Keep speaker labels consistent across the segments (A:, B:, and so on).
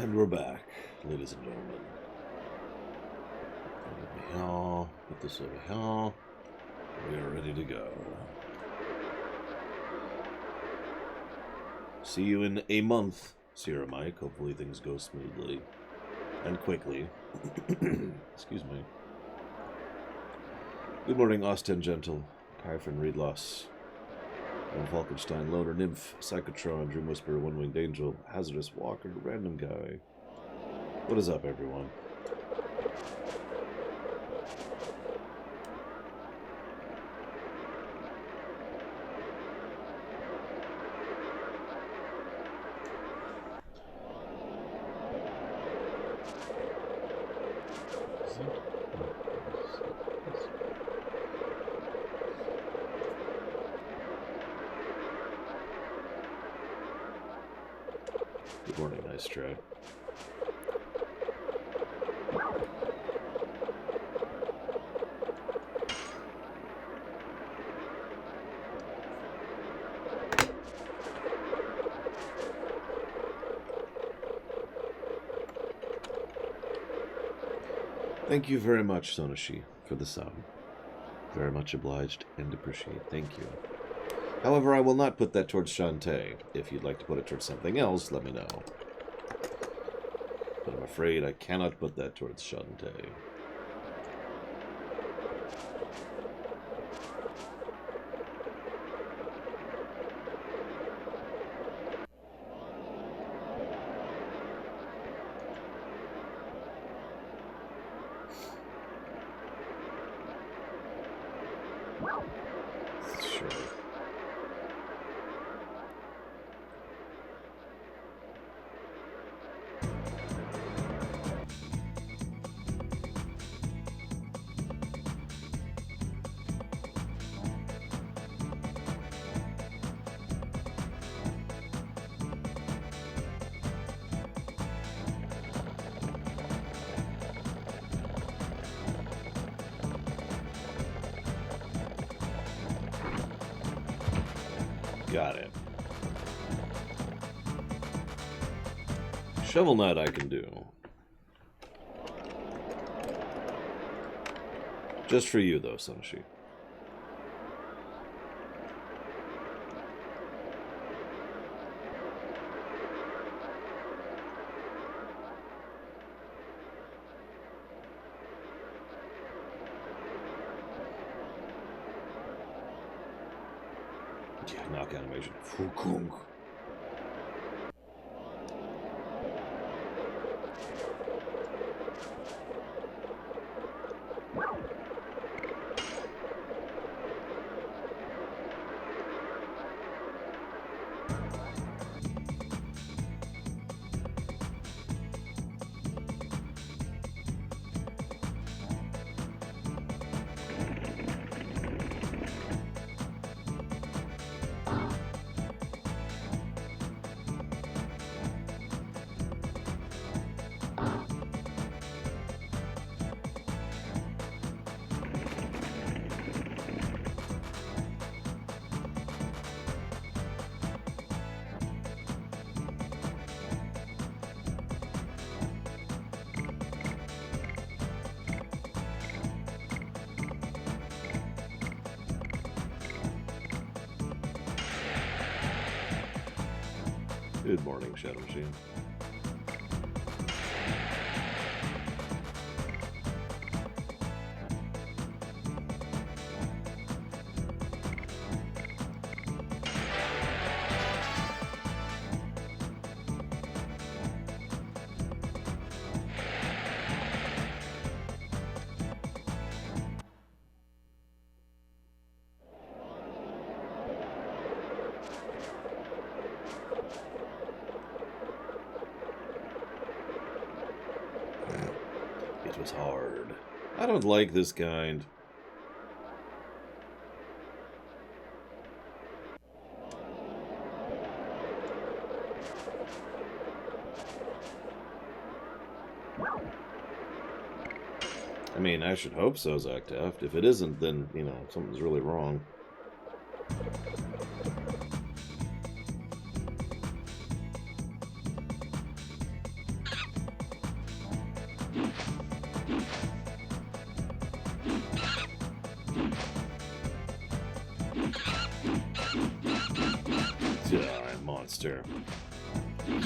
A: And we're back, ladies and gentlemen. Over here, put this over here. We are ready to go. See you in a month, Sierra Mike. Hopefully things go smoothly and quickly. Excuse me. Good morning, Austin Gentle, Kyphon Reedloss, Van Falkenstein, Loner Nymph, Psychotron, Dream Whisperer, One Winged Angel, Hazardous Walker, Random Guy. What is up, everyone? Good morning, nice try. Thank you very much, Sonashi, for the sub. Very much obliged and appreciate. Thank you. However, I will not put that towards Shantae. If you'd like to put it towards something else, let me know. But I'm afraid I cannot put that towards Shantae. Sure. Got it. Shovel Knight I can do. Just for you, though, Sunshi. Yeah, knock animation. Fukung. Good morning, Shadow Machine. It was hard. I don't like this kind. I mean, I should hope so, Zactaft. If it isn't, then, you know, something's really wrong. monster.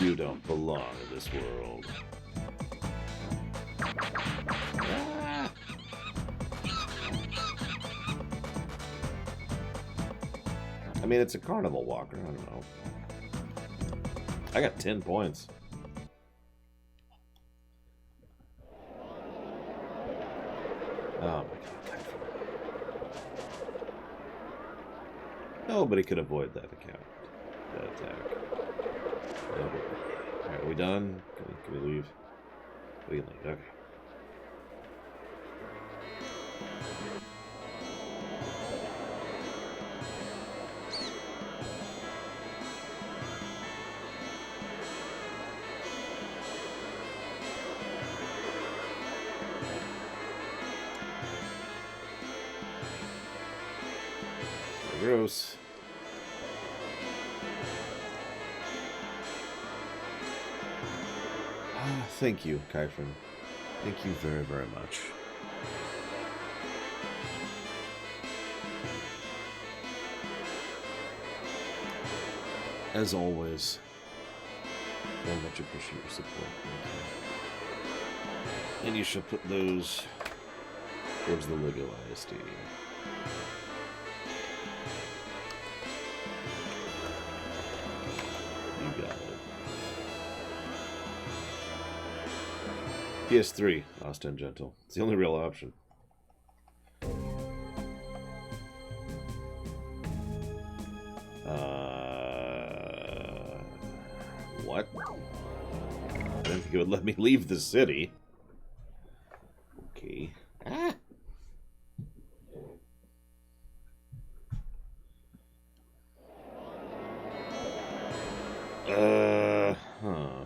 A: You don't belong in this world. Ah! I mean, it's a carnival walker. I don't know. I got 10 points. Oh my god. Nobody could avoid that account. That attack. Nobody. Alright, are we done? Can we leave? We can leave. Okay. Gross. Thank you, Kyphron. Thank you very, very much. As always, very much appreciate your support. Thank you. And you should put those towards the Lego ISD. You got it. PS3, Lost and Gentle. It's the only real option. What? I didn't think it would let me leave the city. Okay. Ah! Huh.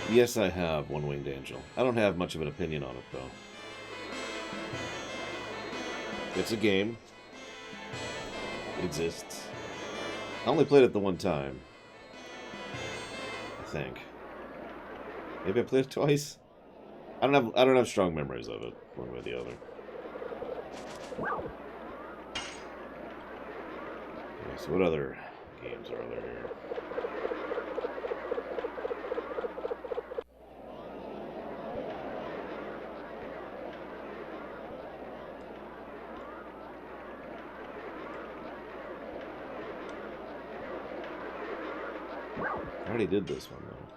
A: Yes, I have One Winged Angel. I don't have much of an opinion on it, though. It's a game. It exists. I only played it the one time. I think. Maybe I played it twice? I don't have strong memories of it, one way or the other. Okay, so what other games are there here? I already did this one, though.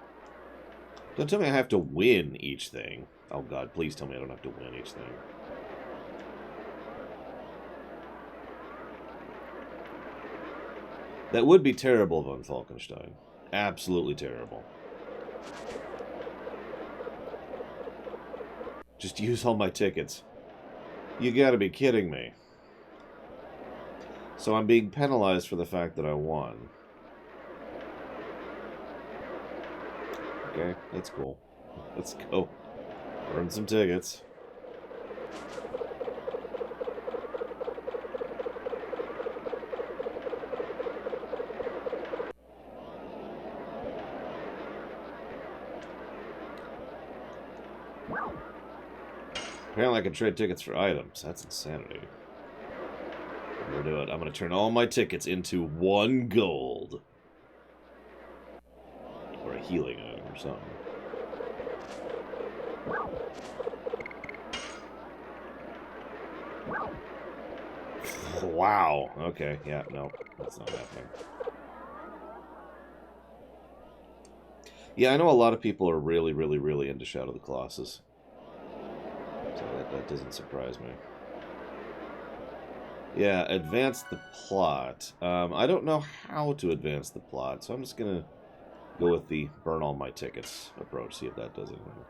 A: Don't tell me I have to win each thing. Oh, God, please tell me I don't have to win each thing. That would be terrible, von Falkenstein. Absolutely terrible. Just use all my tickets. You gotta be kidding me. So I'm being penalized for the fact that I won. Okay, that's cool. Let's go. Earn some tickets. Apparently I can trade tickets for items. That's insanity. I'm gonna do it. I'm gonna turn all my tickets into 1 gold. Or a healing item or something. Wow. Okay, yeah, no. That's not happening. Yeah, I know a lot of people are really, really, really into Shadow of the Colossus. So that doesn't surprise me. Yeah, advance the plot. I don't know how to advance the plot, so I'm just gonna go with the burn all my tickets approach, see if that does anything.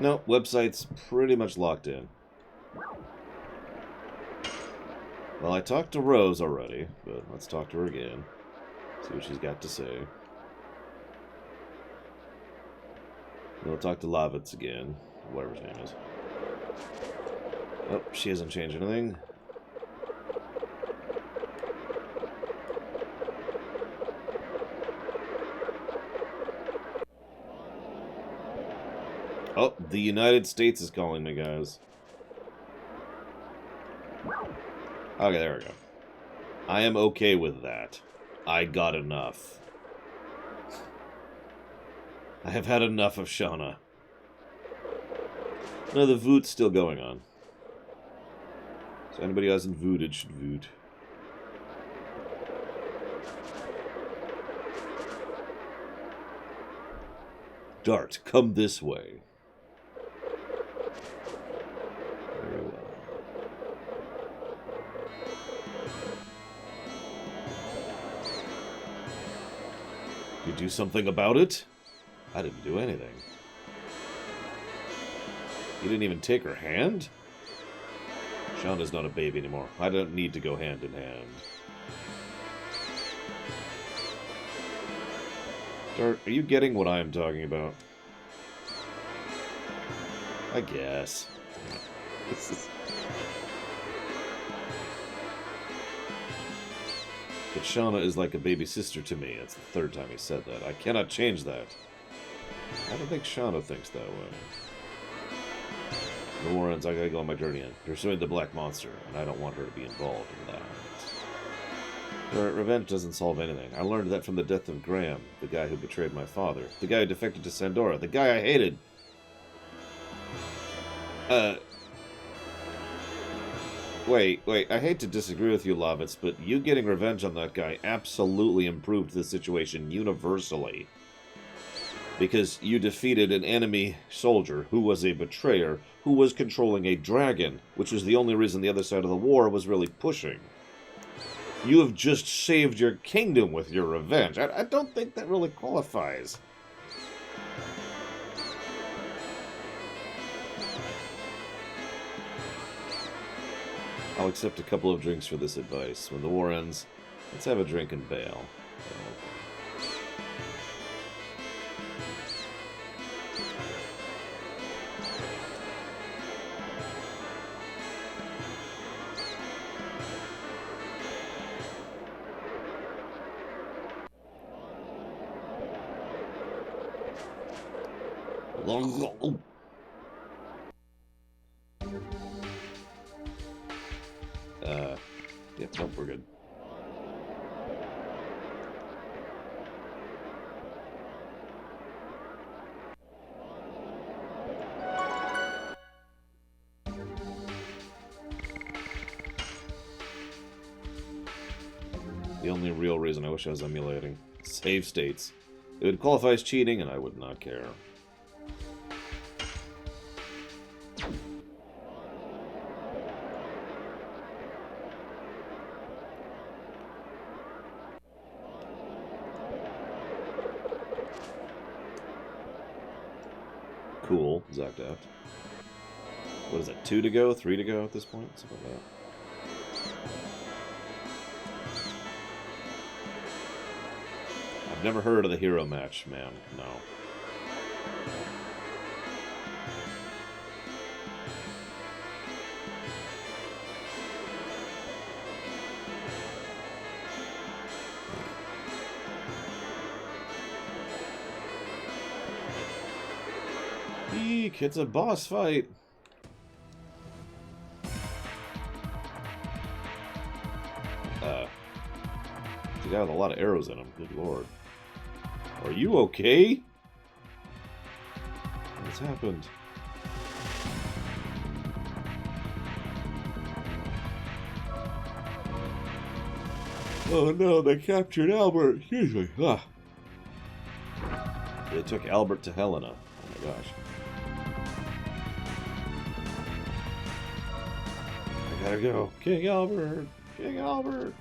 A: No, website's pretty much locked in. Well, I talked to Rose already, but let's talk to her again. See what she's got to say. We'll talk to Lavitz again, whatever his name is. Oh, she hasn't changed anything. Oh, the United States is calling me, guys. Okay, there we go. I am okay with that. I got enough. I have had enough of Shauna. No, the voot's still going on. So anybody who hasn't vooted should voot. Dart, come this way. Very well. You do something about it? I didn't do anything. You didn't even take her hand? Shauna's not a baby anymore. I don't need to go hand in hand. Dart, are you getting what I am talking about? I guess. But Shauna is like a baby sister to me. That's the third time he said that. I cannot change that. I don't think Shauna thinks that way. The war ends, I gotta go on my journey in. Pursuing the Black Monster, and I don't want her to be involved in that. Revenge doesn't solve anything. I learned that from the death of Graham, the guy who betrayed my father. The guy who defected to Sandora. The guy I hated. Wait. I hate to disagree with you, Lavitz, but you getting revenge on that guy absolutely improved the situation universally. Because you defeated an enemy soldier who was a betrayer, who was controlling a dragon, which was the only reason the other side of the war was really pushing. You have just saved your kingdom with your revenge. I don't think that really qualifies. I'll accept a couple of drinks for this advice. When the war ends, let's have a drink and bail. Yep, nope, we're good. The only real reason I wish I was emulating. Save states. It would qualify as cheating, and I would not care. Cool, Zachdaft. What is it, 2 to go? 3 to go at this point? Something like that. I've never heard of the hero match, man. No. Eek, it's a boss fight. It's a guy with a lot of arrows in him. Good lord. Are you okay? What's happened? Oh no, they captured Albert. Excuse me. Ah. They took Albert to Helena. Oh my gosh. I gotta go. King Albert! King Albert!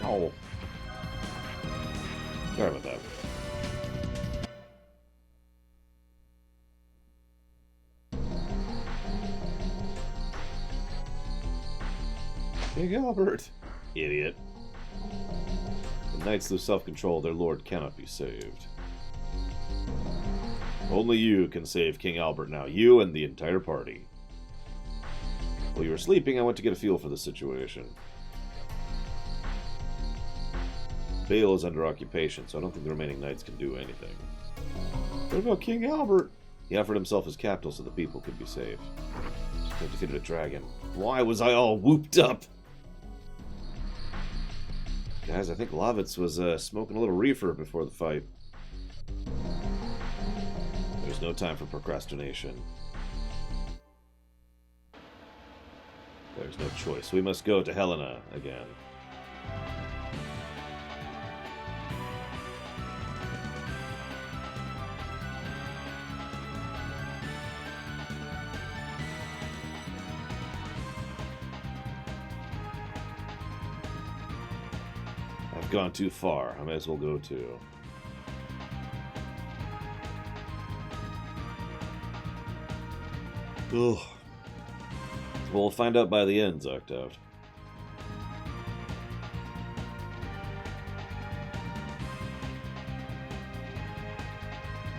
A: Oh. Sorry about that. King Albert! Idiot. The knights lose self-control, their lord cannot be saved. Only you can save King Albert now. You and the entire party. While you were sleeping, I went to get a feel for the situation. Bale is under occupation, so I don't think the remaining knights can do anything. What about King Albert? He offered himself as capital so the people could be saved. They defeated a dragon. Why was I all whooped up? Guys, I think Lovitz was smoking a little reefer before the fight. There's no time for procrastination. There's no choice. We must go to Helena again. I've gone too far. I may as well go too. Ugh. Well, we'll find out by the end, Octaved.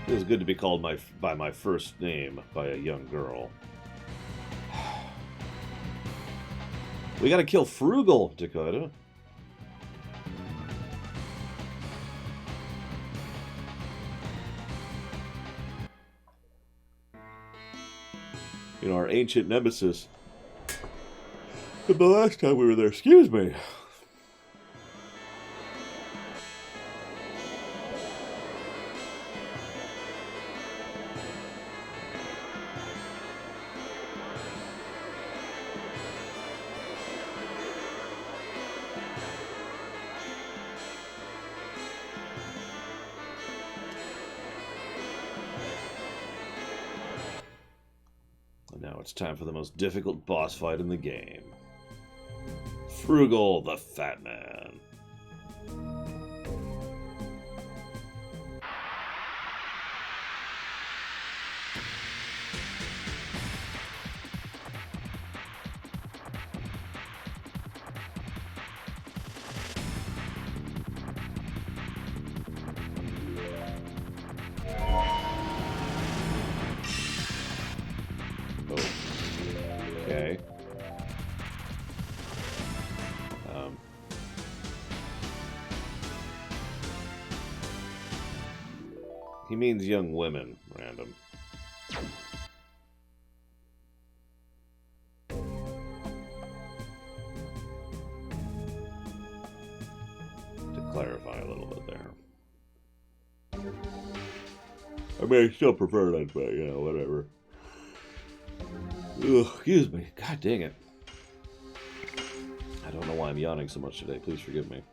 A: It was good to be called by my first name by a young girl. We gotta kill Frugal, Dakota. You know, our ancient nemesis. But the last time we were there, excuse me. Now it's time for the most difficult boss fight in the game. Frugal the Fat Man. Okay. He means young women, random. To clarify a little bit there. I mean, I still prefer that, but, you know, whatever. Ugh, excuse me. God dang it. I don't know why I'm yawning so much today. Please forgive me.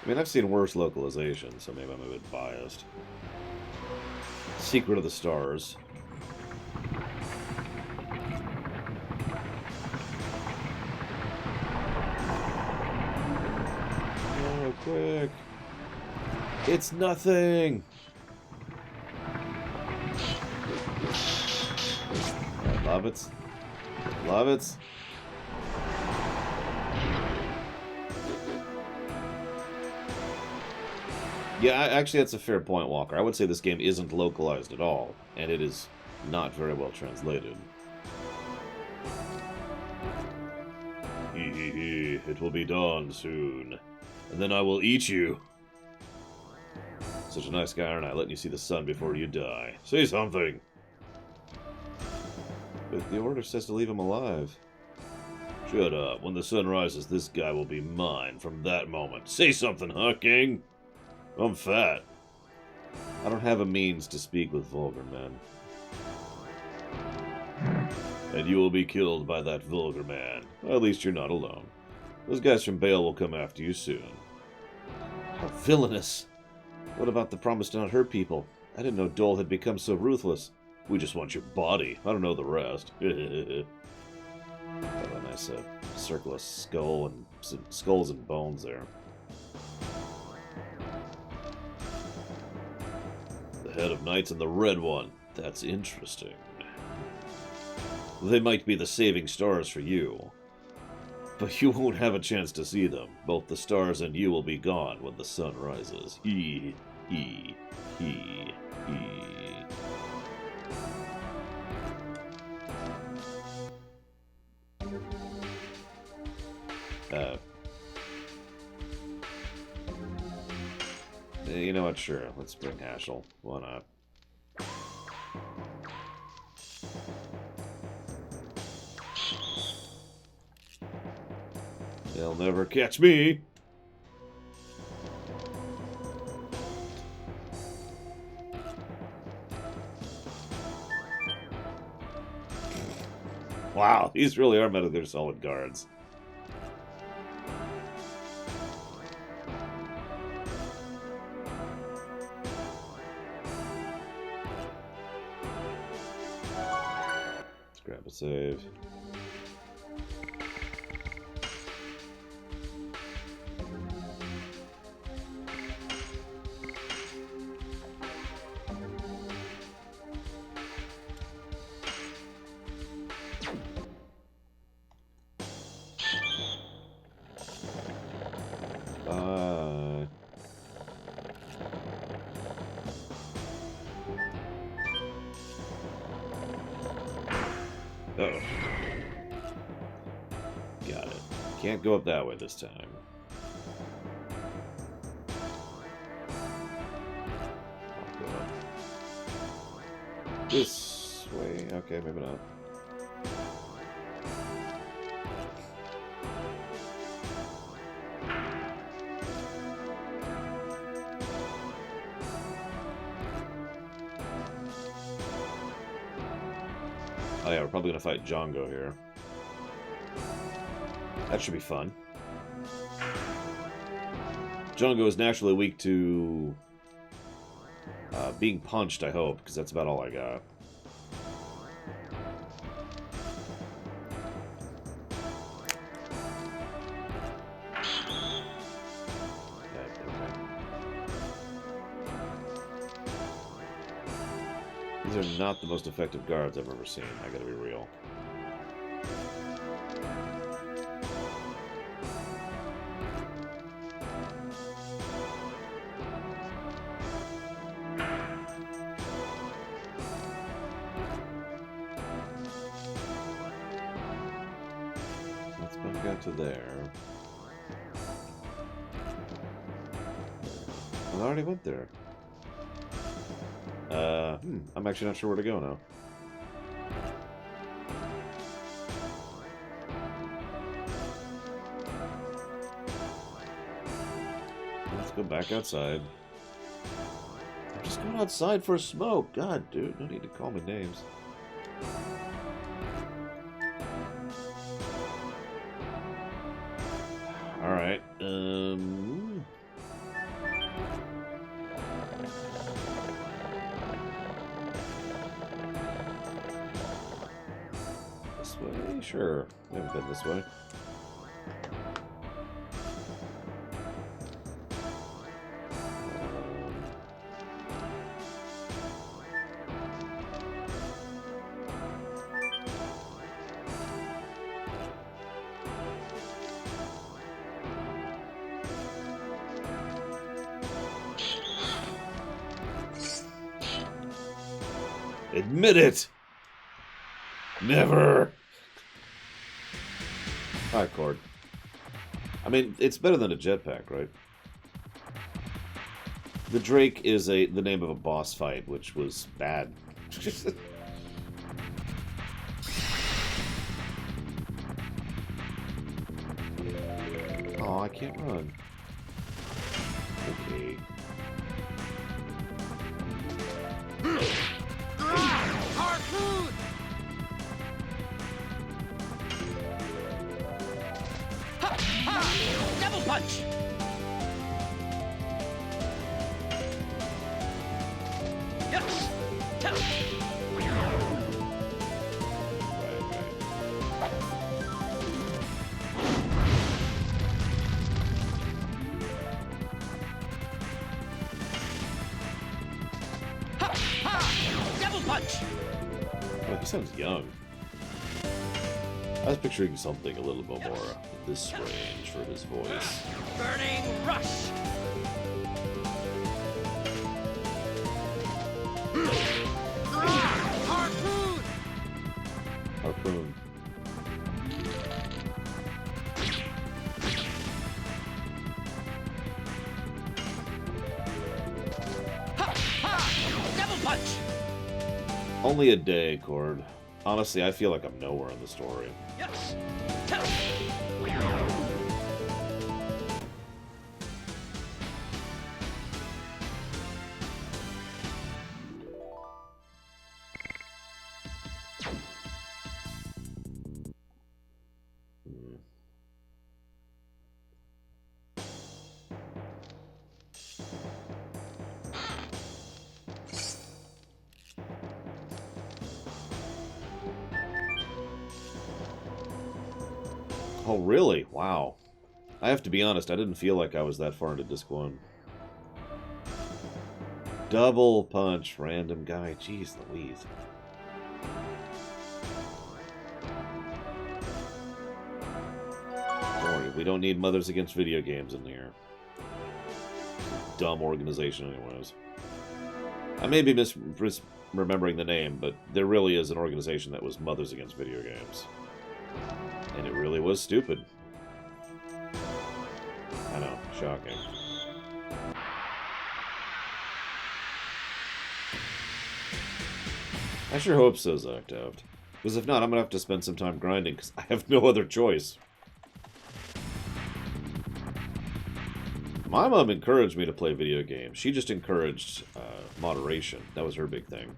A: I mean, I've seen worse localizations, so maybe I'm a bit biased. Secret of the Stars. Oh, quick. It's nothing! Lovitz. Lovitz. Yeah, actually, that's a fair point, Walker. I would say this game isn't localized at all, and it is not very well translated. Hee, it will be dawn soon, and then I will eat you. Such a nice guy, aren't I? Letting you see the sun before you die. Say something! But the order says to leave him alive. Shut up. When the sun rises, this guy will be mine from that moment. Say something, huh, King? I'm fat. I don't have a means to speak with vulgar men. And you will be killed by that vulgar man. Well, at least you're not alone. Those guys from Bale will come after you soon. How villainous. What about the promise to not hurt people? I didn't know Dole had become so ruthless. We just want your body. I don't know the rest. Got a nice circle of skulls and bones there. The head of knights and the red one. That's interesting. They might be the saving stars for you. But you won't have a chance to see them. Both the stars and you will be gone when the sun rises. He. You know what? Sure. Let's bring Hashel. Why not? They'll never catch me! Wow, these really are Metal Gear Solid guards. Let's grab a save. Uh-oh. Got it. Can't go up that way this time. I'll go up this way. Okay, maybe not. Oh yeah, we're probably gonna fight Django here. That should be fun. Django is naturally weak to being punched, I hope, because that's about all I got. These are not the most effective guards I've ever seen, I gotta be real. Let's back out to there. Well, I already went there. I'm actually not sure where to go now. Let's go back outside. I'm just going outside for a smoke. God, dude, no need to call me names. Alright, this way? Sure. We haven't been this way. Admit it! Never! Hi, Cord. I mean, it's better than a jetpack, right? The Drake is the name of a boss fight, which was bad. Oh, I can't run. Okay.
B: Harpoon! Ha! Ha! Double punch! punch!
A: Oh, he sounds young. I was picturing something a little bit more this strange for his voice.
B: Burning rush! Harpoon!
A: Harpoon.
B: Double punch!
A: Only a day, Cord. Honestly, I feel like I'm nowhere in the story.
B: Yes!
A: Oh, really? Wow. I have to be honest, I didn't feel like I was that far into Disc 1. Double punch, random guy. Jeez Louise. Don't worry, we don't need Mothers Against Video Games in here. Dumb organization anyways. I may be misremembering the name, but there really is an organization that was Mothers Against Video Games. And it really was stupid. I know, shocking. I sure hope so, Zoctoft. Because if not, I'm going to have to spend some time grinding, because I have no other choice. My mom encouraged me to play video games. She just encouraged moderation. That was her big thing.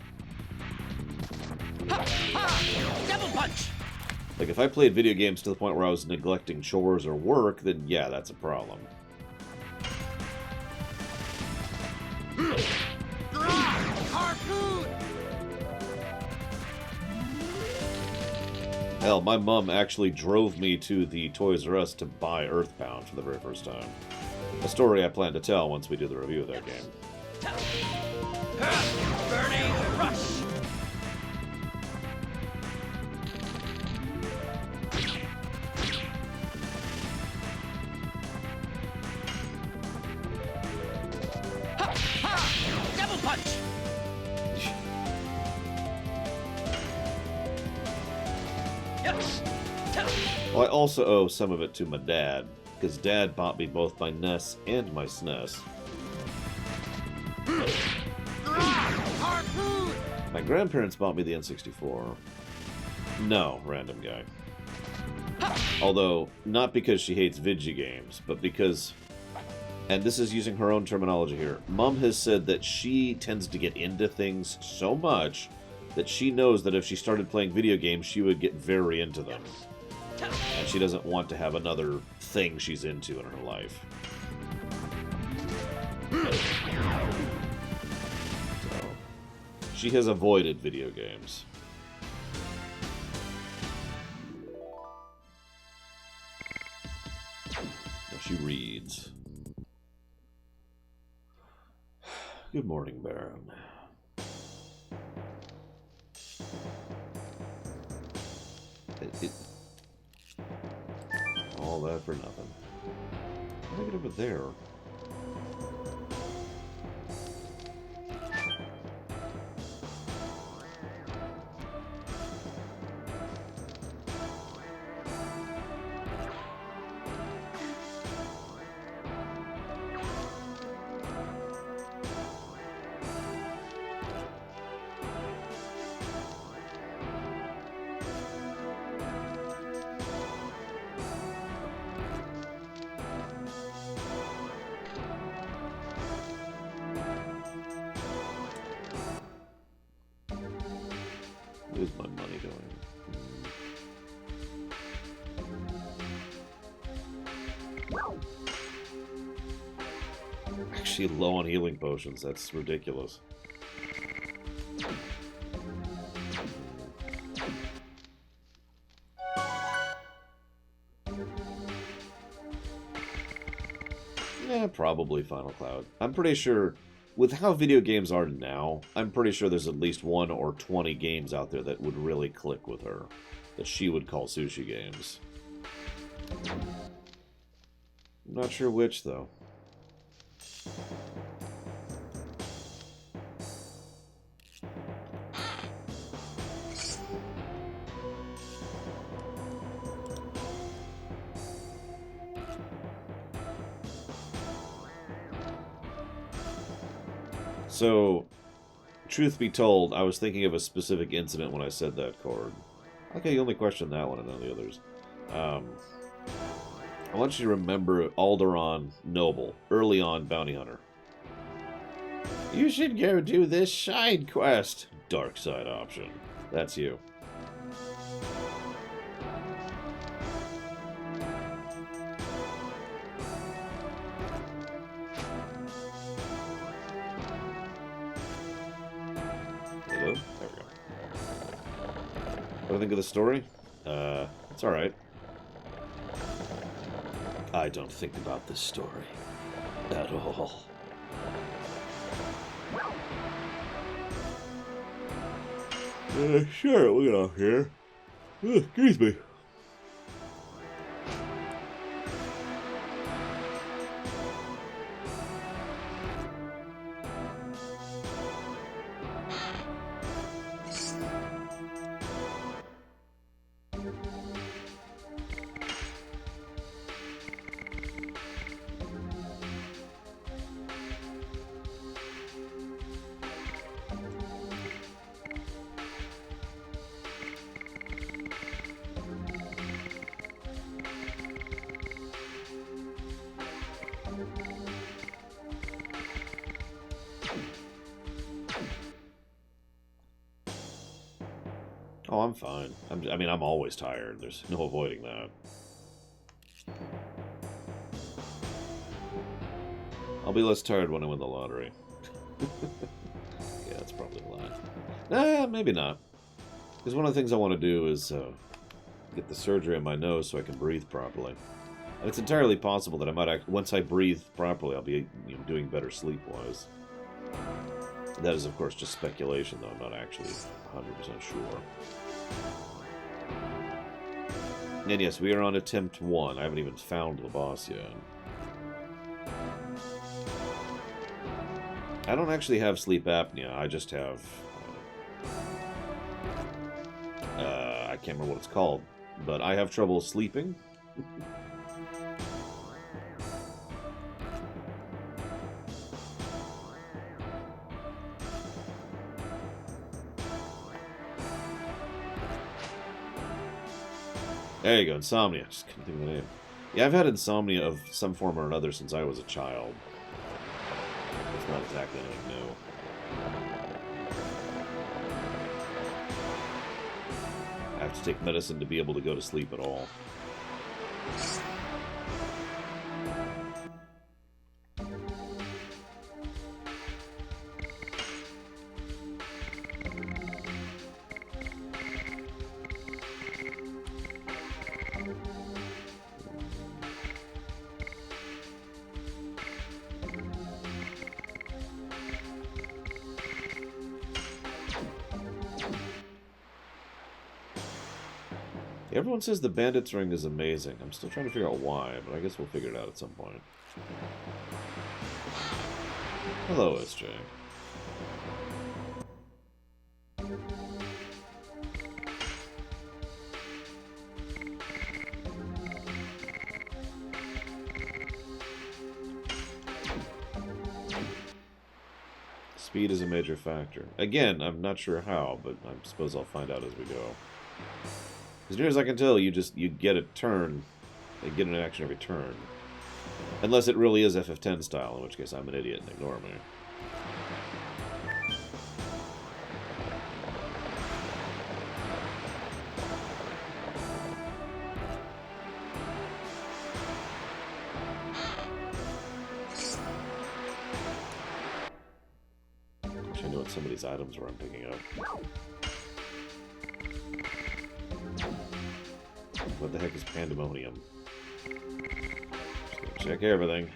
B: Double punch!
A: Like, if I played video games to the point where I was neglecting chores or work, then yeah, that's a problem.
B: Harpoon!
A: Hell, my mom actually drove me to the Toys R Us to buy Earthbound for the very first time. A story I plan to tell once we do the review of that game.
B: Burning rush! Double punch! Yes!
A: Well, I also owe some of it to my dad, because Dad bought me both my NES and my SNES.
B: Harpoon!
A: My grandparents bought me the N64. No, random guy. Although, not because she hates video games, but because, and this is using her own terminology here, Mom has said that she tends to get into things so much that she knows that if she started playing video games, she would get very into them. And she doesn't want to have another thing she's into in her life. So, she has avoided video games. Now she reads. Good morning, Baron. All that for nothing. How do I get over there? What is my money doing? Actually low on healing potions. That's ridiculous. Yeah, probably Final Cloud. I'm pretty sure with how video games are now, I'm pretty sure there's at least 1 or 20 games out there that would really click with her, that she would call sushi games. I'm not sure which, though. So, truth be told, I was thinking of a specific incident when I said that chord. Okay, you only questioned that one and none of the others. I want you to remember Alderaan Noble, early on Bounty Hunter. You should go do this side quest. Dark side option. That's you. Hello? There we go. What do I think of the story? It's alright. I don't think about this story at all. Sure, we'll get off here. Excuse me. Oh, I'm fine. I mean, I'm always tired. There's no avoiding that. I'll be less tired when I win the lottery. Yeah, that's probably a lie. Nah, maybe not. Because one of the things I want to do is get the surgery on my nose so I can breathe properly. And it's entirely possible that I might, once I breathe properly, I'll be doing better sleep-wise. That is, of course, just speculation, though. I'm not actually 100% sure. And yes, we are on attempt 1. I haven't even found the boss yet. I don't actually have sleep apnea. I just have... I can't remember what it's called. But I have trouble sleeping. There you go, insomnia. Just couldn't think of the name. Yeah, I've had insomnia of some form or another since I was a child. It's not exactly anything new. I have to take medicine to be able to go to sleep at all. Everyone says the Bandit's Ring is amazing. I'm still trying to figure out why, but I guess we'll figure it out at some point. Hello, SJ. Speed is a major factor. Again, I'm not sure how, but I suppose I'll find out as we go. As near as I can tell, you get a turn, you get an action every turn. Unless it really is FF10 style, in which case I'm an idiot and ignore me. Wish I knew what some of these items were I'm picking up. What the heck is pandemonium? Just gonna check everything.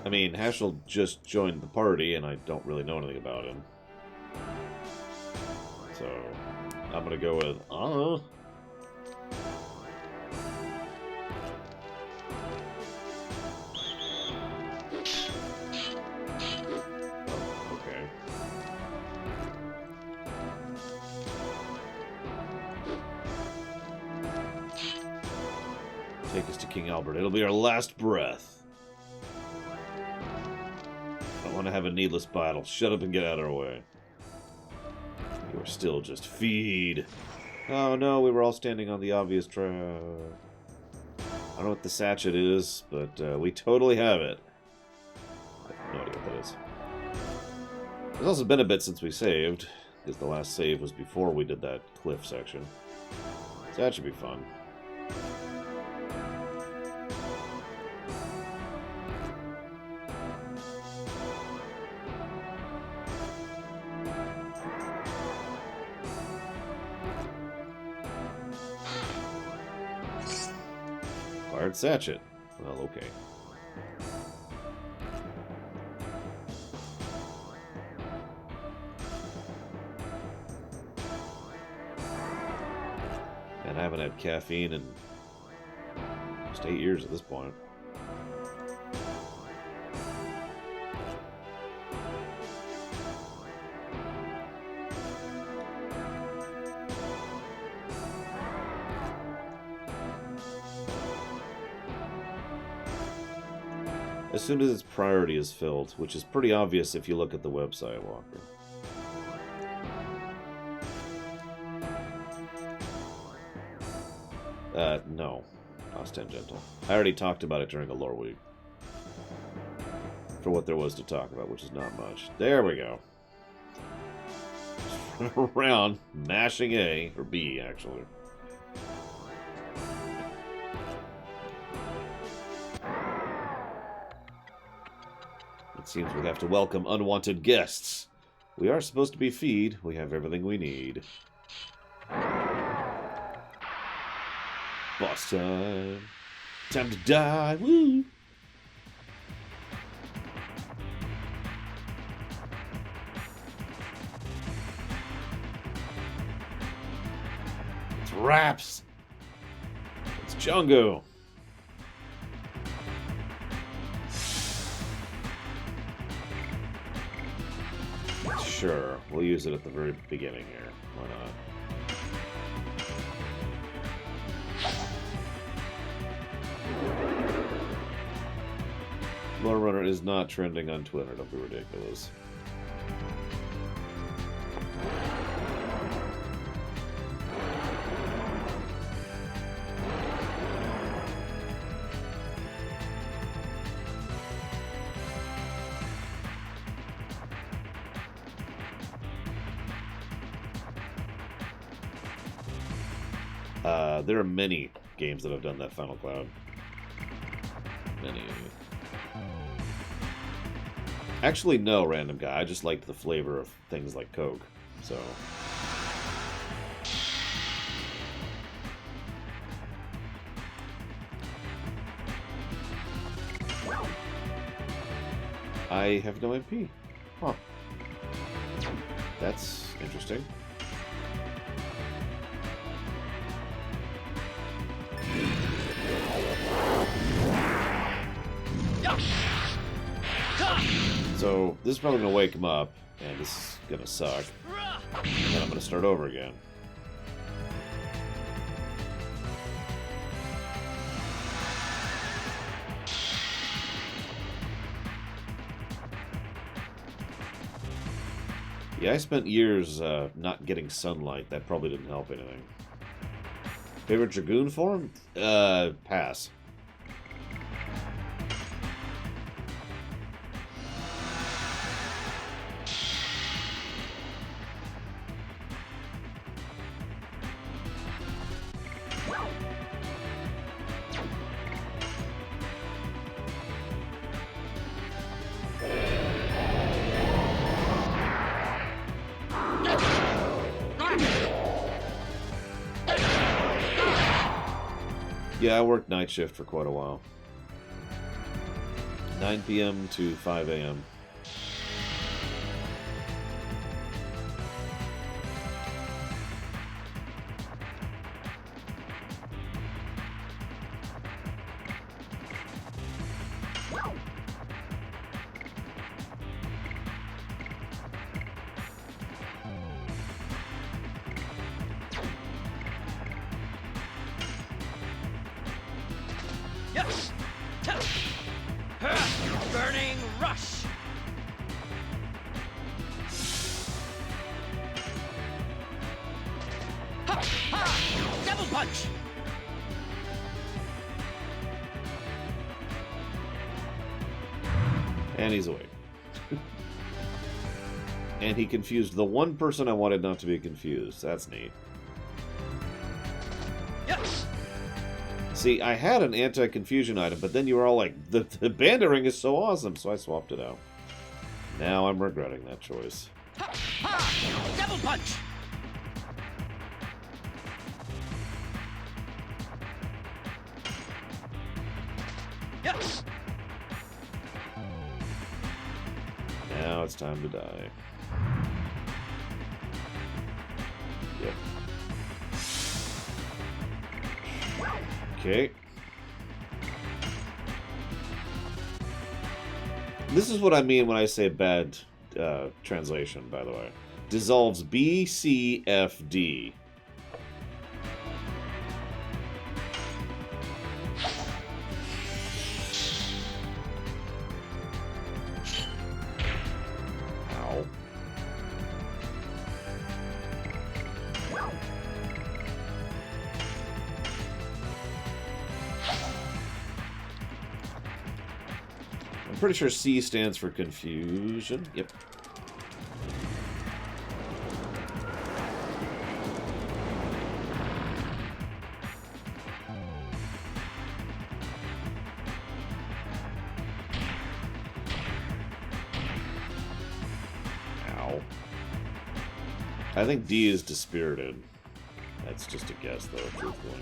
A: I mean, Haschel just joined the party, and I don't really know anything about him. So, I'm gonna go with, okay. Take us to King Albert. It'll be our last breath. I don't want to have a needless battle. Shut up and get out of our way. You are still just feed. Oh no, we were all standing on the obvious track. I don't know what the sachet is, but we totally have it. I have no idea what that is. There's also been a bit since we saved, because the last save was before we did that cliff section. So that should be fun. Acquired sachet. Well, okay. And I haven't had caffeine in almost 8 years at this point. As soon as its priority is filled, which is pretty obvious if you look at the website, Walker. No. Lost Tangential. I already talked about it during a lore week. For what there was to talk about, which is not much. There we go. Around, mashing A, or B, actually. It seems we have to welcome unwanted guests. We are supposed to be feed. We have everything we need. Boss time. Time to die. Woo! It's Raps. It's Jungo. Sure, we'll use it at the very beginning here. Why not? Lore Runner is not trending on Twitter. Don't be ridiculous. There are many games that have done that Final Cloud. Many. Actually, no, random guy. I just liked the flavor of things like Coke, so... I have no MP. Huh. That's interesting. So, this is probably going to wake him up, and this is going to suck. And then I'm going to start over again. Yeah, I spent years not getting sunlight. That probably didn't help anything. Favorite Dragoon form? Pass. Yeah, I worked night shift for quite a while. 9 p.m. to 5 a.m.
B: Yes. Burning rush. Ha, ha. Double punch.
A: And he's awake. And he confused the one person I wanted not to be confused. That's neat.
B: Yes.
A: See, I had an anti-confusion item, but then you were all like, the bandit ring is so awesome, so I swapped it out. Now I'm regretting that choice.
B: Ha, ha. Double punch. Yes.
A: Now it's time to die. Yep. Okay. This is what I mean when I say bad translation, by the way. Dissolves B, C, F, D. Ow. I'm pretty sure C stands for confusion. Yep. Ow. I think D is dispirited. That's just a guess, though, truthfully.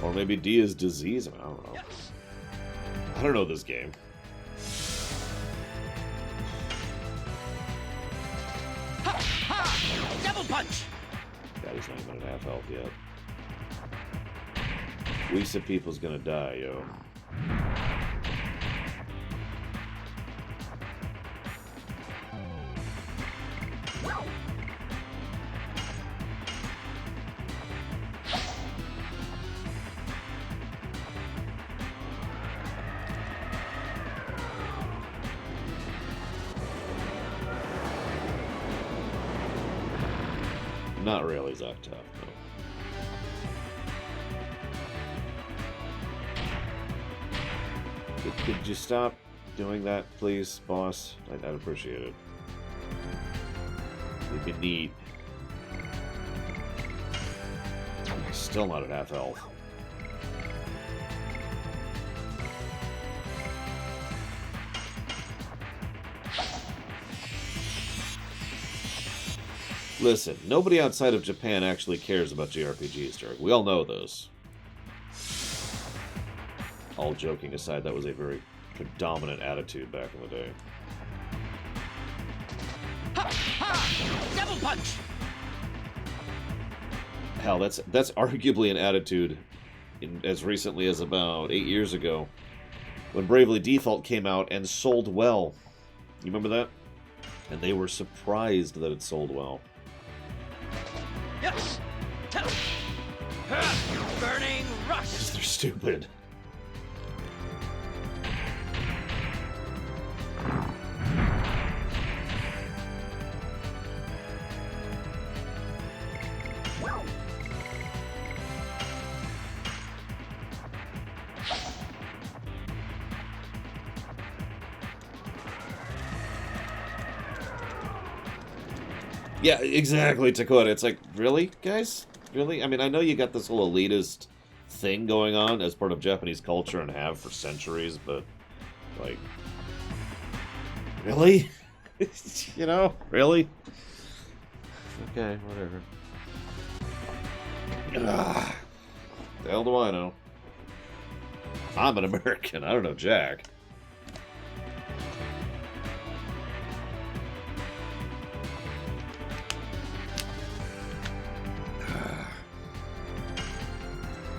A: Or maybe D is disease. I don't know. I don't know this game.
B: Ha, ha. Double punch.
A: God, he's not even at half health yet. We said people's gonna die, yo. Not really, Zach Tough, no. Could you stop doing that, please, boss? I'd appreciate it. It'd be neat. Still not at half health. Listen, nobody outside of Japan actually cares about JRPGs, Derek. We all know this. All joking aside, that was a very predominant attitude back in the day.
B: Ha, ha. Double punch.
A: Hell, that's arguably an attitude as recently as about 8 years ago, when Bravely Default came out and sold well. You remember that? And they were surprised that it sold well.
B: Yes. Burning rush.
A: Because they're stupid. Yeah, exactly, Dakota. It's like, really, guys? Really? I mean, I know you got this whole elitist thing going on as part of Japanese culture and have for centuries, but, like, really? You know, really? Okay, whatever. The hell do I know? I'm an American. I don't know Jack.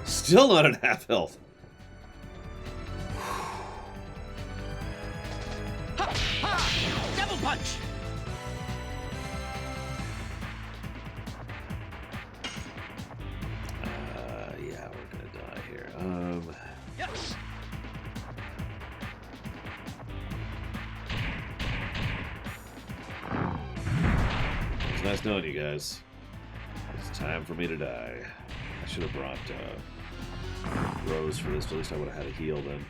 A: Still not at half health.
B: Ha! Ha! Double punch!
A: Yeah, we're gonna die here.
B: Yes.
A: It's nice knowing you guys. It's time for me to die. I should have brought Rose for this. At least I would have had a heal then.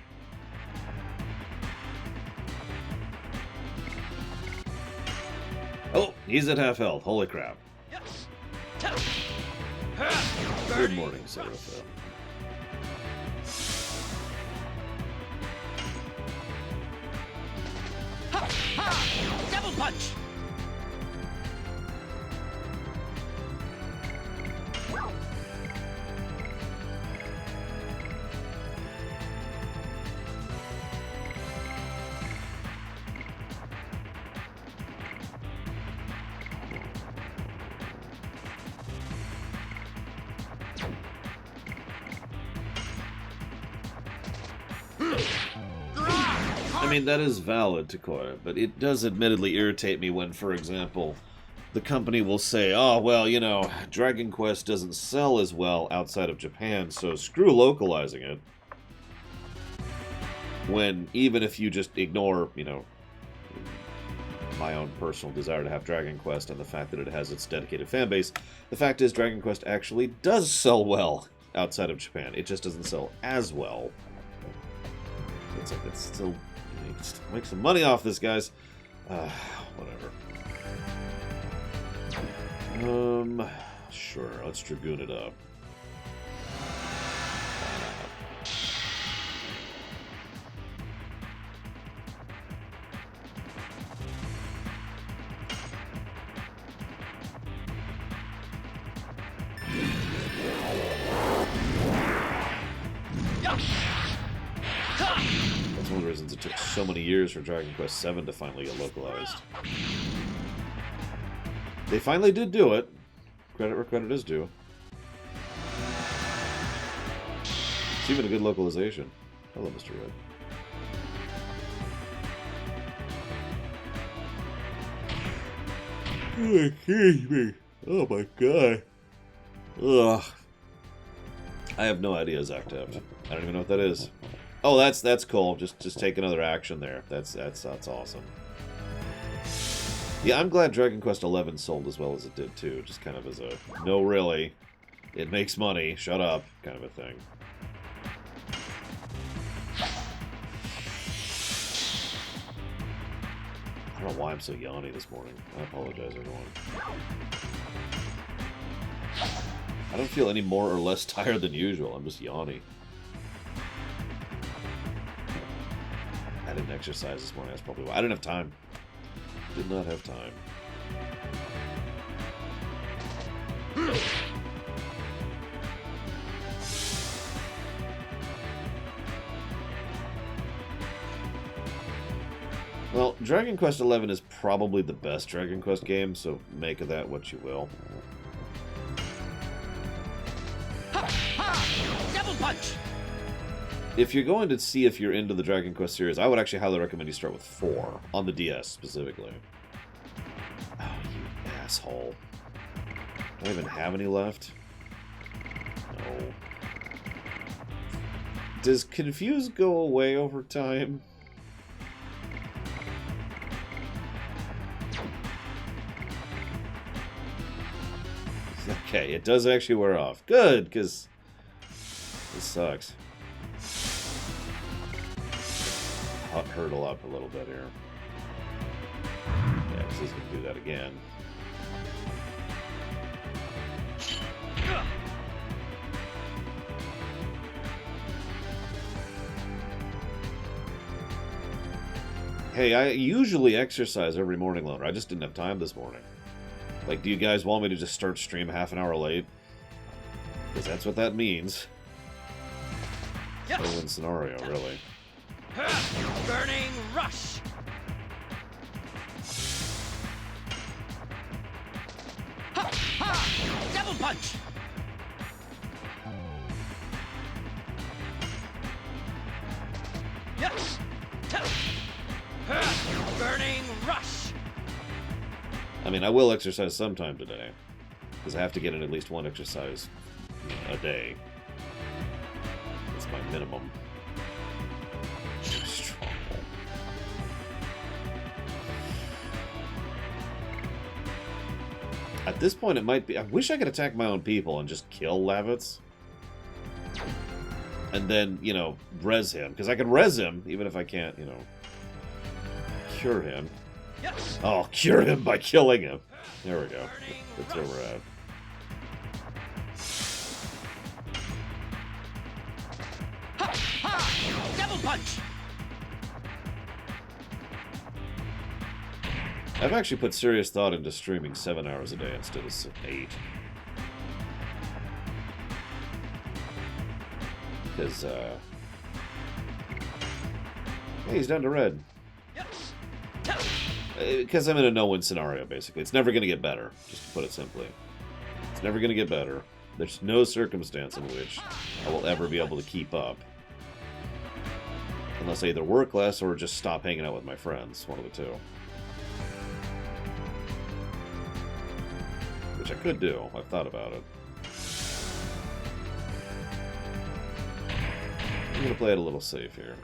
A: Oh, he's at half health. Holy crap.
B: Yes.
A: Good morning, Serapha.
B: Ha! Ha! Double punch!
A: I mean, that is valid, Takora, but it does admittedly irritate me when, for example, the company will say, oh, well, you know, Dragon Quest doesn't sell as well outside of Japan, so screw localizing it. When, even if you just ignore, you know, my own personal desire to have Dragon Quest and the fact that it has its dedicated fan base, the fact is Dragon Quest actually does sell well outside of Japan. It just doesn't sell as well. It's like it's still... You can still make some money off this, guys. Whatever. Sure, let's Dragoon it up. That's one of the reasons it took so many years for Dragon Quest VII to finally get localized. They finally did do it. Credit where credit is due. It's even a good localization. Hello, Mr. Red. Oh, excuse me. Oh my god. Ugh. I have no idea, Zactaft. I don't even know what that is. Oh, that's cool. Just take another action there. That's awesome. Yeah, I'm glad Dragon Quest XI sold as well as it did too. Just kind of as a no, really, it makes money. Shut up, kind of a thing. I don't know why I'm so yawny this morning. I apologize, everyone. I don't feel any more or less tired than usual. I'm just yawny. I didn't exercise this morning. That's probably why. I didn't have time. Did not have time. Well, Dragon Quest XI is probably the best Dragon Quest game, so make of that what you will.
B: Ha! Ha! Double punch!
A: If you're going to see if you're into the Dragon Quest series, I would actually highly recommend you start with 4, on the DS specifically. Oh, you asshole. Do I even have any left? No. Does Confuse go away over time? Okay, it does actually wear off. Good, because this sucks. Hurdle up a little bit here. Yeah, because he's going to do that again. Hey, I usually exercise every morning, Loner. I just didn't have time this morning. Like, do you guys want me to just start stream half an hour late? Because that's what that means.
B: Yes.
A: No-win scenario, really.
B: Burning rush. Ha ha! Double punch. Yes. Burning rush.
A: I mean, I will exercise sometime today. Because I have to get in at least one exercise a day. That's my minimum. Stronghold. At this point, it might be... I wish I could attack my own people and just kill Lavitz. And then, you know, res him. Because I can res him, even if I can't, you know, cure him.
B: Yes.
A: Oh, cure him by killing him. There we go. That's where we're at.
B: Ha ha! Double punch.
A: I've actually put serious thought into streaming 7 hours a day instead of 8. Because, hey, he's down to red.
B: Yes.
A: Because I'm in a no-win scenario, basically. It's never going to get better, just to put it simply. It's never going to get better. There's no circumstance in which I will ever be able to keep up. Unless I either work less or just stop hanging out with my friends. One of the two. Which I could do. I've thought about it. I'm going to play it a little safe here.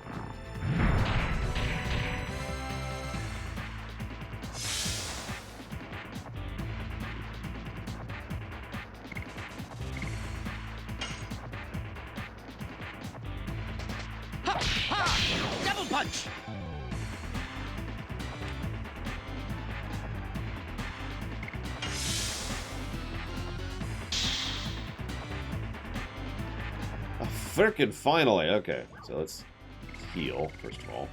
B: Ha ha! Double punch.
A: Frickin' finally! Okay, so let's heal, first of all.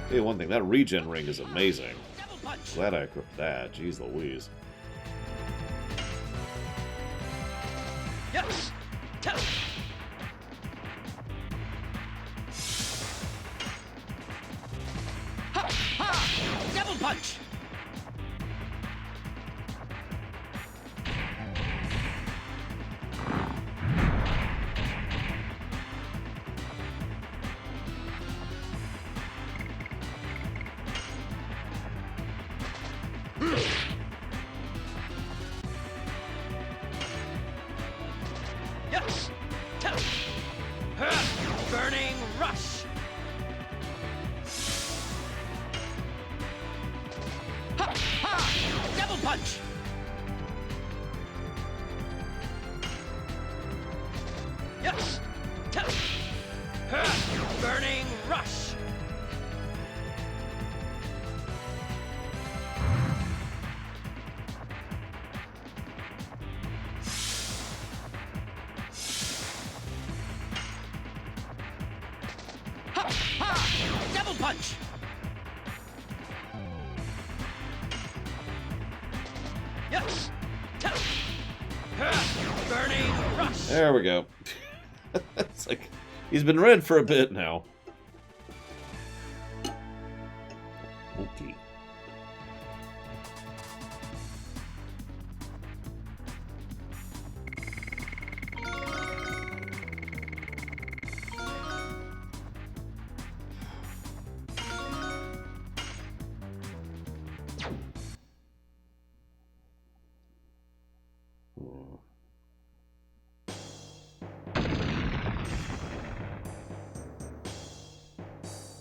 A: Tell you one thing, that regen ring is amazing.
B: Double punch.
A: Glad I equipped that. Jeez Louise.
B: Yes. Ha ha! Double punch. Yes. Burning rush. Ha ha! Double punch. Yes. Burning rush. Ha ha! Double punch. Yes. Burning rush.
A: There we go. It's like, he's been red for a bit now. Okay.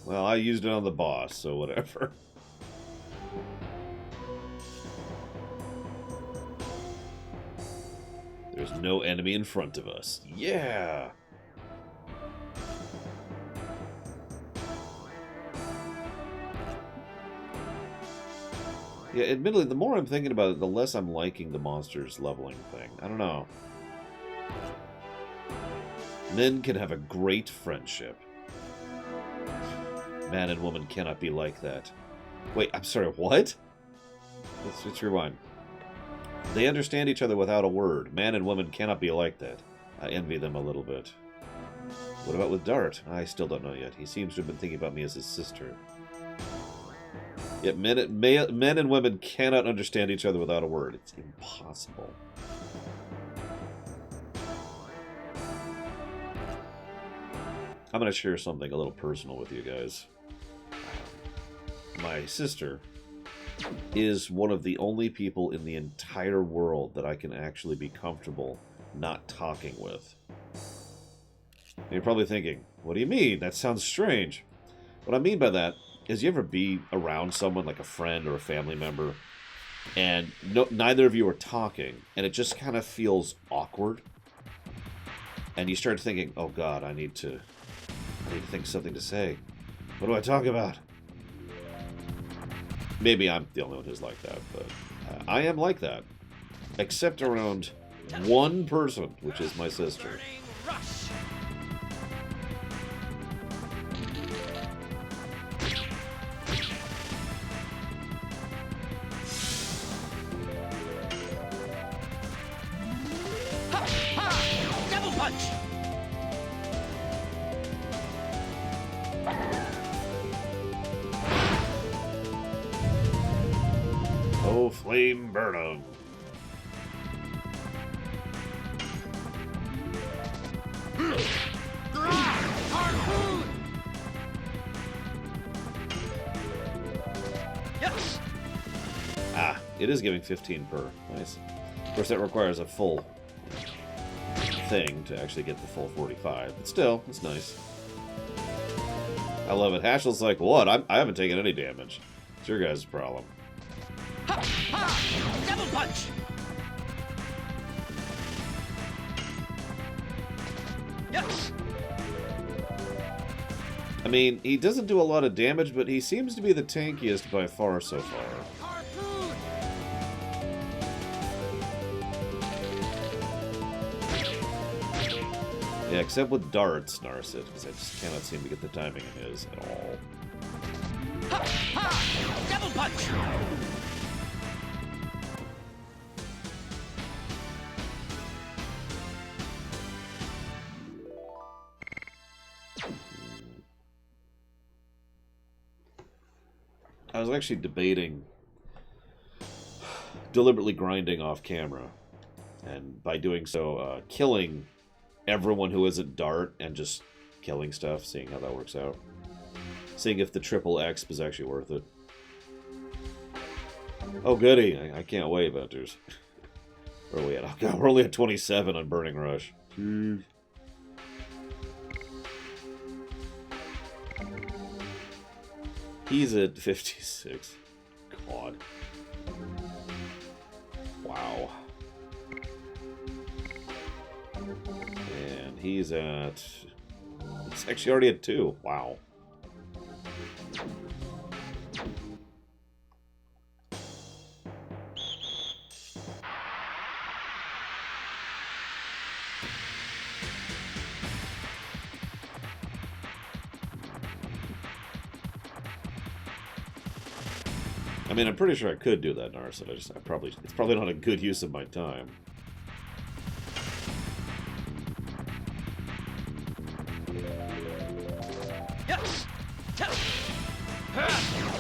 A: Well, I used it on the boss, so whatever. There's no enemy in front of us. Yeah! Yeah, admittedly, the more I'm thinking about it, the less I'm liking the monsters leveling thing. I don't know. Men can have a great friendship. Man and woman cannot be like that. Wait, I'm sorry, what? Let's rewind. They understand each other without a word. Man and woman cannot be like that. I envy them a little bit. What about with Dart? I still don't know yet. He seems to have been thinking about me as his sister. Yet men and women cannot understand each other without a word. It's impossible. I'm going to share something a little personal with you guys. My sister is one of the only people in the entire world that I can actually be comfortable not talking with. And you're probably thinking, what do you mean? That sounds strange. What I mean by that is, you ever be around someone like a friend or a family member and neither of you are talking and it just kind of feels awkward, and you start thinking, oh god, I need to think of something to say. What do I talk about? Maybe I'm the only one who's like that, but I am like that. Except around one person, which is my sister.
B: Burning rush. Ha! Ha! Double punch.
A: Oh, flame burn 'em.
B: Harpoon. Yes.
A: Ah, it is giving 15 per. Nice. Of course, that requires a full thing to actually get the full 45. But still, it's nice. I love it. Hashel's like, what? I haven't taken any damage. It's your guys' problem.
B: Ha! Ha! Double punch. Yes.
A: I mean, he doesn't do a lot of damage, but he seems to be the tankiest by far so far.
B: Harpoon.
A: Yeah, except with darts, Narset, because I just cannot seem to get the timing in his at all.
B: Ha! Ha! Double punch.
A: I was actually debating deliberately grinding off camera, and by doing so, killing everyone who isn't Dart and just killing stuff, seeing how that works out. Seeing if the triple X was actually worth it. Oh goody, I can't wait, Venters. Where are we at? Oh god, we're only at 27 on Burning Rush. Jeez. He's at 56. God. Wow. And he's at... He's actually already at 2. Wow. I mean, I'm pretty sure I could do that, Narset. It's probably not a good use of my time.
B: Yes.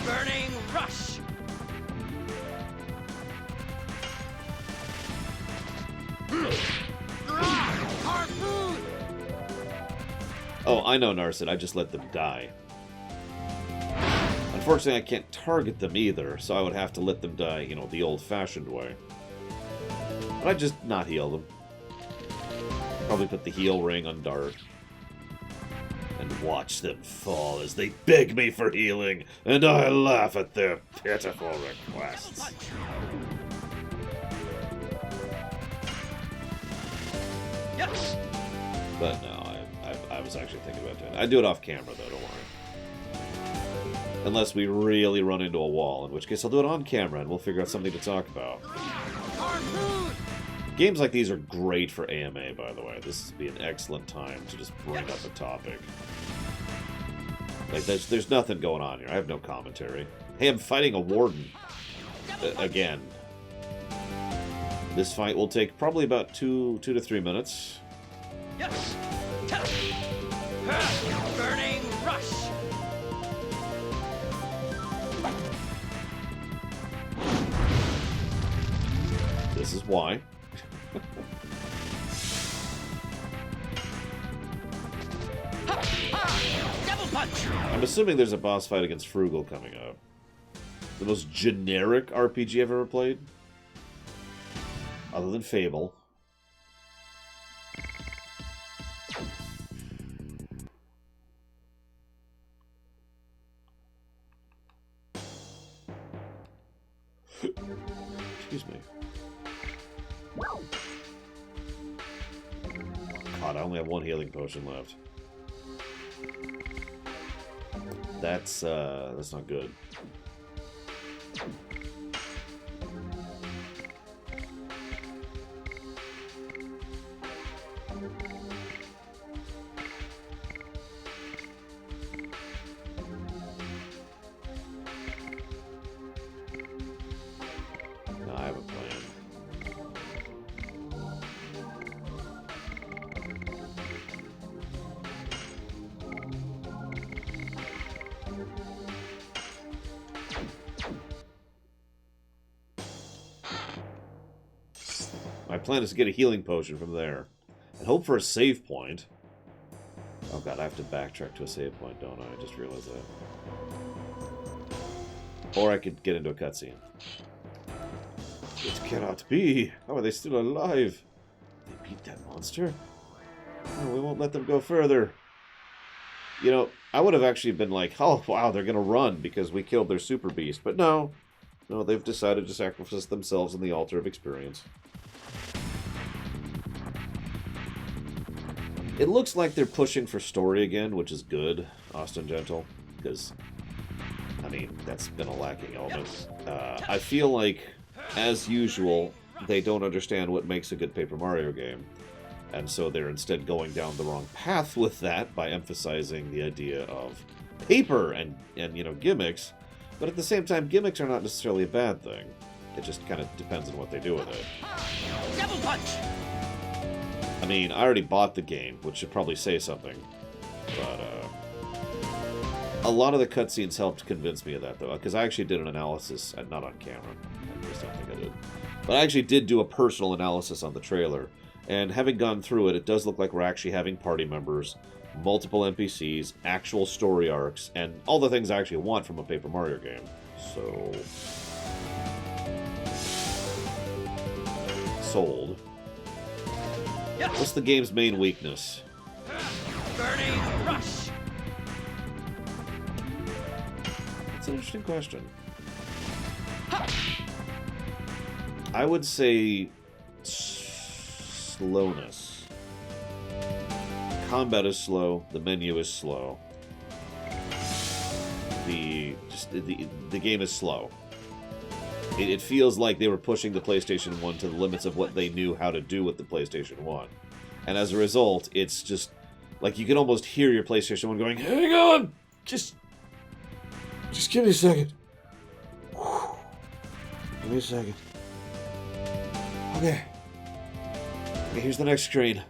B: Burning rush. Harpoon.
A: Oh, I know, Narset. I just let them die. Unfortunately, I can't target them either, so I would have to let them die, you know, the old-fashioned way. But I'd just not heal them. Probably put the heal ring on Dart. And watch them fall as they beg me for healing, and I laugh at their pitiful requests.
B: Yes.
A: But no, I was actually thinking about doing it. I do it off camera, though, don't worry. Unless we really run into a wall, in which case I'll do it on camera and we'll figure out something to talk about.
B: Harpoon!
A: Games like these are great for AMA, by the way. This would be an excellent time to just bring up a topic. Like, there's nothing going on here. I have no commentary. Hey, I'm fighting a warden. Again. This fight will take probably about 2 to 3 minutes.
B: Yes! Burning rush!
A: This is why.
B: Double punch!
A: I'm assuming there's a boss fight against Frugal coming up. The most generic RPG I've ever played. Other than Fable. Excuse me. God, I only have 1 healing potion left. That's not good. No, I have a plan. My plan is to get a healing potion from there. And hope for a save point. Oh god, I have to backtrack to a save point, don't I? I just realized that. Or I could get into a cutscene. It cannot be! How are they still alive? They beat that monster? Oh, we won't let them go further. You know, I would have actually been like, oh wow, they're gonna run because we killed their super beast. But no. No, they've decided to sacrifice themselves on the altar of experience. It looks like they're pushing for story again, which is good, Austin Gentle, because, I mean, that's been a lacking element. I feel like, as usual, they don't understand what makes a good Paper Mario game, and so they're instead going down the wrong path with that by emphasizing the idea of paper and you know, gimmicks, but at the same time, gimmicks are not necessarily a bad thing. It just kind of depends on what they do with it.
B: Double punch!
A: I mean, I already bought the game, which should probably say something. But, a lot of the cutscenes helped convince me of that, though. Because I actually did an analysis, not on camera. I just don't think I did. But I actually did do a personal analysis on the trailer. And having gone through it, it does look like we're actually having party members, multiple NPCs, actual story arcs, and all the things I actually want from a Paper Mario game. So... sold.
B: Yes.
A: What's the game's main weakness?
B: Burning rush!
A: That's an interesting question. I would say slowness. Combat is slow. The menu is slow. The game is slow. It feels like they were pushing the PlayStation 1 to the limits of what they knew how to do with the PlayStation 1. And as a result, it's just... like, you can almost hear your PlayStation 1 going, hang on! Just give me a second. Give me a second. Okay, here's the next screen.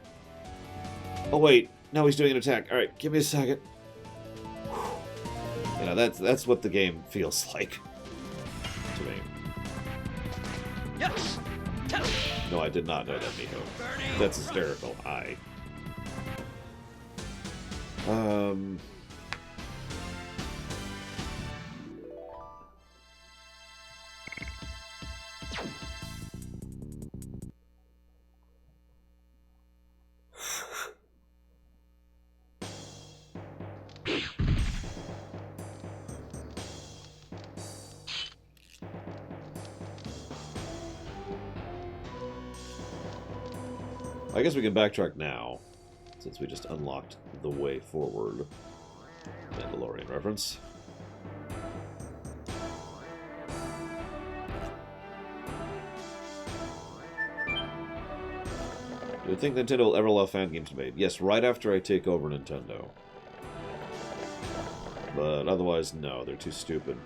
A: Oh, wait. No, he's doing an attack. Alright, give me a second. You know, that's what the game feels like. To me.
B: Yes.
A: No, I did not know that, Miho. That's hysterical. I guess we can backtrack now, since we just unlocked the way forward. Mandalorian reference. Do you think Nintendo will ever allow fan games made? Yes, right after I take over Nintendo. But otherwise, no, they're too stupid.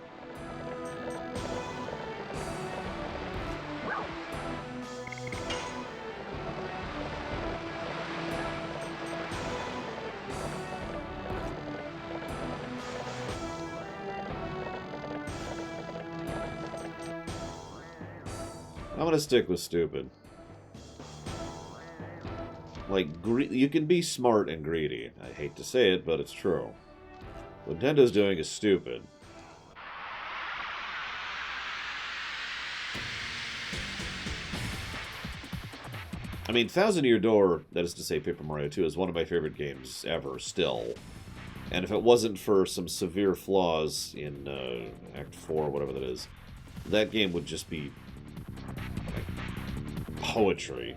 A: I'm gonna stick with stupid. Like, you can be smart and greedy. I hate to say it, but it's true. What Nintendo's doing is stupid. I mean, Thousand Year Door, that is to say Paper Mario 2, is one of my favorite games ever, still. And if it wasn't for some severe flaws in Act 4, whatever that is, that game would just be like poetry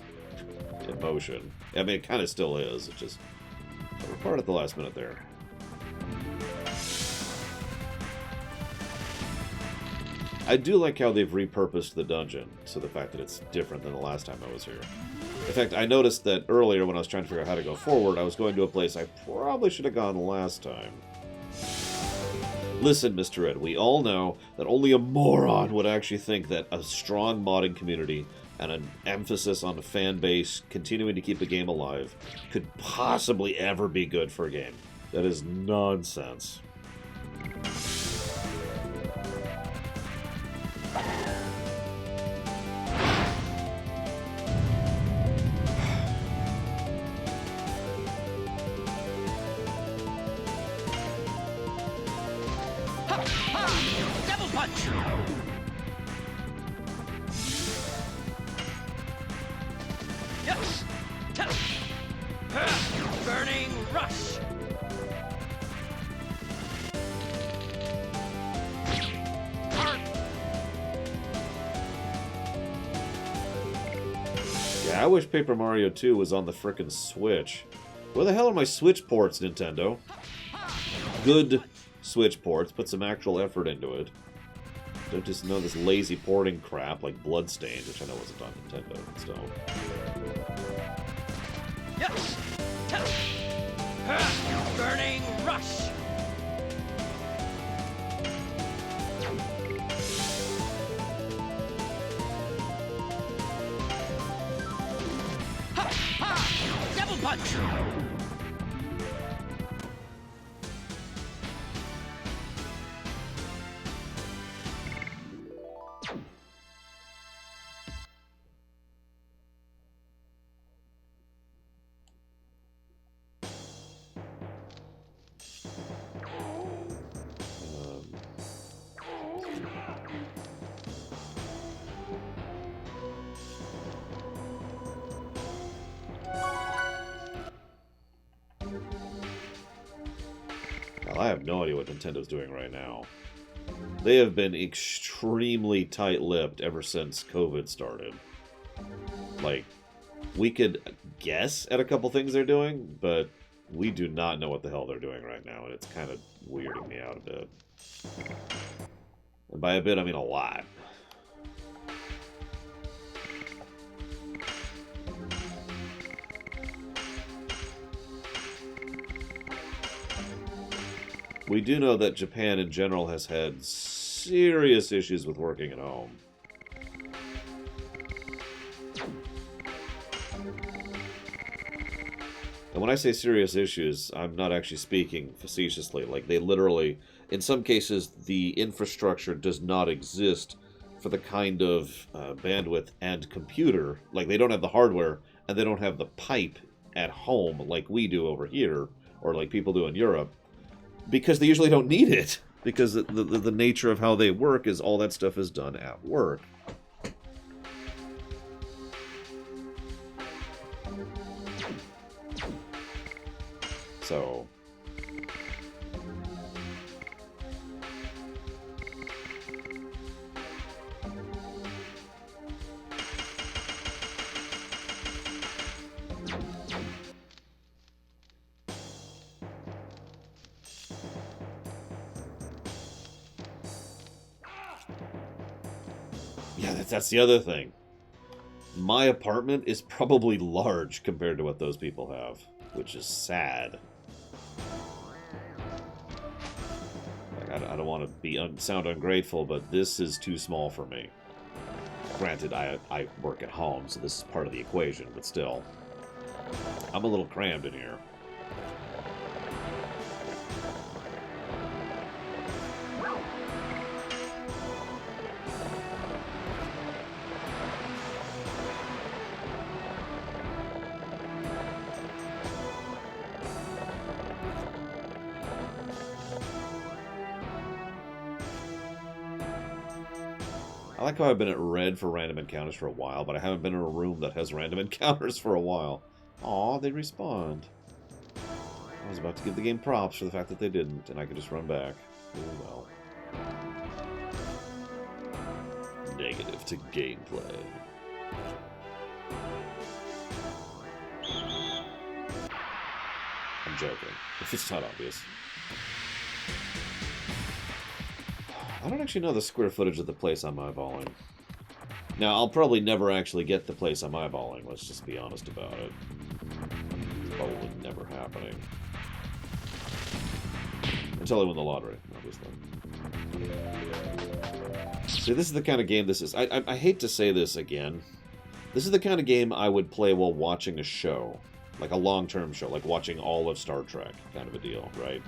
A: in motion. I mean, it kind of still is. It just fell apart at the last minute there. I do like how they've repurposed the dungeon, so the fact that it's different than the last time I was here. In fact, I noticed that earlier when I was trying to figure out how to go forward, I was going to a place I probably should have gone last time. Listen, Mr. Ed, we all know that only a moron would actually think that a strong modding community and an emphasis on the fan base continuing to keep the game alive could possibly ever be good for a game. That is nonsense.
B: Double punch! Yes! Burning rush!
A: Yeah, I wish Paper Mario 2 was on the frickin' Switch. Where the hell are my Switch ports, Nintendo? Good Switch ports, put some actual effort into it. Don't just know this lazy porting crap like Bloodstained, which I know wasn't on Nintendo, but still.
B: Yes! Burning rush! Double punch!
A: Well, I have no idea what Nintendo's doing right now. They have been extremely tight-lipped ever since COVID started. Like, we could guess at a couple things they're doing, but we do not know what the hell they're doing right now, and it's kind of weirding me out a bit. And by a bit, I mean a lot. We do know that Japan in general has had serious issues with working at home. And when I say serious issues, I'm not actually speaking facetiously. Like, they literally, in some cases, the infrastructure does not exist for the kind of bandwidth and computer. Like, they don't have the hardware, and they don't have the pipe at home like we do over here, or like people do in Europe. Because they usually don't need it. Because the nature of how they work is all that stuff is done at work. So... yeah, that's the other thing. my apartment is probably large compared to what those people have, which is sad. Like, I don't want to sound ungrateful, but this is too small for me. Granted, I work at home, so this is part of the equation, but still. I'm a little crammed in here. I like how I've been at red for random encounters for a while, but I haven't been in a room that has random encounters for a while. Aw, they respawned. I was about to give the game props for the fact that they didn't, and I could just run back. Oh well. Negative to gameplay. I'm joking, if it's not obvious. I don't actually know the square footage of the place I'm eyeballing. Now, I'll probably never actually get the place I'm eyeballing, let's just be honest about it. Probably never happening. Until I win the lottery, obviously. See, this is the kind of game this is. I hate to say this again. This is the kind of game I would play while watching a show. Like a long-term show, like watching all of Star Trek kind of a deal, right?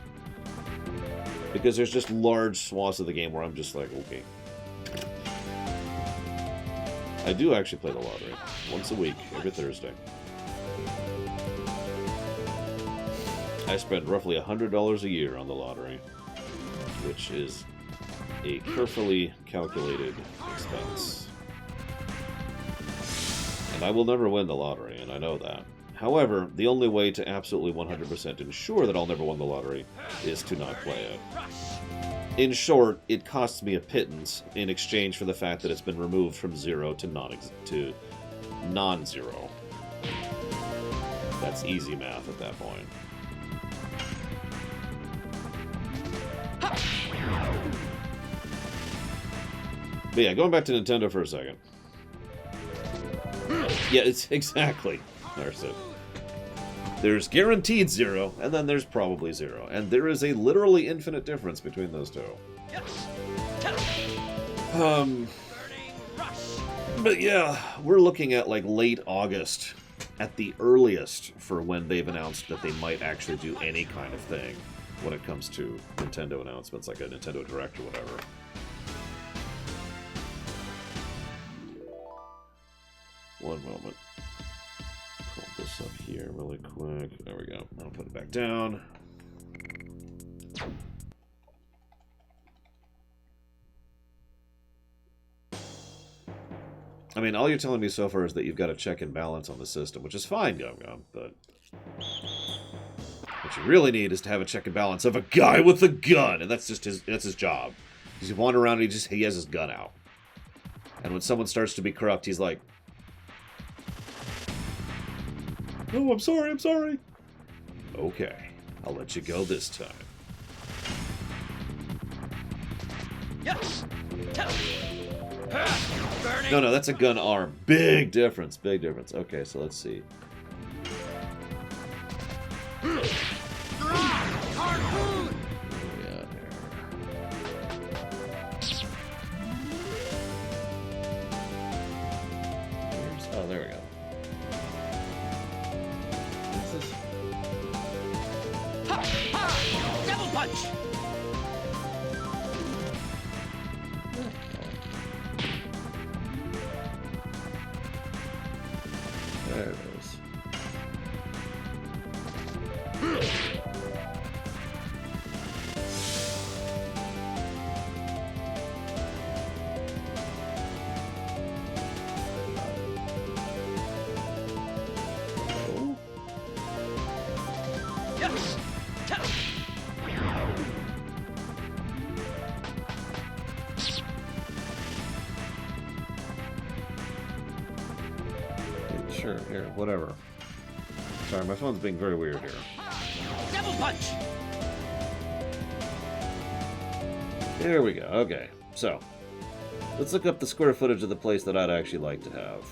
A: Because there's just large swaths of the game where I'm just like, okay. I do actually play the lottery. Once a week, every Thursday. I spend roughly $100 a year on the lottery, which is a carefully calculated expense. And I will never win the lottery, and I know that. However, the only way to absolutely 100% ensure that I'll never win the lottery is to not play it. In short, it costs me a pittance in exchange for the fact that it's been removed from 0 to non-zero. That's easy math at that point. But yeah, going back to Nintendo for a second. Yeah, it's exactly. There's it. There's guaranteed 0, and then there's probably 0. And there is a literally infinite difference between those two. But yeah, we're looking at like late August at the earliest for when they've announced that they might actually do any kind of thing when it comes to Nintendo announcements, like a Nintendo Direct or whatever. One moment. Pull this up here really quick. There we go. I'll put it back down. I mean, all you're telling me so far is that you've got a check and balance on the system, which is fine, Gum Gum, but what you really need is to have a check and balance of a guy with a gun, and that's just his job. He's wandering around and he has his gun out. And when someone starts to be corrupt, he's like, "Oh, I'm sorry. Okay, I'll let you go this time."
B: Yes.
A: No, that's a gun arm. Big difference. Okay, so let's see.
B: Harpoon.
A: Yeah, oh, there we go.
B: Double punch.
A: There it is.
B: Yes.
A: Sure, here, whatever. Sorry, my phone's being very weird here.
B: Double punch.
A: There we go, okay. So, let's look up the square footage of the place that I'd actually like to have.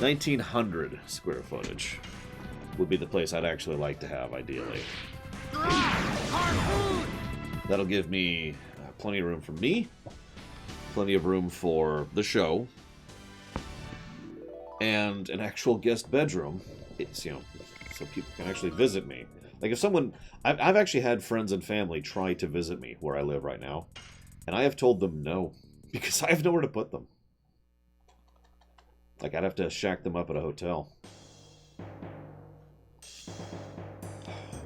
A: 1,900 square footage would be the place I'd actually like to have, ideally.
B: Harpoon!
A: That'll give me plenty of room for me, plenty of room for the show, and an actual guest bedroom. It's, you know, so people can actually visit me. Like if someone, I've actually had friends and family try to visit me where I live right now, and I have told them no, because I have nowhere to put them. Like I'd have to shack them up at a hotel.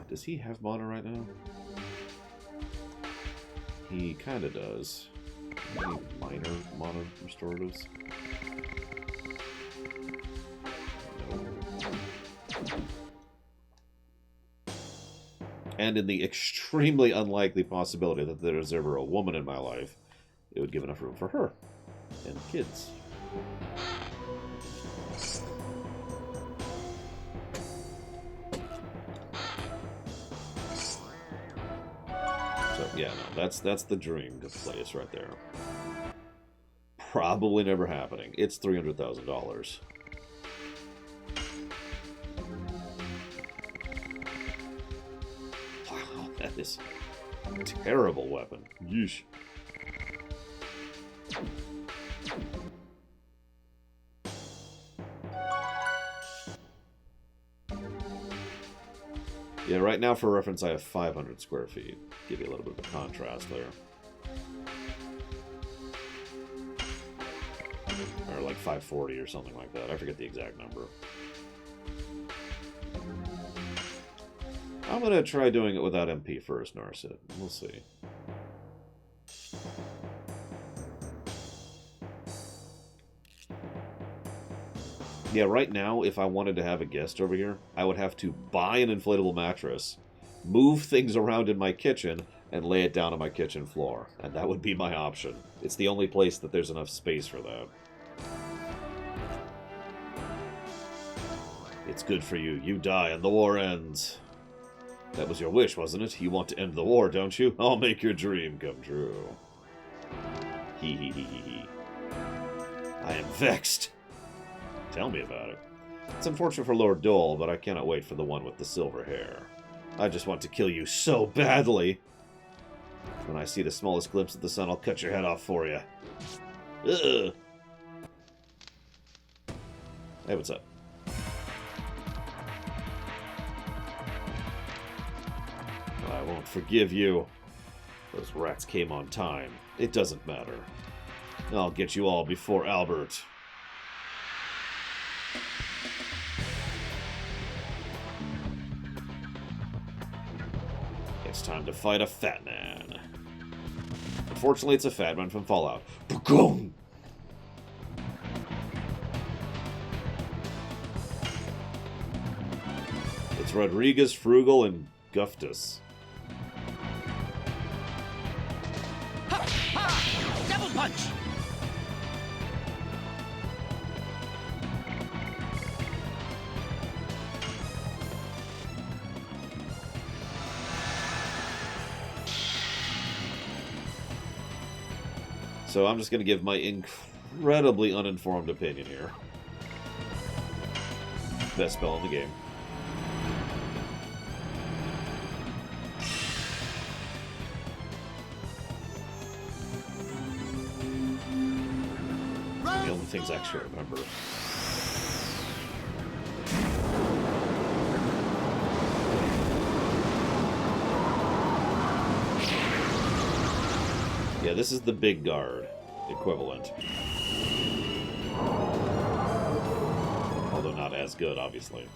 A: Does he have mono right now? He kind of does. Any minor mono restoratives? No. And in the extremely unlikely possibility that there's ever a woman in my life, it would give enough room for her and kids. So yeah, no, that's the dream place right there. Probably never happening. It's $300,000. Wow, that is a terrible weapon. Yeesh. Yeah, right now, for reference, I have 500 square feet. Give you a little bit of a contrast there. Or like 540 or something like that. I forget the exact number. I'm going to try doing it without MP first, Narset. We'll see. Yeah, right now, if I wanted to have a guest over here, I would have to buy an inflatable mattress, move things around in my kitchen, and lay it down on my kitchen floor. And that would be my option. It's the only place that there's enough space for that. It's good for you. You die and the war ends. That was your wish, wasn't it? You want to end the war, don't you? I'll make your dream come true. Hee hee hee hee hee. I am vexed. Tell me about it. It's unfortunate for Lord Dole, but I cannot wait for the one with the silver hair. I just want to kill you so badly. When I see the smallest glimpse of the sun, I'll cut your head off for you. Ugh. Hey, what's up? I won't forgive you. Those rats came on time. It doesn't matter. I'll get you all before Albert. It's time to fight a fat man. Unfortunately, it's a fat man from Fallout. Dragoon! It's Rodriguez, Frugal, and Guftus.
B: Ha! Ha! Double punch!
A: So I'm just going to give my incredibly uninformed opinion here. Best spell in the game. The only things I actually remember. Yeah, this is the big guard equivalent. Although not as good, obviously.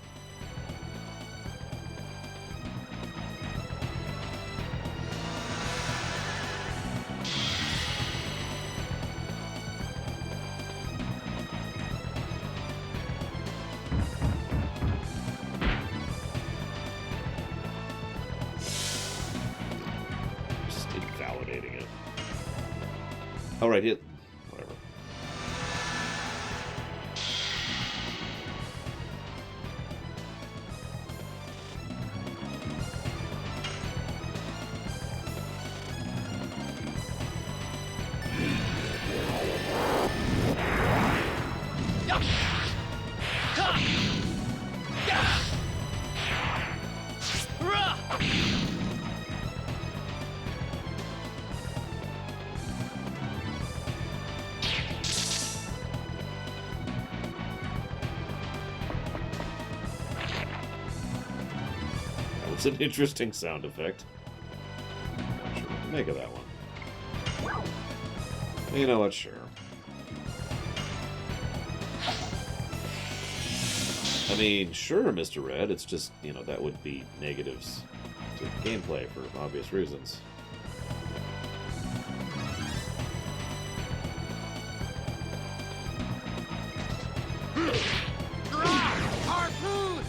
A: Just invalidating it. Alright, hit. Whatever. It's an interesting sound effect. Not sure what to make of that one. You know what? Sure. I mean, sure, Mr. Red. It's just, you know, that would be negatives to gameplay for obvious reasons.
B: Harpoon!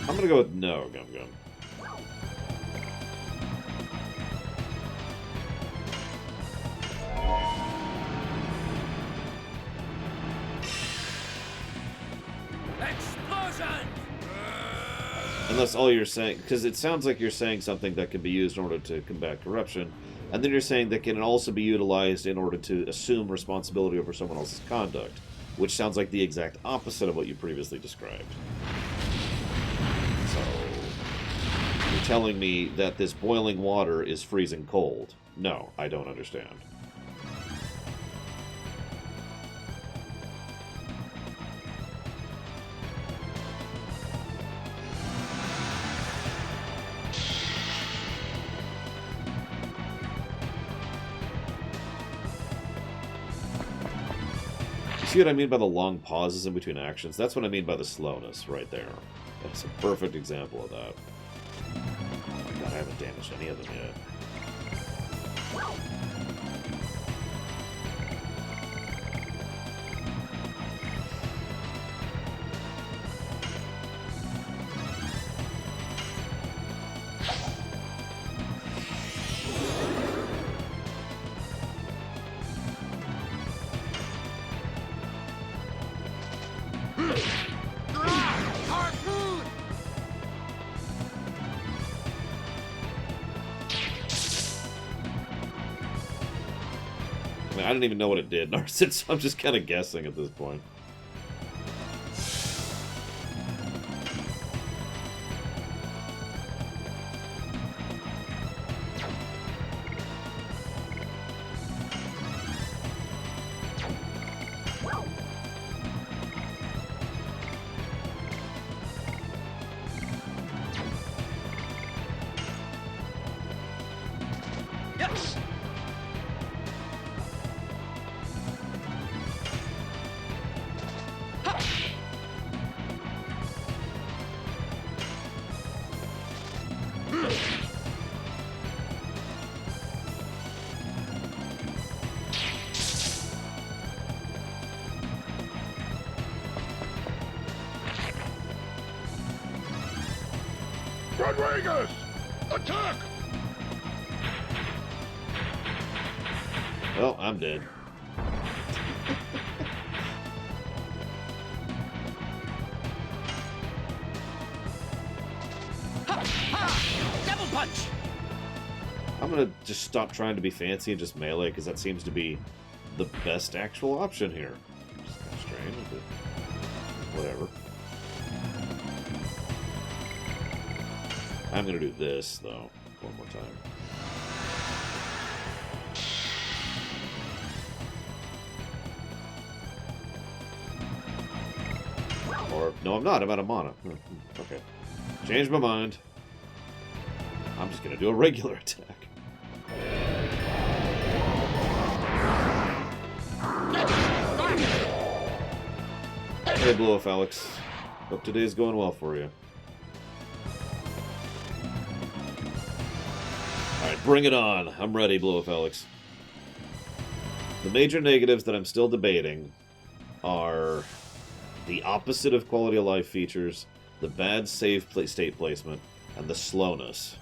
A: I'm gonna go with no, Gum Gum.
B: Explosion!
A: Unless all you're saying, because it sounds like you're saying something that can be used in order to combat corruption, and then you're saying that can also be utilized in order to assume responsibility over someone else's conduct, which sounds like the exact opposite of what you previously described. So, you're telling me that this boiling water is freezing cold. No, I don't understand. See what I mean by the long pauses in between actions? That's what I mean by the slowness right there. That's a perfect example of that. Oh my god, I haven't damaged any of them yet.
B: Harpoon!
A: I mean, I didn't even know what it did, Narcid, so I'm just kind of guessing at this point.
B: Yes!
C: Rodriguez! Attack!
A: Well, I'm dead.
B: Double punch!
A: I'm gonna just stop trying to be fancy and just melee, because that seems to be the best actual option here. It's kind of strange, but whatever. I'm gonna do this, though, one more time. Or, no, I'm not. I'm out of mana. Okay. Changed my mind. I'm just gonna do a regular attack. Hey, Blue Off Alex. Hope today's going well for you. Alright, bring it on. I'm ready, Blue Off Alex. The major negatives that I'm still debating are the opposite of quality of life features, the bad save state placement, and the slowness.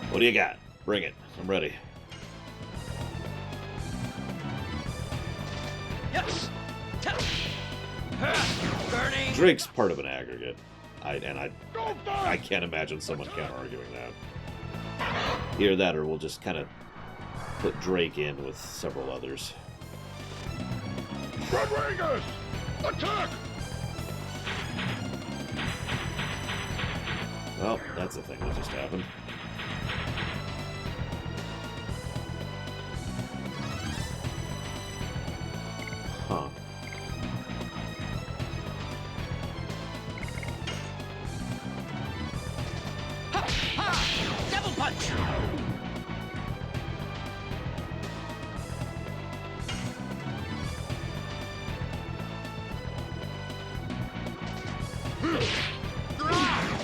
A: What do you got? Bring it. I'm ready.
B: Yes! Burning!
A: Drake's part of an aggregate. I can't imagine someone counter-arguing that. Either that, or we'll just kind of put Drake in with several others.
C: Rodriguez! Attack!
A: Well, that's the thing that just happened. Huh.
B: Ha! Ha! Double punch!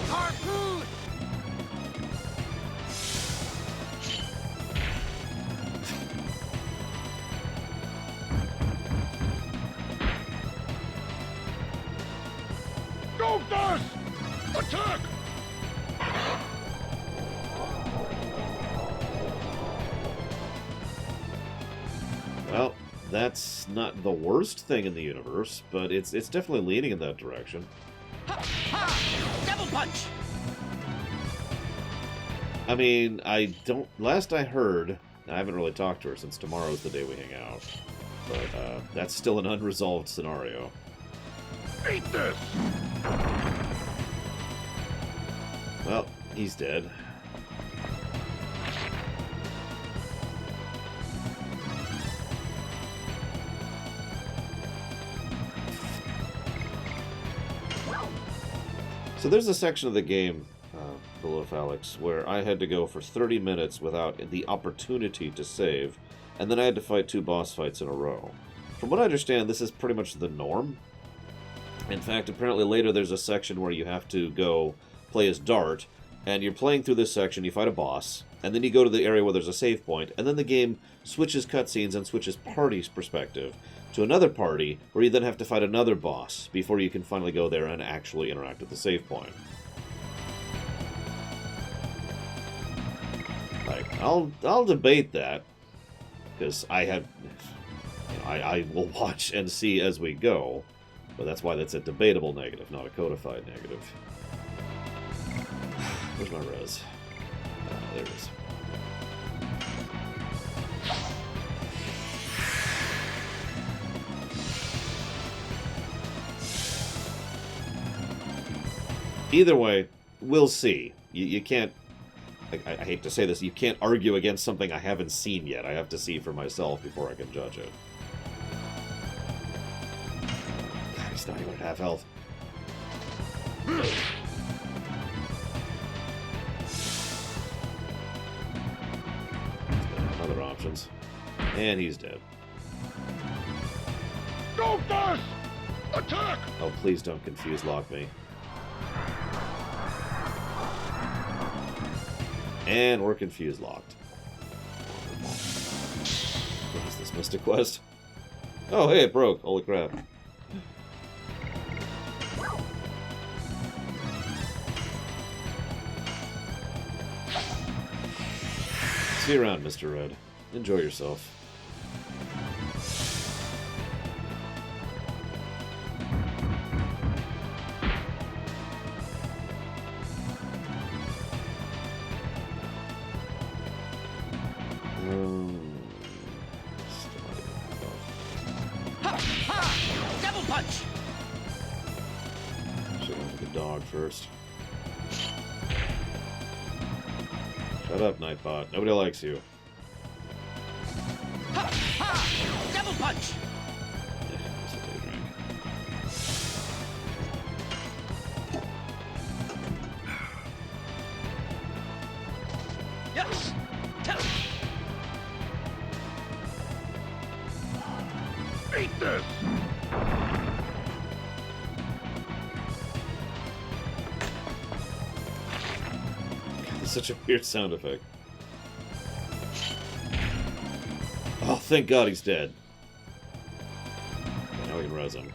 B: Harpoon!
C: Go fast! Attack!
A: Well, that's not the worst thing in the universe, but it's definitely leaning in that direction.
B: Ha! Ha! Double punch!
A: I mean, I don't... Last I heard, I haven't really talked to her since tomorrow's the day we hang out, but that's still an unresolved scenario.
C: Eat this!
A: Well, he's dead. So there's a section of the game, below Alex, where I had to go for 30 minutes without the opportunity to save, and then I had to fight 2 boss fights in a row. From what I understand, this is pretty much the norm. In fact, apparently later there's a section where you have to go play as Dart, and you're playing through this section, you fight a boss, and then you go to the area where there's a save point, and then the game switches cutscenes and switches party's perspective to another party, where you then have to fight another boss before you can finally go there and actually interact with the save point. Like, I'll debate that, because I have, you know, I will watch and see as we go, but that's why that's a debatable negative, not a codified negative. Where's my res? There it is. Either way, we'll see. You can't... I hate to say this, you can't argue against something I haven't seen yet. I have to see for myself before I can judge it. God, he's not even at half health. Other options. And he's dead.
C: Go fast! Attack!
A: Oh, please don't confuse lock me. And we're confused locked. What is this, Mystic Quest? Oh, hey, it broke. Holy crap. See you around, Mr. Red. Enjoy yourself.
B: Ha! Ha! Double punch!
A: Should go with the dog first. Shut up, Nightbot. Nobody likes you.
B: Ha! Ha! Double punch!
A: Yeah, this will take a drink.
B: Yes! Ta-
C: Eat this!
A: It's such a weird sound effect. Oh, thank God he's dead. Okay, now we can res him.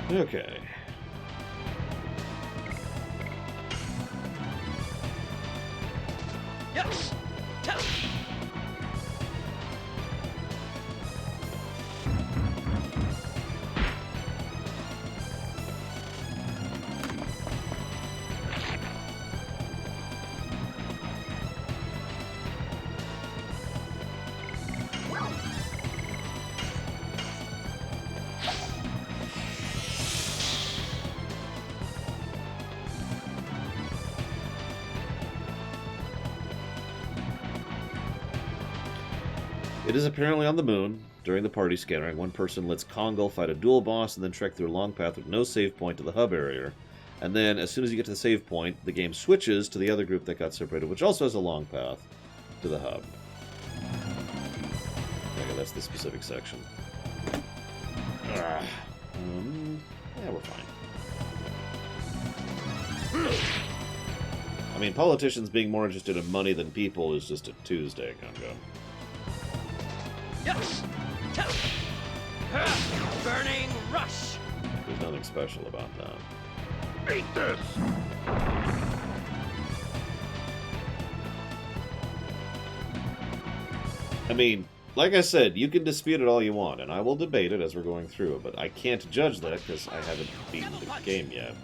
A: Okay.
B: Yes. Tell.
A: It is apparently on the moon. During the party scattering, one person lets Kongal fight a dual boss and then trek through a long path with no save point to the hub area. And then, as soon as you get to the save point, the game switches to the other group that got separated, which also has a long path to the hub. Okay, that's the specific section. Yeah, we're fine. I mean, politicians being more interested in money than people is just a Tuesday, Gunga.
B: Yes. Tell. Burning rush.
A: There's nothing special about that.
C: Beat this!
A: I mean, like I said, you can dispute it all you want, and I will debate it as we're going through it, but I can't judge that because I haven't beaten the game yet.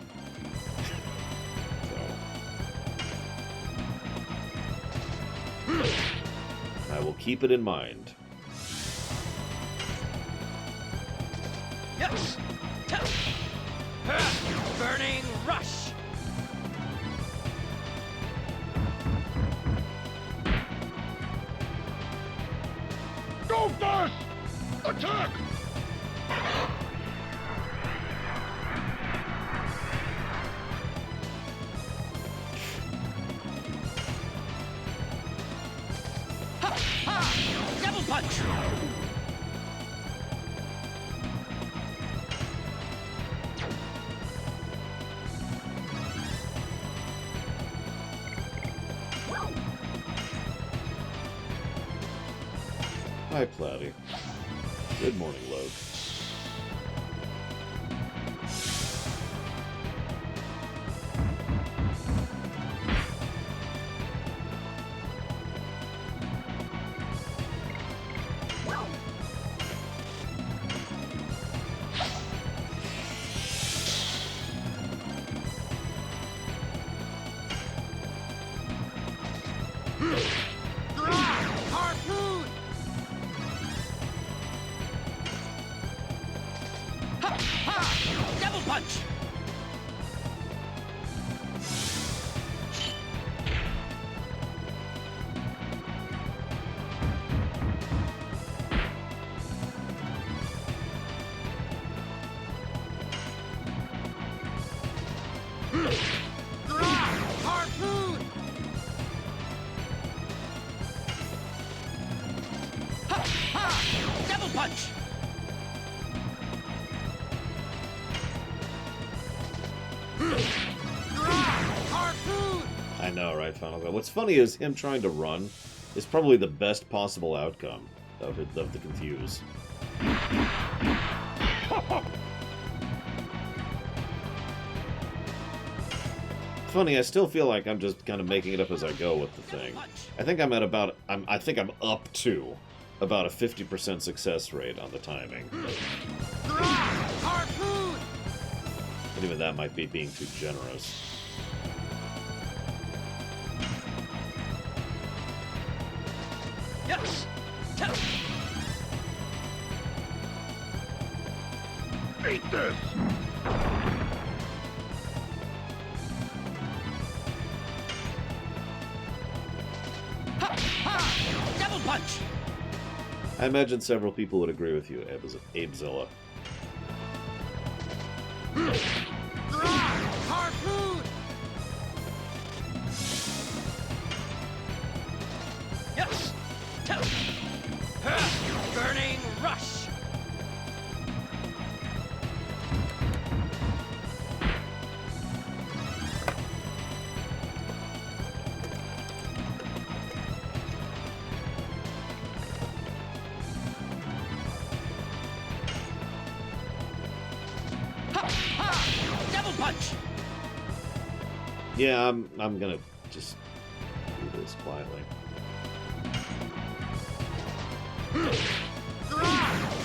A: So... I will keep it in mind.
B: Yes. Tell. Burning rush.
C: Go first! Attack!
B: Ha! Ha! Double punch.
A: Hi, Cloudy. Good morning, Loke.
B: Harpoon. Ha! Ha! Double punch. Harpoon. Ha! Ha! Double punch. Harpoon.
A: I know, right, Final Girl? What's funny is him trying to run is probably the best possible outcome of the Confuse. Funny, I still feel like I'm just kind of making it up as I go with the thing. I think I'm at about... I think I'm up to about a 50% success rate on the timing.
B: Harpoon.
A: And even that might be being too generous.
B: Yes. Tell.
C: Beat this!
B: Ha! Ha! Double punch.
A: I imagine several people would agree with you, Abezilla.
B: Harpoon. Yes. Tell. Burning rush. Ha! Ha! Double punch.
A: Yeah, I'm gonna just do this quietly.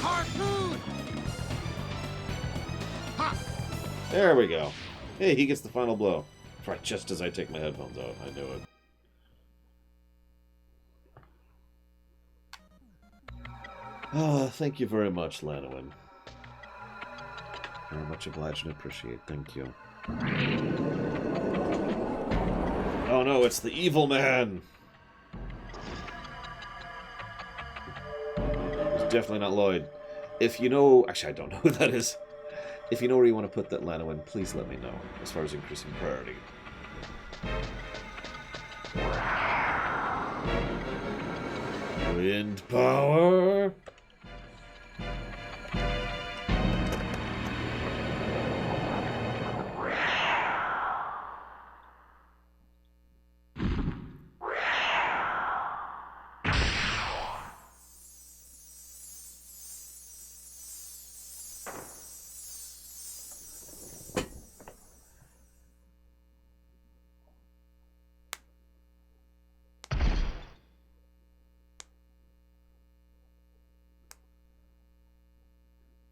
B: Harpoon!
A: There we go. Hey, he gets the final blow. Right, just as I take my headphones out. I knew it. Thank you very much, Lanowin. Very much obliged and appreciate. Thank you. Oh no, it's the evil man! It's definitely not Lloyd. If you know... Actually, I don't know who that is. If you know where you want to put that, Lanowin, please let me know, as far as increasing priority. Wind power!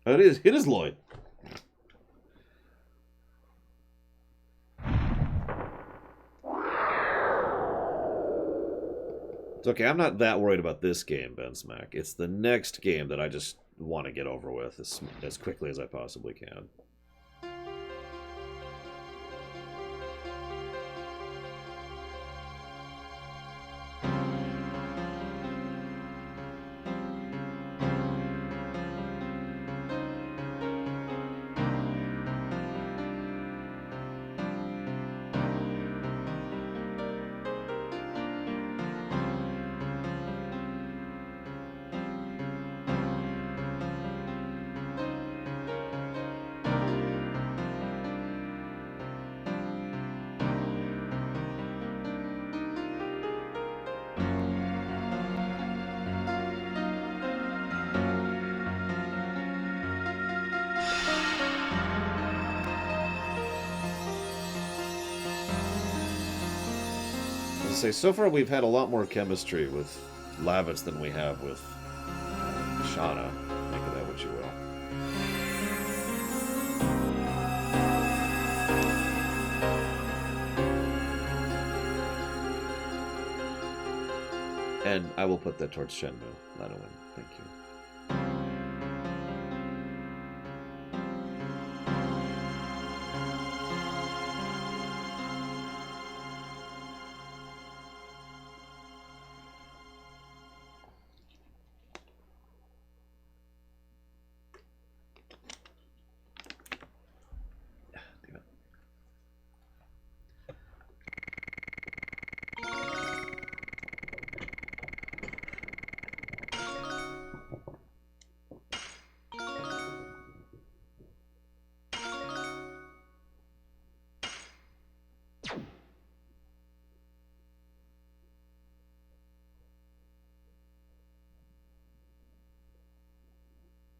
A: It is Lloyd. It's okay, I'm not that worried about this game, Ben Smack. It's the next game that I just want to get over with as quickly as I possibly can. Say, so far we've had a lot more chemistry with Lavitz than we have with Shauna. Make of that what you will. And I will put that towards Shenmue, Lanowin. Thank you.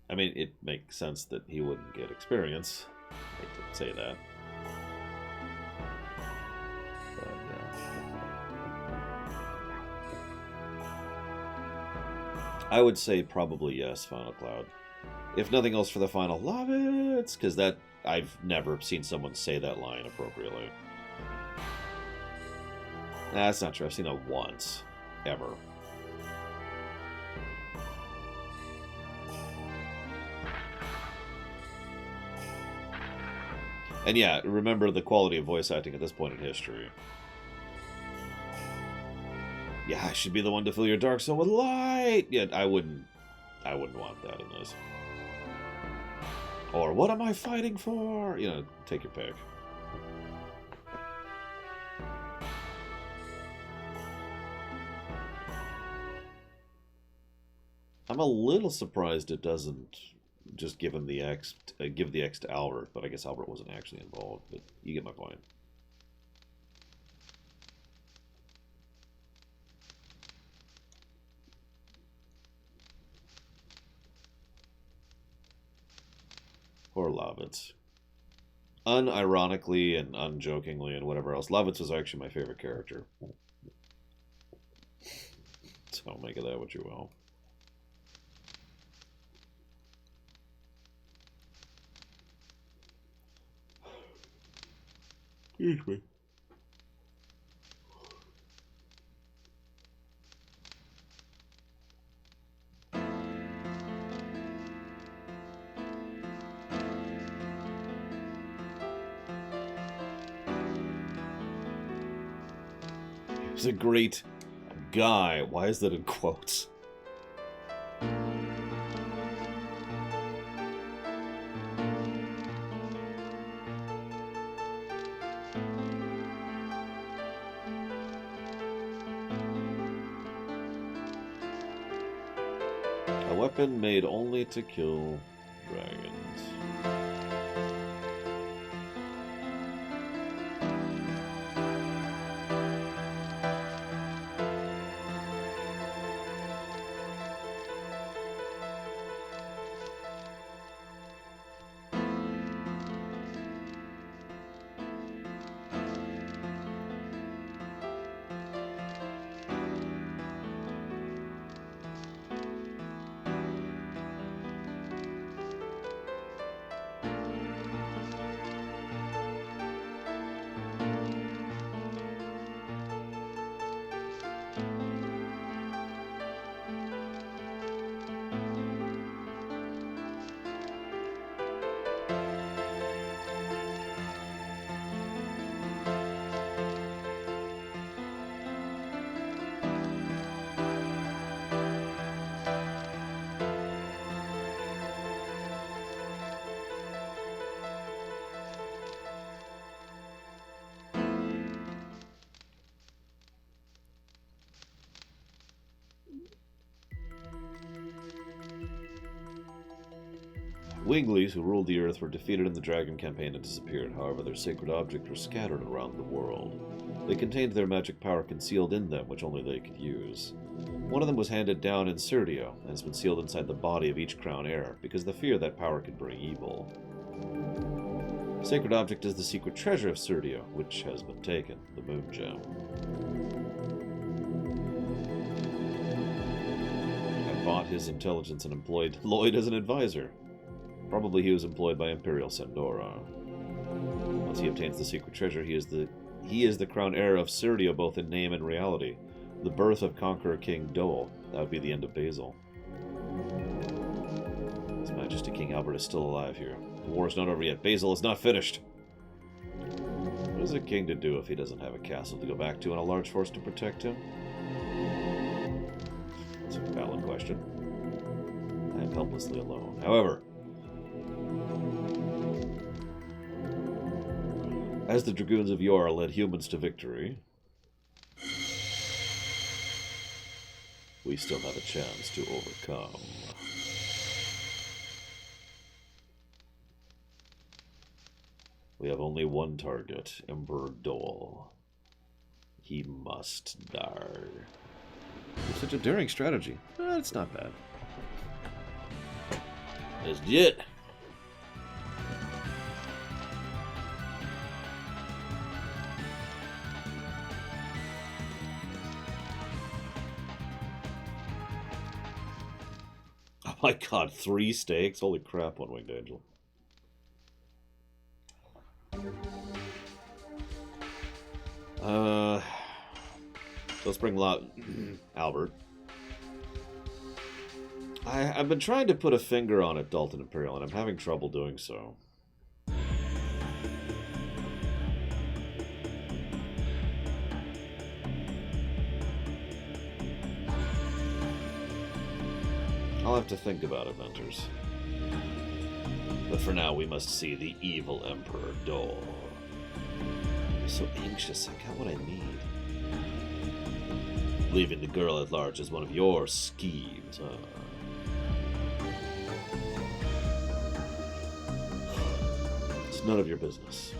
A: I mean, it makes sense that he wouldn't get experience. I hate to say that. But, yeah. I would say probably yes, Final Cloud. If nothing else for the final, love it! Because that, I've never seen someone say that line appropriately. Nah, that's not true. I've seen it once. Ever. And yeah, remember the quality of voice acting at this point in history. Yeah, I should be the one to fill your dark soul with light. Yeah, I wouldn't want that in this. Or what am I fighting for? You know, take your pick. I'm a little surprised it doesn't just give him the X, give the X to Albert, but I guess Albert wasn't actually involved. But you get my point. Poor Lavitz. Unironically and unjokingly and whatever else, Lavitz was actually my favorite character. So make of that what you will. Excuse me. He's a great guy. Why is that in quotes? A weapon made only to kill dragons. Winglies, who ruled the earth, were defeated in the Dragon campaign and disappeared. However, their sacred objects were scattered around the world. They contained their magic power concealed in them, which only they could use. One of them was handed down in Serdio, and has been sealed inside the body of each crown heir, because of the fear that power could bring evil. The sacred object is the secret treasure of Serdio, which has been taken, the Moon Gem. I bought his intelligence and employed Lloyd as an advisor. Probably he was employed by Imperial Sandora. Once he obtains the secret treasure, he is the crown heir of Serdio, both in name and reality. The birth of Conqueror King Dole. That would be the end of Basil. His Majesty King Albert is still alive here. The war is not over yet. Basil is not finished. What is a king to do if he doesn't have a castle to go back to and a large force to protect him? That's a valid question. I am helplessly alone. However, as the Dragoons of yore led humans to victory, we still have a chance to overcome. We have only one target, Emperor Dole. He must die. It's such a daring strategy. It's not bad. Let's do it. Oh my god, 3 stakes? Holy crap, One-Winged Angel. Let's bring Albert. I've been trying to put a finger on it, Dalton Imperial, and I'm having trouble doing so. I'll have to think about it, Mentors. But for now, we must see the evil Emperor Dole. I'm so anxious. I got what I need. Leaving the girl at large is one of your schemes, huh? It's none of your business.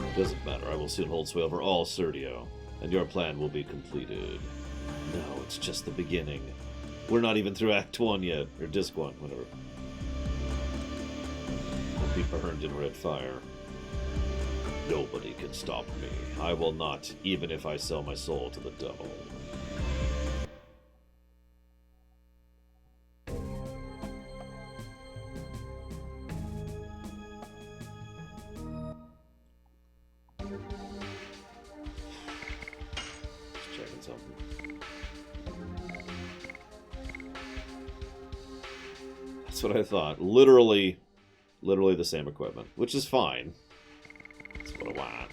A: It doesn't matter. I will soon hold sway over all Serdio, and your plan will be completed. No, it's just the beginning. We're not even through Act 1 yet, or Disc 1, whatever. We'll be burned in red fire. Nobody can stop me. I will not, even if I sell my soul to the devil. Just checking something. That's what I thought. Literally the same equipment, which is fine. That's what I want.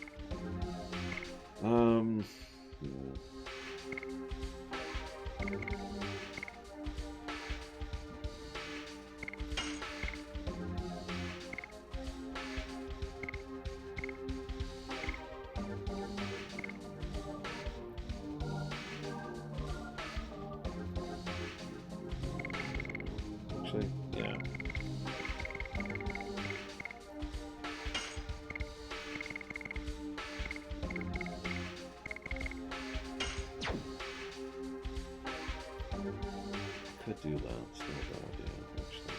A: Actually, yeah. Could do that. It's not a bad idea, actually.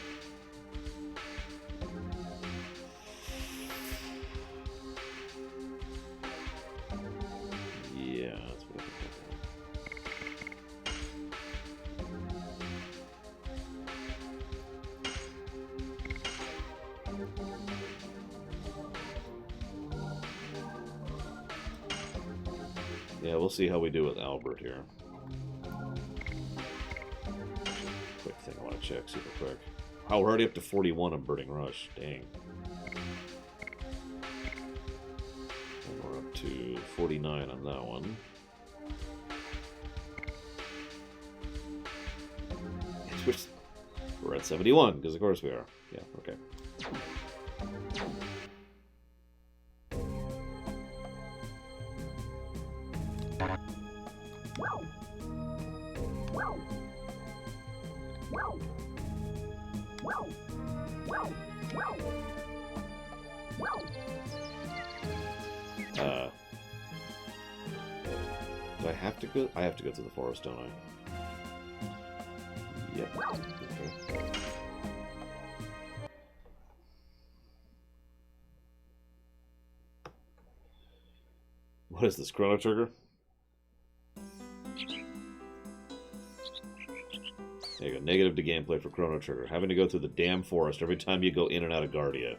A: Yeah, that's what I think. Yeah, we'll see how we do with Albert here. Quick thing I want to check super quick. Oh, we're already up to 41 on Burning Rush. Dang. And we're up to 49 on that one. We're at 71, because of course we are. Yeah, okay. Do I have to go? I have to go through the forest, don't I? Yep. Okay. What is this, Chrono Trigger? There you go. Negative to gameplay for Chrono Trigger. Having to go through the damn forest every time you go in and out of Guardia.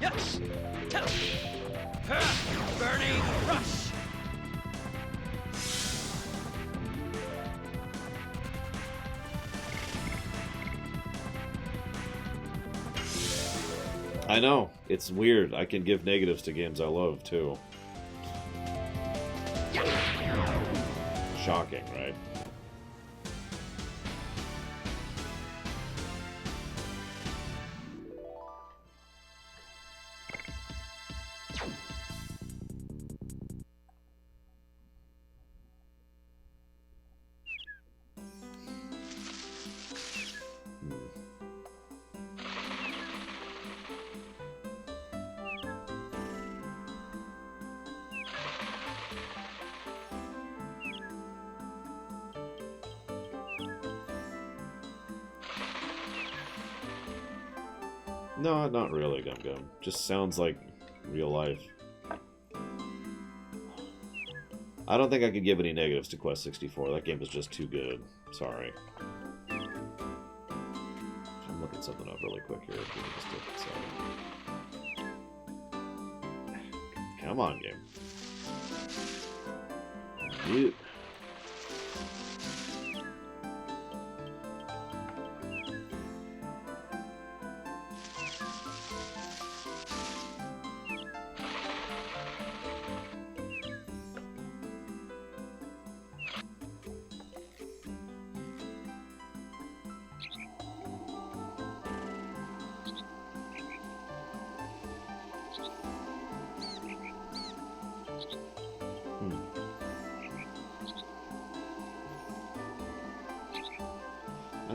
B: Yes! Burning Rush!
A: I know. It's weird. I can give negatives to games I love, too. Shocking, right? No, not really, Gum Gum. Just sounds like real life. I don't think I could give any negatives to Quest 64. That game is just too good. Sorry. I'm looking something up really quick here. Just come on, game. Mute.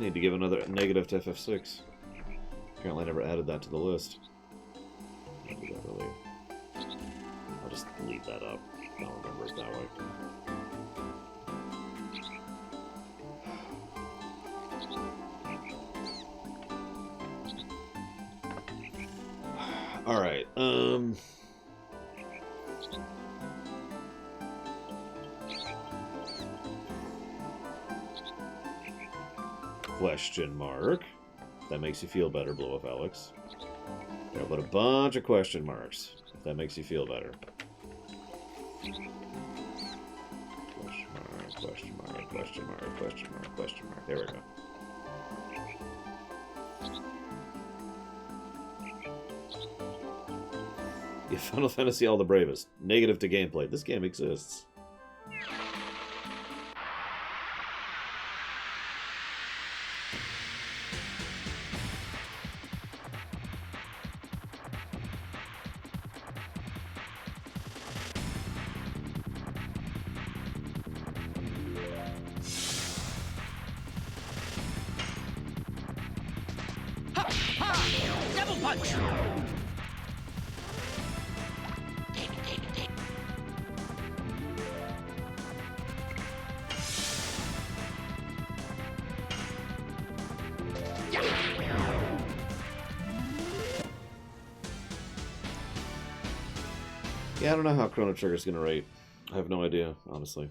A: I need to give another negative to FF6. Apparently I never added that to the list. Maybe that really... I'll just leave that up. I'll remember it that way. Alright, question mark. That makes you feel better, Blow Up Alex. I'll put a bunch of question marks, if that makes you feel better. Question mark, question mark, question mark, question mark, question mark. There we go. Yeah, Final Fantasy All the Bravest. Negative to gameplay. This game exists.
B: Double punch!
A: Yeah, I don't know how Chrono Trigger's gonna rate. I have no idea, honestly.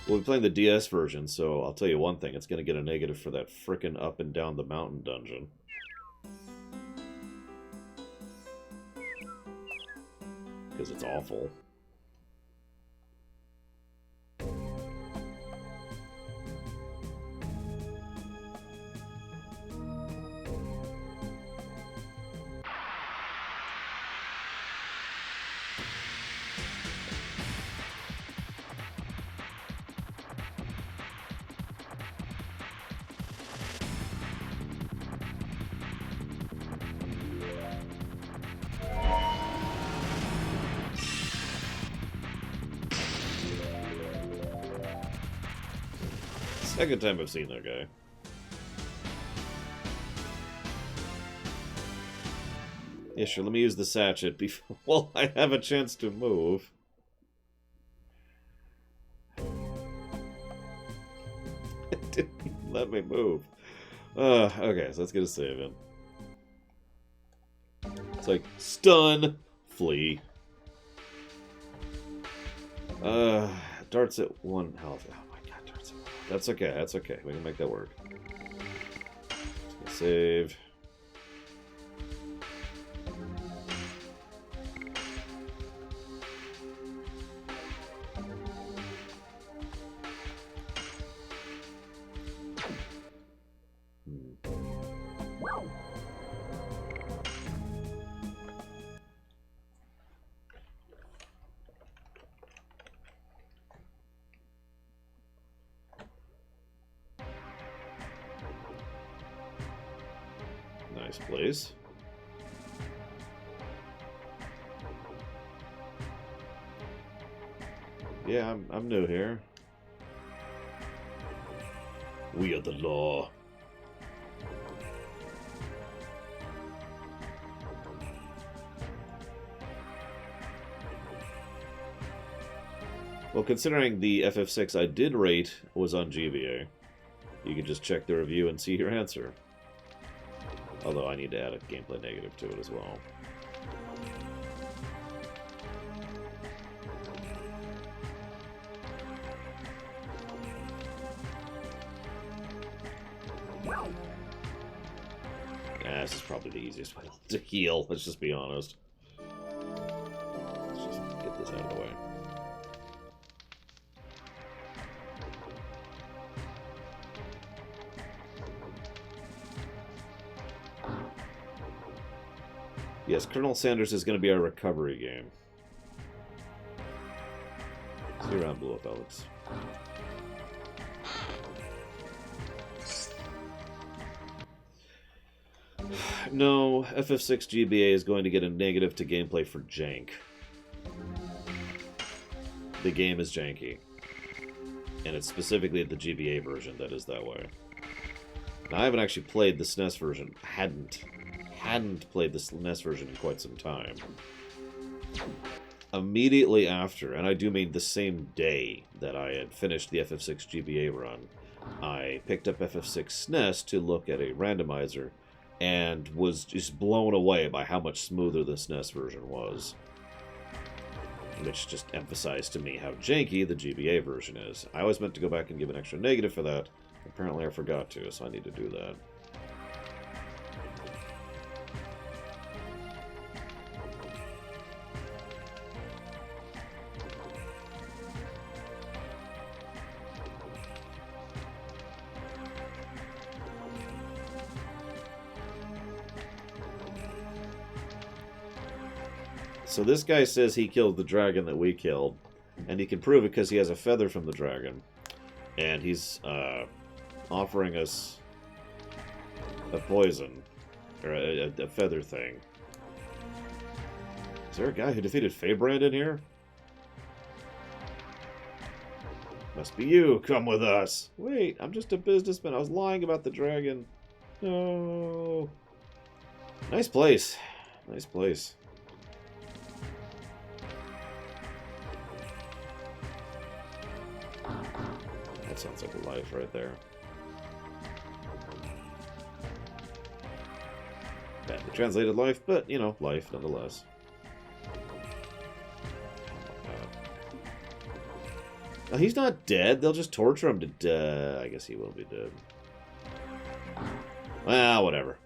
A: We'll be playing the DS version, so I'll tell you one thing. It's gonna get a negative for that frickin' up and down the mountain dungeon. Because it's awful. Second time I've seen that guy. Yeah, sure, let me use the sachet before while I have a chance to move. It didn't even let me move. Okay, so let's get a save in. It's like, stun, flee. Darts at 1 health. That's okay, that's okay. We can make that work. Save. Nice place. Yeah, I'm new here. We are the law. Well, considering the FF6 I did rate was on GBA, you can just check the review and see your answer. Although I need to add a gameplay negative to it as well. This is probably the easiest way to heal, let's just be honest. Let's just get this out of the way. Yes, Colonel Sanders is going to be our recovery game. See you around, Blue Up Alex. No, FF6 GBA is going to get a negative to gameplay for jank. The game is janky. And it's specifically the GBA version that is that way. Now, I haven't actually played the SNES version. Hadn't played the SNES version in quite some time. Immediately after, and I do mean the same day that I had finished the FF6 GBA run, I picked up FF6 SNES to look at a randomizer and was just blown away by how much smoother the SNES version was. Which just emphasized to me how janky the GBA version is. I always meant to go back and give an extra negative for that. Apparently I forgot to, so I need to do that. So this guy says he killed the dragon that we killed, and he can prove it because he has a feather from the dragon. And he's offering us a poison, or a feather thing. Is there a guy who defeated Feybrand in here? Must be you. Come with us. Wait, I'm just a businessman. I was lying about the dragon. No. Nice place. Nice place. That sounds like a life right there. Badly translated life, but, you know, life nonetheless. Now, he's not dead. They'll just torture him to death. I guess he will be dead. Well, whatever.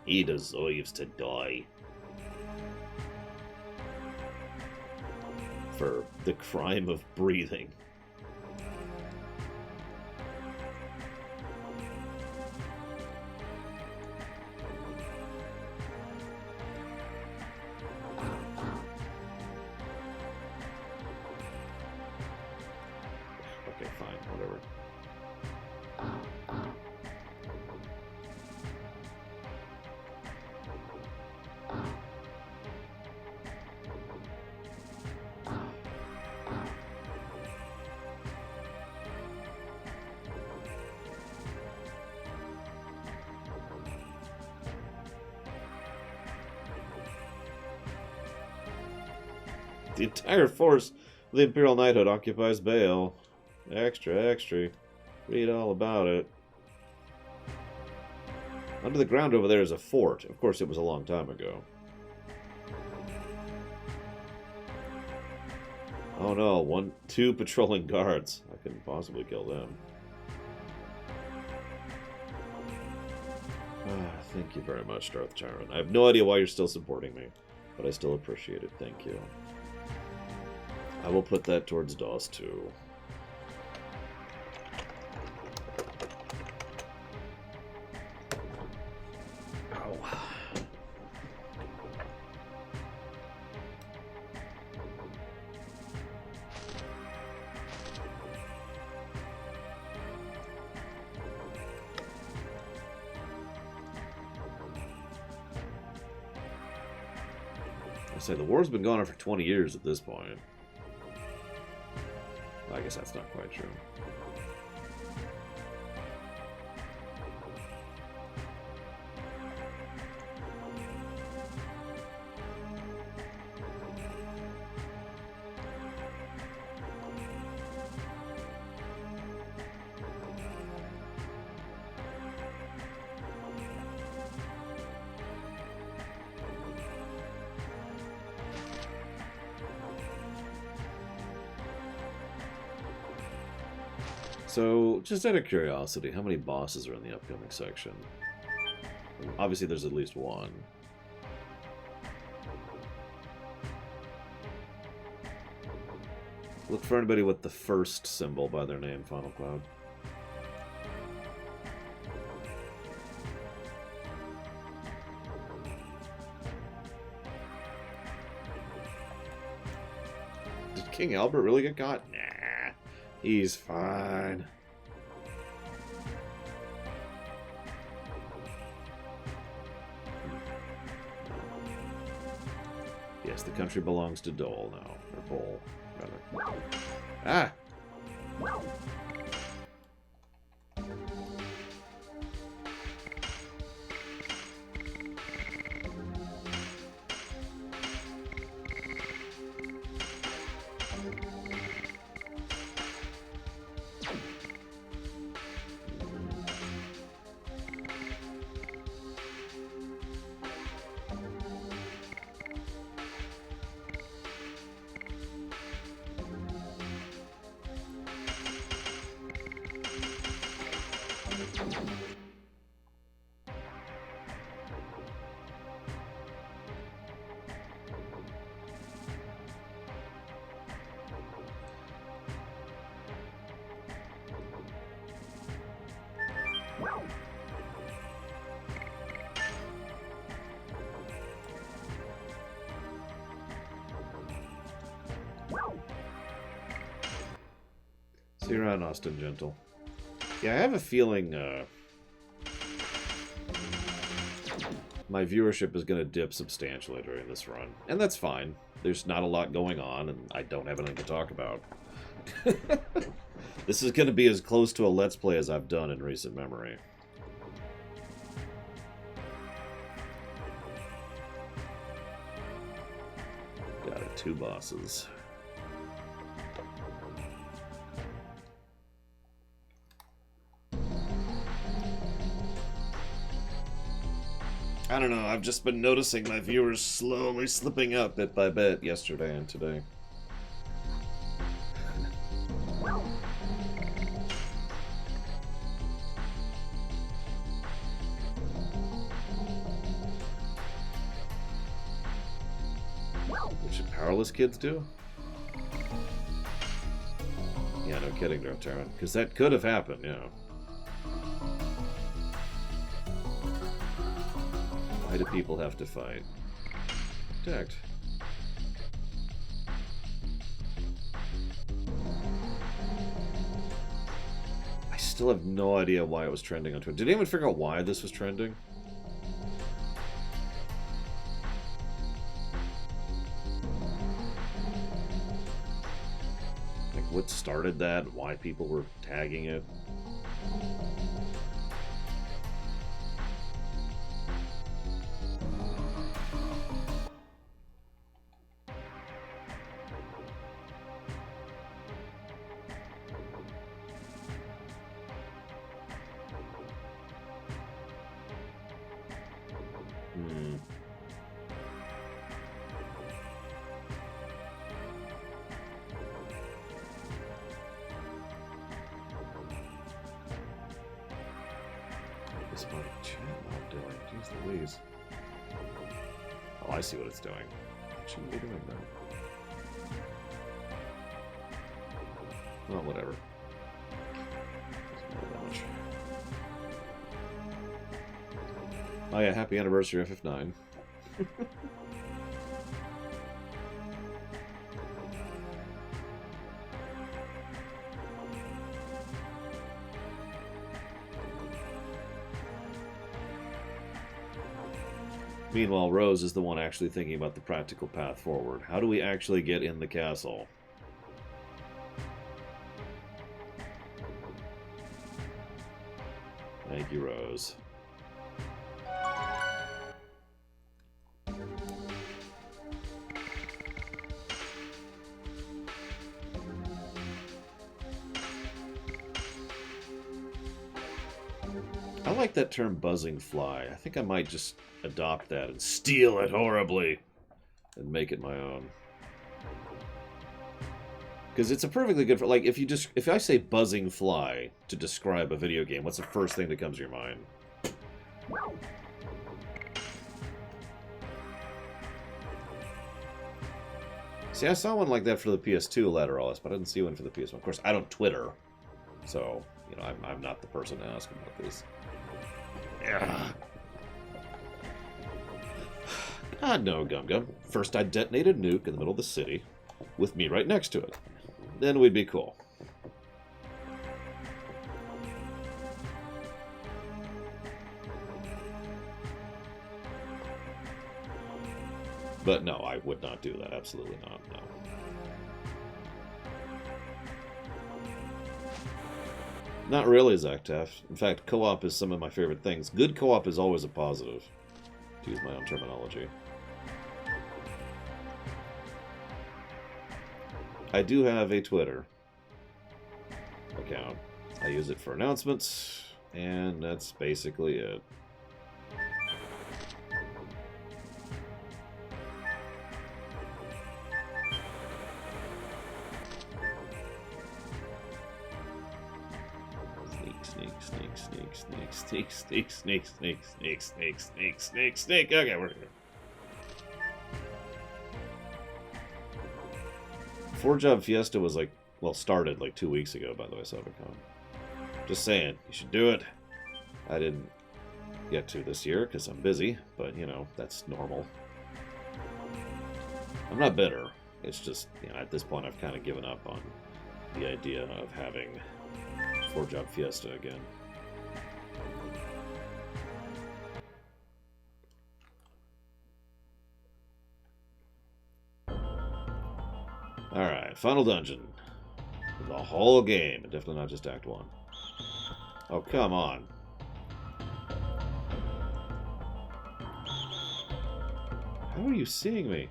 A: He deserves to die. For the crime of breathing. Okay, fine, whatever. The entire force of the Imperial Knighthood occupies Baal. Extra, extra. Read all about it. Under the ground over there is a fort. Of course, it was a long time ago. Oh no, two patrolling guards. I couldn't possibly kill them. Thank you very much, Darth Chiron. I have no idea why you're still supporting me, but I still appreciate it. Thank you. I will put that towards DOS 2. I say the war's been going on for 20 years at this point. I guess that's not quite true. So, just out of curiosity, how many bosses are in the upcoming section? Obviously, there's at least one. Look for anybody with the first symbol by their name, Final Cloud. Did King Albert really get caught? Nah. He's fine. Yes, the country belongs to Dole now. Or Bole, rather. Ah! See you around, Austin Gentle. Yeah, I have a feeling my viewership is going to dip substantially during this run. And that's fine. There's not a lot going on, and I don't have anything to talk about. This is going to be as close to a Let's Play as I've done in recent memory. Got it, 2 bosses. I don't know, I've just been noticing my viewers slowly slipping up bit by bit yesterday and today. What should powerless kids do? Yeah, no kidding, Drotaran. Because that could have happened, you know. Why do people have to fight? Protect. I still have no idea why it was trending on Twitter. Did anyone figure out why this was trending? Like, what started that? Why people were tagging it? What's my chat log doing? Jeez Louise. Oh, I see what it's doing. It shouldn't be doing that. Well, whatever. Doesn't matter that much. Oh yeah, happy anniversary FF9. Meanwhile, Rose is the one actually thinking about the practical path forward. How do we actually get in the castle? Thank you, Rose. I like that term buzzing fly. I think I might just adopt that and steal it horribly and make it my own. Because it's a perfectly good, like, if I say buzzing fly to describe a video game, what's the first thing that comes to your mind? See, I saw one like that for the PS2 Lateralis, but I didn't see one for the PS1. Of course, I don't Twitter, so, you know, I'm not the person to ask about this. Yeah. God no, Gum Gum. First I'd detonate a nuke in the middle of the city, with me right next to it. Then we'd be cool. But no, I would not do that. Absolutely not, no. Not really, Zactaf. In fact, co-op is some of my favorite things. Good co-op is always a positive, to use my own terminology. I do have a Twitter account. I use it for announcements, and that's basically it. Snake. Okay, we're here. 4-Job Fiesta was like, well, started like 2 weeks ago, by the way, Cybercon. Just saying, you should do it. I didn't get to this year because I'm busy, but, you know, that's normal. I'm not bitter. It's just, you know, at this point I've kind of given up on the idea of having 4-Job Fiesta again. Alright, final dungeon. The whole game, definitely not just Act 1. Oh, come on. How are you seeing me?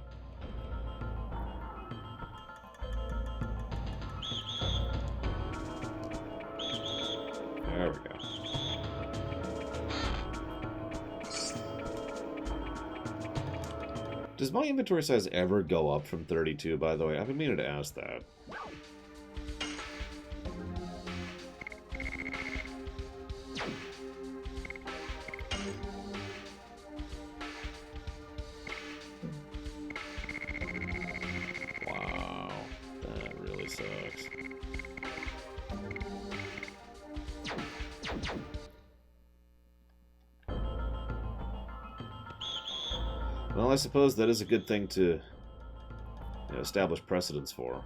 A: There we go. Does my inventory size ever go up from 32, by the way? I've been meaning to ask that. Wow, that really sucks. Well, I suppose that is a good thing to, you know, establish precedence for.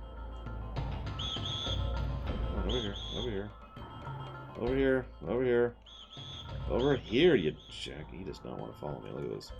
A: Come on, over here, over here. Over here, over here. Over here, you jack. He does not want to follow me. Look at this.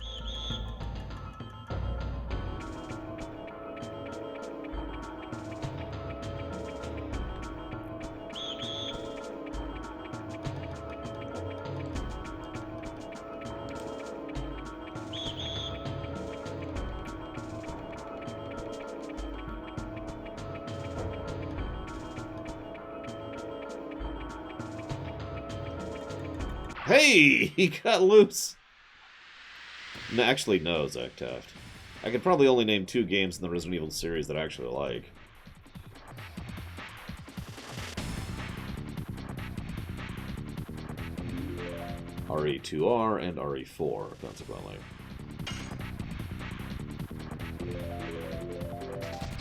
A: Hey! He got loose! No, actually, no, Zach Taft. I could probably only name 2 games in the Resident Evil series that I actually like. RE2R and RE4, consequently.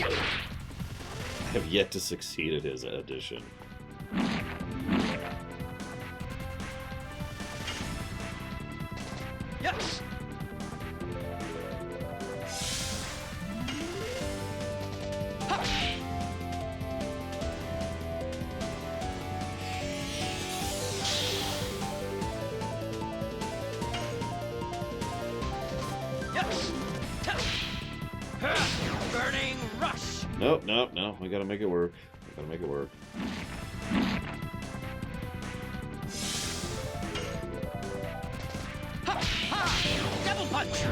A: I have yet to succeed at his addition.
B: Yes. Burning rush.
A: Nope, nope, no. We gotta make it work. We gotta make it work.
B: Double punch.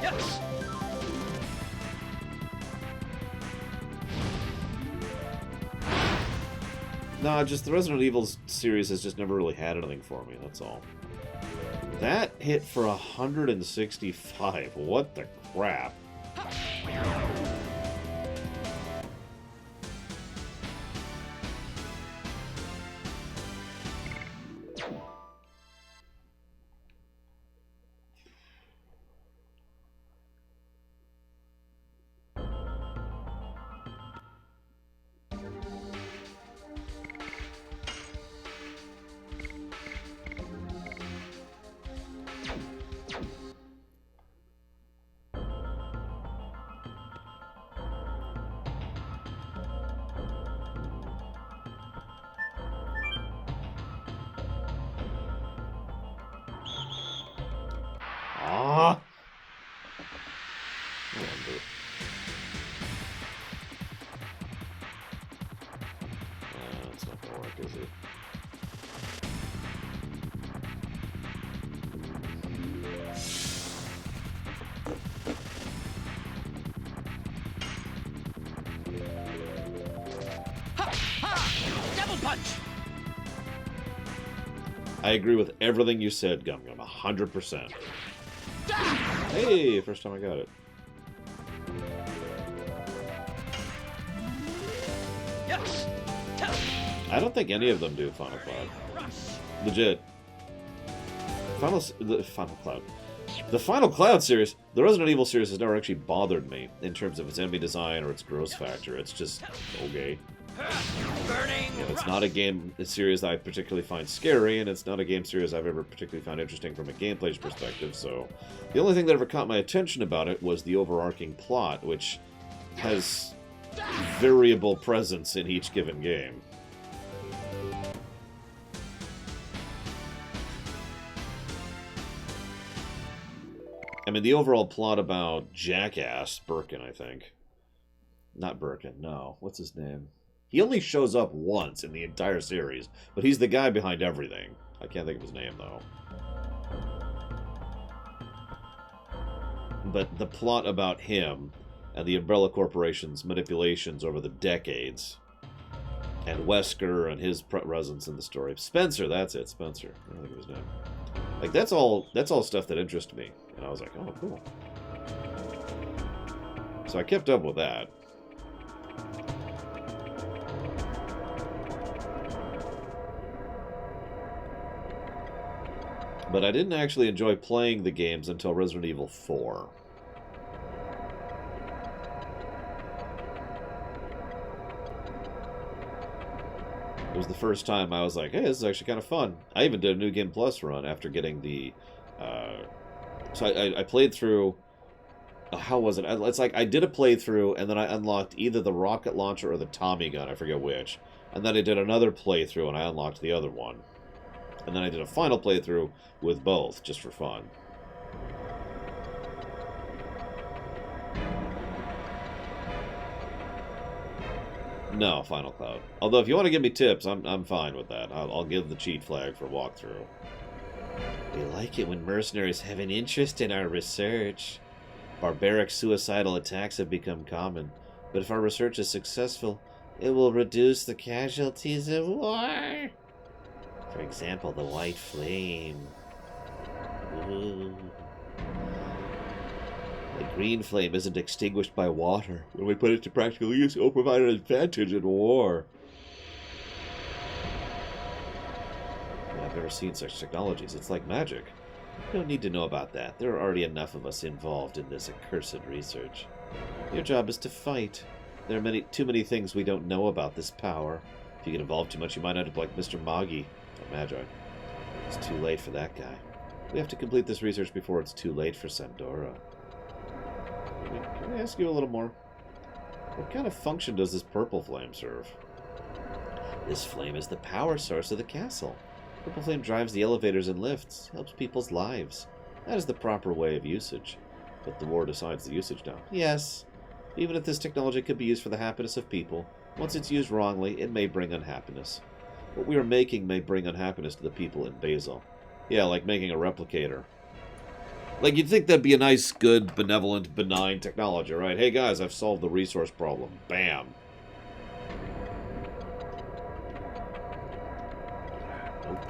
B: Yes.
A: Nah, just the Resident Evil series has just never really had anything for me, that's all. That hit for 165. What the crap? Ah! I wonder. That's not gonna work, is it?
B: Double punch.
A: I agree with everything you said, Gum Gum, 100%. Hey, first time I got it.
B: Yes.
A: I don't think any of them do Final Cloud. Legit. The Final Cloud. The Final Cloud series, the Resident Evil series has never actually bothered me in terms of its enemy design or its gross factor. It's just okay.
B: Burning
A: It's not a game series that I particularly find scary, and it's not a game series I've ever particularly found interesting from a gameplay perspective, so... The only thing that ever caught my attention about it was the overarching plot, which has variable presence in each given game. I mean, the overall plot about Jackass, Birkin, I think. Not Birkin, no. What's his name? He only shows up once in the entire series, but he's the guy behind everything. I can't think of his name, though. But the plot about him and the Umbrella Corporation's manipulations over the decades, and Wesker and his presence in the story. Spencer, that's it, Spencer. I don't think of his name. Like, that's all stuff that interested me. And I was like, oh, cool. So I kept up with that. But I didn't actually enjoy playing the games until Resident Evil 4. It was the first time I was like, hey, this is actually kind of fun. I even did a New Game Plus run after getting the... So I played through... How was it? It's like I did a playthrough, and then I unlocked either the rocket launcher or the Tommy gun. I forget which. And then I did another playthrough, and I unlocked the other one. And then I did a final playthrough with both, just for fun. No, Final Cloud. Although, if you want to give me tips, I'm fine with that. I'll give the cheat flag for walkthrough. We like it when mercenaries have an interest in our research. Barbaric suicidal attacks have become common, but if our research is successful, it will reduce the casualties of war. For example, the White Flame. Ooh. The Green Flame isn't extinguished by water. When we put it to practical use, it will provide an advantage in war. I've never seen such technologies. It's like magic. You don't need to know about that. There are already enough of us involved in this accursed research. Your job is to fight. There are too many things we don't know about this power. If you get involved too much, you might end up like Mr. Magi. Or Magi. It's too late for that guy. We have to complete this research before it's too late for Sandora. Can I ask you a little more? What kind of function does this purple flame serve? This flame is the power source of the castle. Purple flame drives the elevators and lifts, helps people's lives. That is the proper way of usage. But the war decides the usage now. Yes, even if this technology could be used for the happiness of people, once it's used wrongly, it may bring unhappiness. What we are making may bring unhappiness to the people in Basel. Yeah, like making a replicator. Like, you'd think that'd be a nice, good, benevolent, benign technology, right? Hey guys, I've solved the resource problem. Bam. Nope.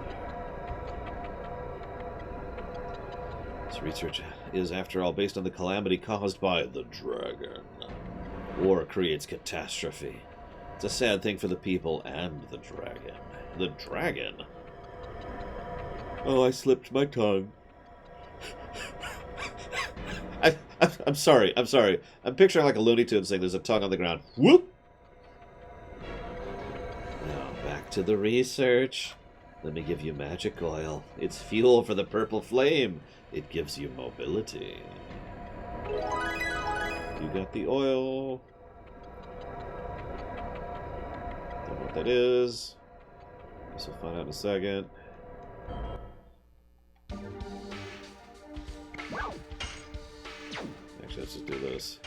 A: This research is, after all, based on the calamity caused by the Dragon. War creates catastrophe. It's a sad thing for the people and the Dragon. The Dragon? Oh, I slipped my tongue. I'm sorry. I'm picturing like a Looney Tunes thing. There's a tongue on the ground. Whoop! Now, back to the research. Let me give you magic oil. It's fuel for the purple flame. It gives you mobility. You got the oil. Don't know what that is. Guess we'll find out in a second. Actually, let's just do this.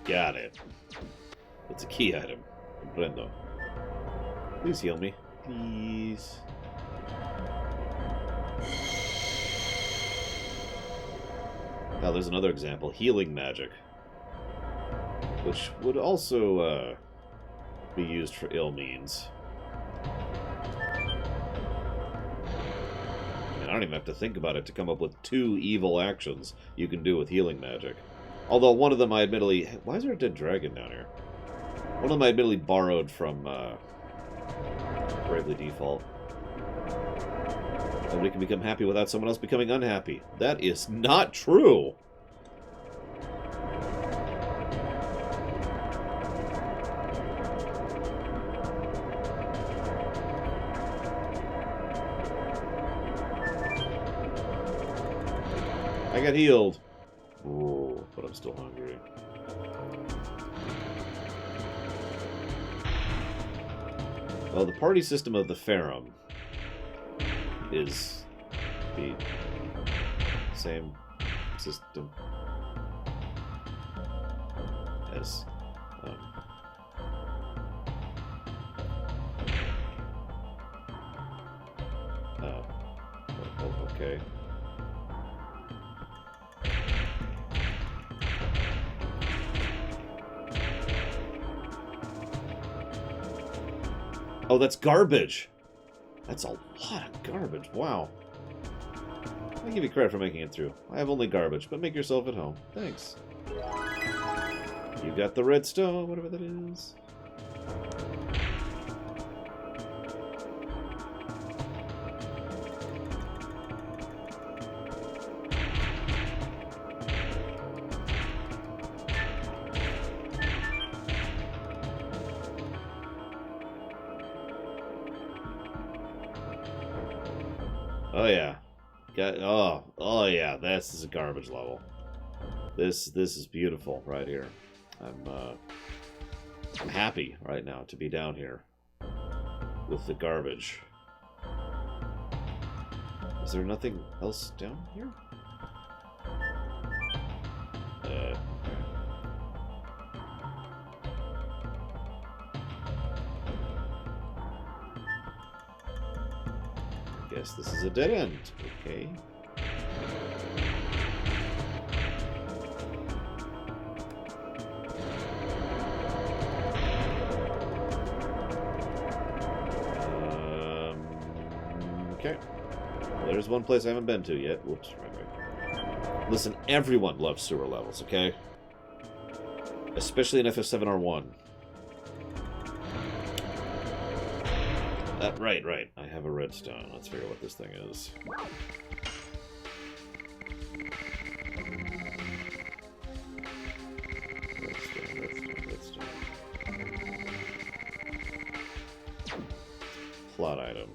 A: Got it. It's a key item. Comprendo. Please heal me. Please. Now there's another example, healing magic, which would also be used for ill means. I don't even have to think about it to come up with 2 evil actions you can do with healing magic. Although one of them I admittedly... Why is there a dead dragon down here? One of them I admittedly borrowed from Bravely Default. Nobody can become happy without someone else becoming unhappy. That is not true! I got healed. Oh, but I'm still hungry. Well, the party system of the Ferrum is the same system as okay. Oh, that's garbage. That's a lot of garbage. Wow. I give you credit for making it through. I have only garbage, but make yourself at home. Thanks. You got the redstone, whatever that is. Oh yeah, oh yeah. This is a garbage level. This is beautiful right here. I'm happy right now to be down here with the garbage. Is there nothing else down here? Guess this is a dead end. Okay. Okay. Well, there's one place I haven't been to yet. Whoops, right. Listen, everyone loves sewer levels, okay? Especially in FF7R1. Right. I have a redstone. Let's figure out what this thing is. Redstone. Plot item.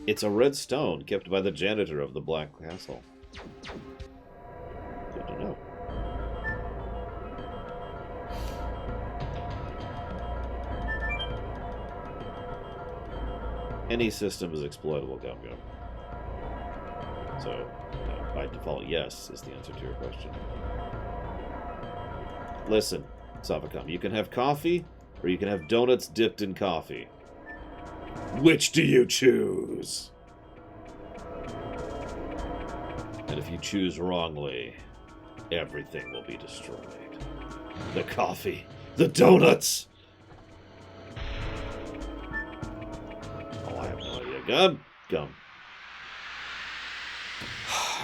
A: It's a red stone kept by the janitor of the Black Castle. Good to know. Any system is exploitable, Gum Gum. So, by default, yes is the answer to your question. Listen, Savacom, you can have coffee, or you can have donuts dipped in coffee. Which do you choose? And if you choose wrongly, everything will be destroyed. The coffee, the donuts. Oh, I have no idea. Gum.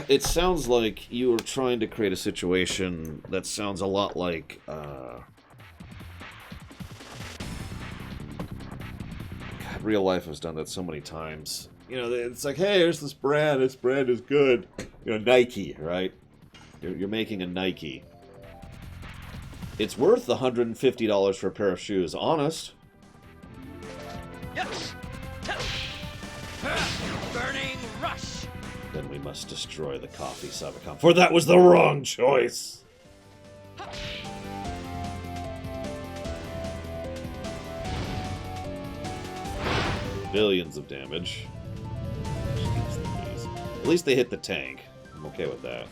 A: It sounds like you were trying to create a situation that sounds a lot like, real life has done that so many times. You know, it's like, hey, here's this brand. This brand is good. You know, Nike, right? You're making a Nike. It's worth $150 for a pair of shoes. Honest.
B: Yes. Burning rush.
A: Then we must destroy the coffee, Savacom, for that was the wrong choice. Billions of damage. At least they hit the tank. I'm okay with that.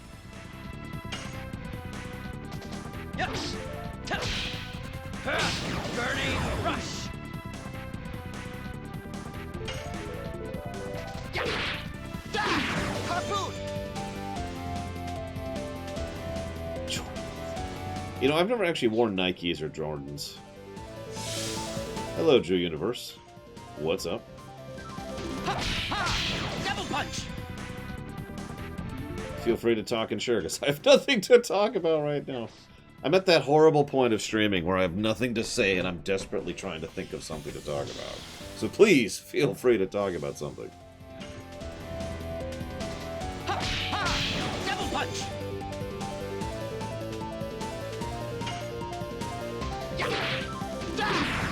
B: Yes. Burning rush.
A: You know, I've never actually worn Nikes or Jordans. Hello, Drew Universe. What's up?
B: Ha! Ha! Double punch!
A: Feel free to talk and share, because I have nothing to talk about right now. I'm at that horrible point of streaming where I have nothing to say and I'm desperately trying to think of something to talk about. So please, feel free to talk about something.
B: Ha! Ha! Double punch!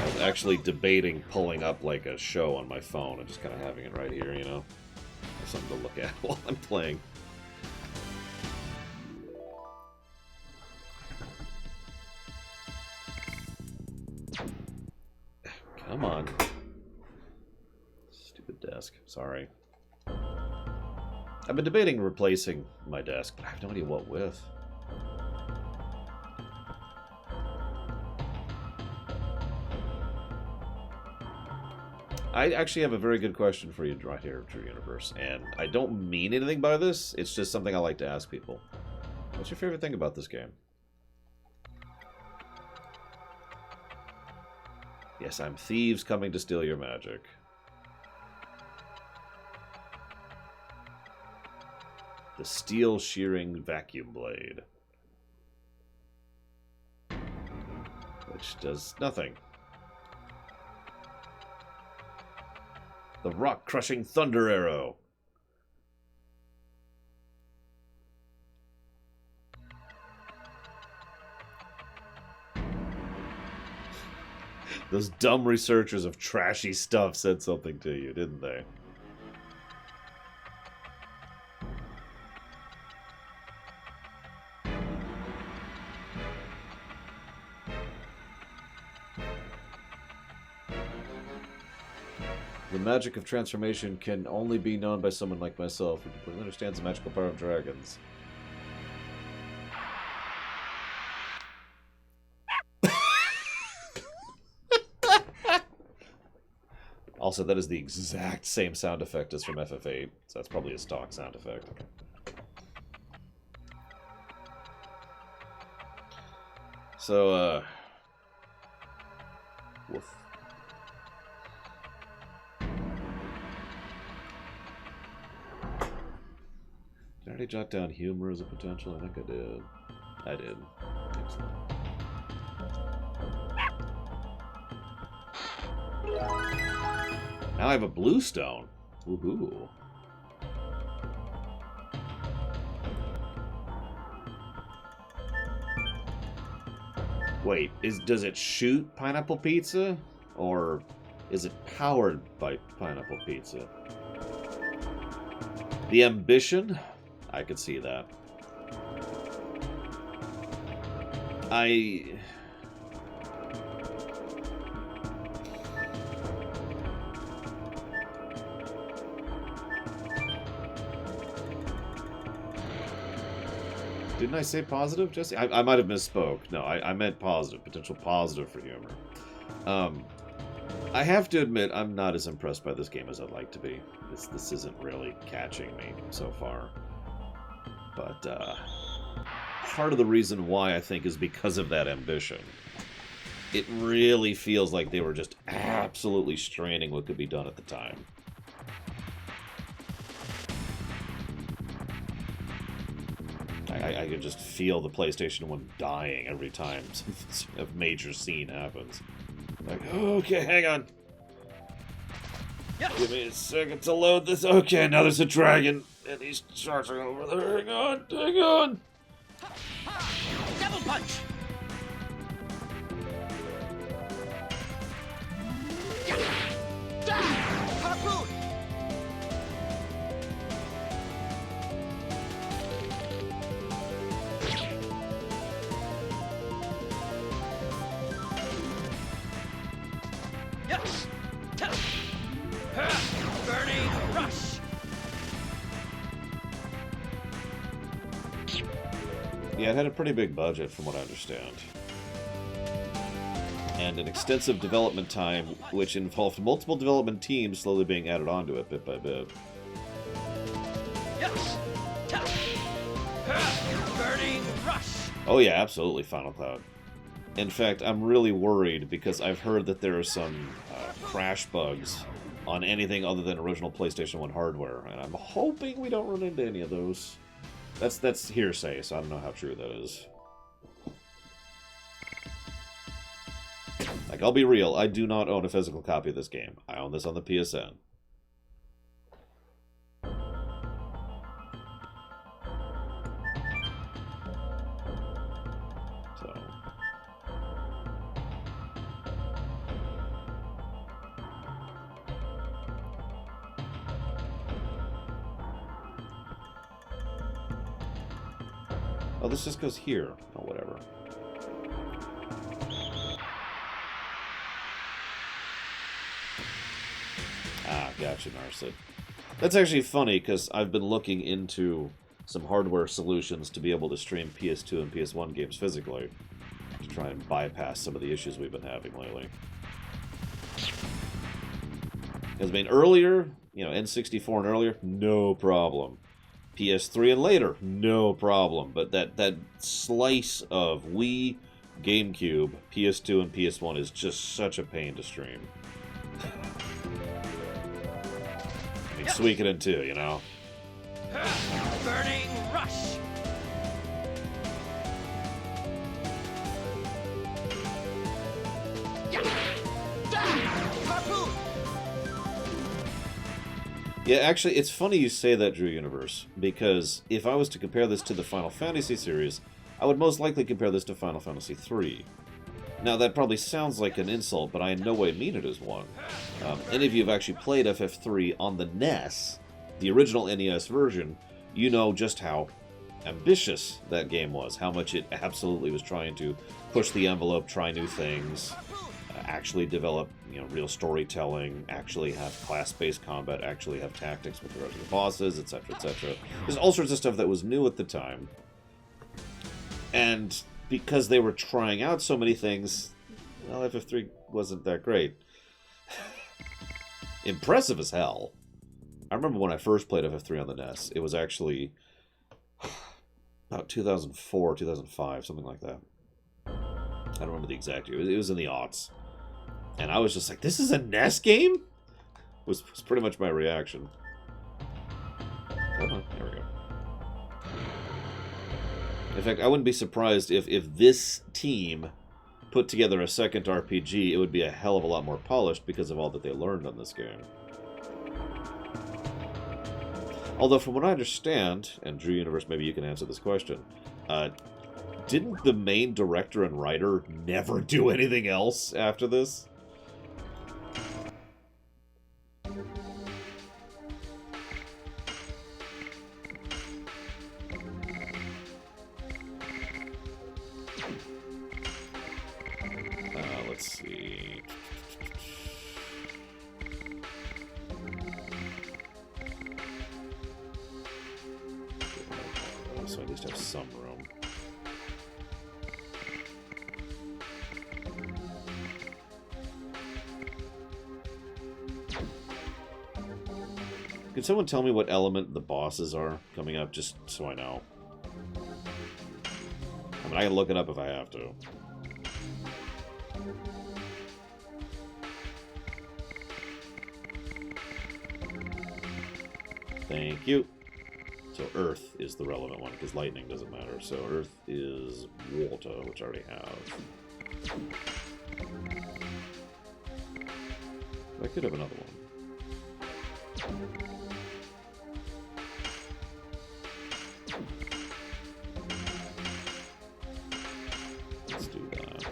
A: I was actually debating pulling up like a show on my phone and just kind of having it right here, you know? Something to look at while I'm playing. Come on. Stupid desk. Sorry. I've been debating replacing my desk, but I have no idea what with. I actually have a very good question for you right here, True Universe, and I don't mean anything by this, it's just something I like to ask people. What's your favorite thing about this game? Yes, I'm thieves coming to steal your magic. The steel shearing vacuum blade. Which does nothing. The rock-crushing thunder arrow. Those dumb researchers of trashy stuff said something to you, didn't they? The magic of transformation can only be known by someone like myself who completely understands the magical power of dragons. Also, that is the exact same sound effect as from FF8, so that's probably a stock sound effect. So, woof. Did I already jot down humor as a potential? I think I did. I did. Excellent. Now I have a blue stone. Woohoo. Wait, does it shoot pineapple pizza? Or is it powered by pineapple pizza? The ambition? I could see that. Didn't I say positive, Jesse? I might have misspoke. No, I meant positive. Potential positive for humor. I have to admit, I'm not as impressed by this game as I'd like to be. This isn't really catching me so far. But part of the reason why, I think, is because of that ambition. It really feels like they were just absolutely straining what could be done at the time. I can just feel the PlayStation 1 dying every time a major scene happens. Like, okay, hang on.
B: Yes.
A: Give me a second to load this. Okay, now there's a dragon, and he's charging over there. Hang on, hang on.
B: Ha! Ha! Double punch! Harpoon! Yes! Burning rush!
A: Yeah, it had a pretty big budget, from what I understand. And an extensive development time, which involved multiple development teams slowly being added onto it bit by bit.
B: Yes! Burning rush!
A: Oh yeah, absolutely Final Cloud. In fact, I'm really worried because I've heard that there are some crash bugs on anything other than original PlayStation 1 hardware, and I'm hoping we don't run into any of those. That's hearsay, so I don't know how true that is. Like, I'll be real, I do not own a physical copy of this game. I own this on the PSN. So... Oh, this just goes here. Oh, whatever. Ah, gotcha, Narset. That's actually funny, because I've been looking into some hardware solutions to be able to stream PS2 and PS1 games physically, to try and bypass some of the issues we've been having lately. Because, I mean, earlier, you know, N64 and earlier, no problem. PS3 and later, no problem. But that slice of Wii, GameCube, PS2, and PS1 is just such a pain to stream. I mean, Suikoden too, you know?
B: Burning rush. Harpoon.
A: Yeah, actually, it's funny you say that, Drew Universe, because if I was to compare this to the Final Fantasy series, I would most likely compare this to Final Fantasy III. Now, that probably sounds like an insult, but I in no way mean it as one. Any of you have actually played FF3 on the NES, the original NES version, you know just how ambitious that game was, how much it absolutely was trying to push the envelope, try new things, actually develop, you know, real storytelling, actually have class-based combat, actually have tactics with regard to the bosses, etc., etc. There's all sorts of stuff that was new at the time. And because they were trying out so many things, well, FF3 wasn't that great. Impressive as hell. I remember when I first played FF3 on the NES, it was actually about 2004, 2005, something like that. I don't remember the exact year. It was in the aughts. And I was just like, this is a NES game? Was pretty much my reaction. Come on, there we go. In fact, I wouldn't be surprised if this team put together a second RPG, it would be a hell of a lot more polished because of all that they learned on this game. Although, from what I understand, and Drew Universe, maybe you can answer this question, didn't the main director and writer never do anything else after this? Let's see. So at least have some room. Can someone tell me what element the bosses are coming up, just so I know? I mean, I can look it up if I have to. Thank you. So Earth is the relevant one, because lightning doesn't matter. So Earth is water, which I already have. I could have another one. Let's do that.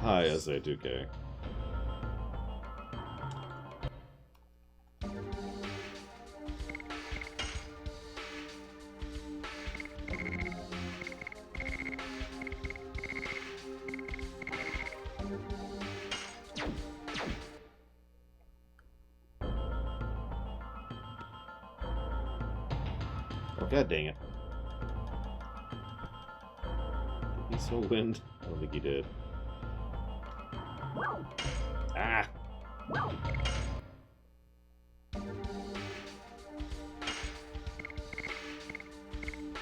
A: Hi, SA2K. Oh, god dang it. Be So wind? I don't think he did. Ah! Of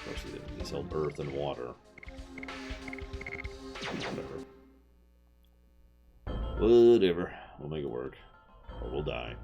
A: course, he's held earth and water. Whatever. Whatever. We'll make it work. Or we'll die.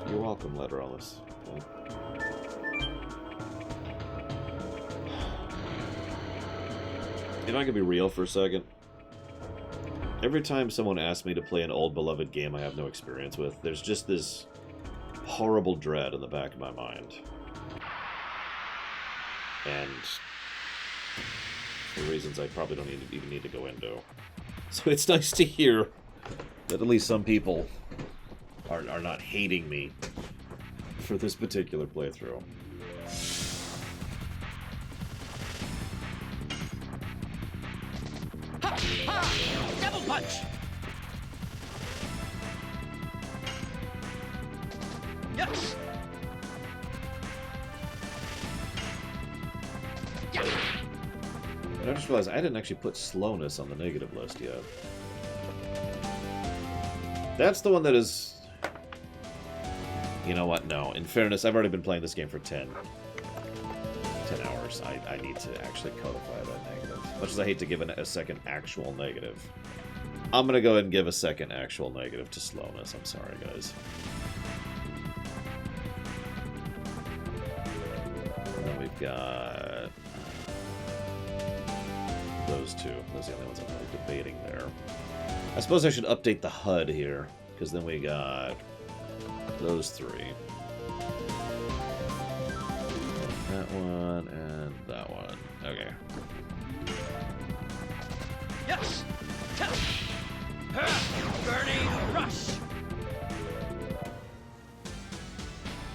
A: You're welcome, Letterallis. If I could be real for a second, every time someone asks me to play an old beloved game I have no experience with, there's just this horrible dread in the back of my mind. And for reasons I probably don't even need to go into. So it's nice to hear that at least some people are not hating me for this particular playthrough.
B: Ha! Ha! Double punch! Yes! Yeah!
A: And I just realized I didn't actually put slowness on the negative list yet. That's the one that is... You know what? No. In fairness, I've already been playing this game for 10 hours. I need to actually codify that negative. Much as I hate to give a second actual negative. I'm going to go ahead and give a second actual negative to slowness. I'm sorry, guys. And then we've got... those two. Those are the only ones I'm really debating there. I suppose I should update the HUD here, because then we got those three. That one and that one. Okay.
B: Yes! Burning rush!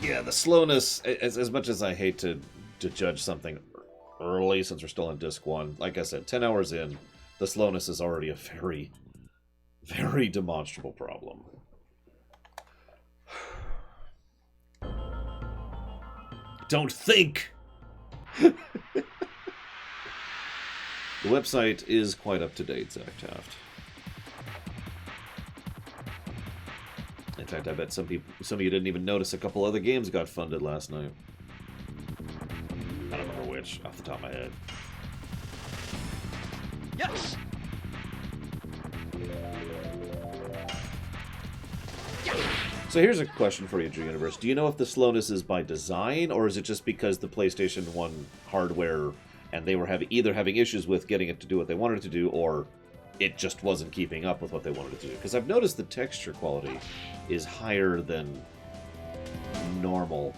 A: Yeah, the slowness, as much as I hate to judge something early, since we're still on disc 1, like I said, 10 hours in, the slowness is already a very, very demonstrable problem. Don't think! The website is quite up to date, Zach Taft. In fact, I bet some of you didn't even notice a couple other games got funded last night. I don't remember which, off the top of my head.
B: Yes!
A: So here's a question for you, Drew Universe. Do you know if the slowness is by design, or is it just because the PlayStation 1 hardware and they were either having issues with getting it to do what they wanted it to do, or it just wasn't keeping up with what they wanted it to do? Because I've noticed the texture quality is higher than normal,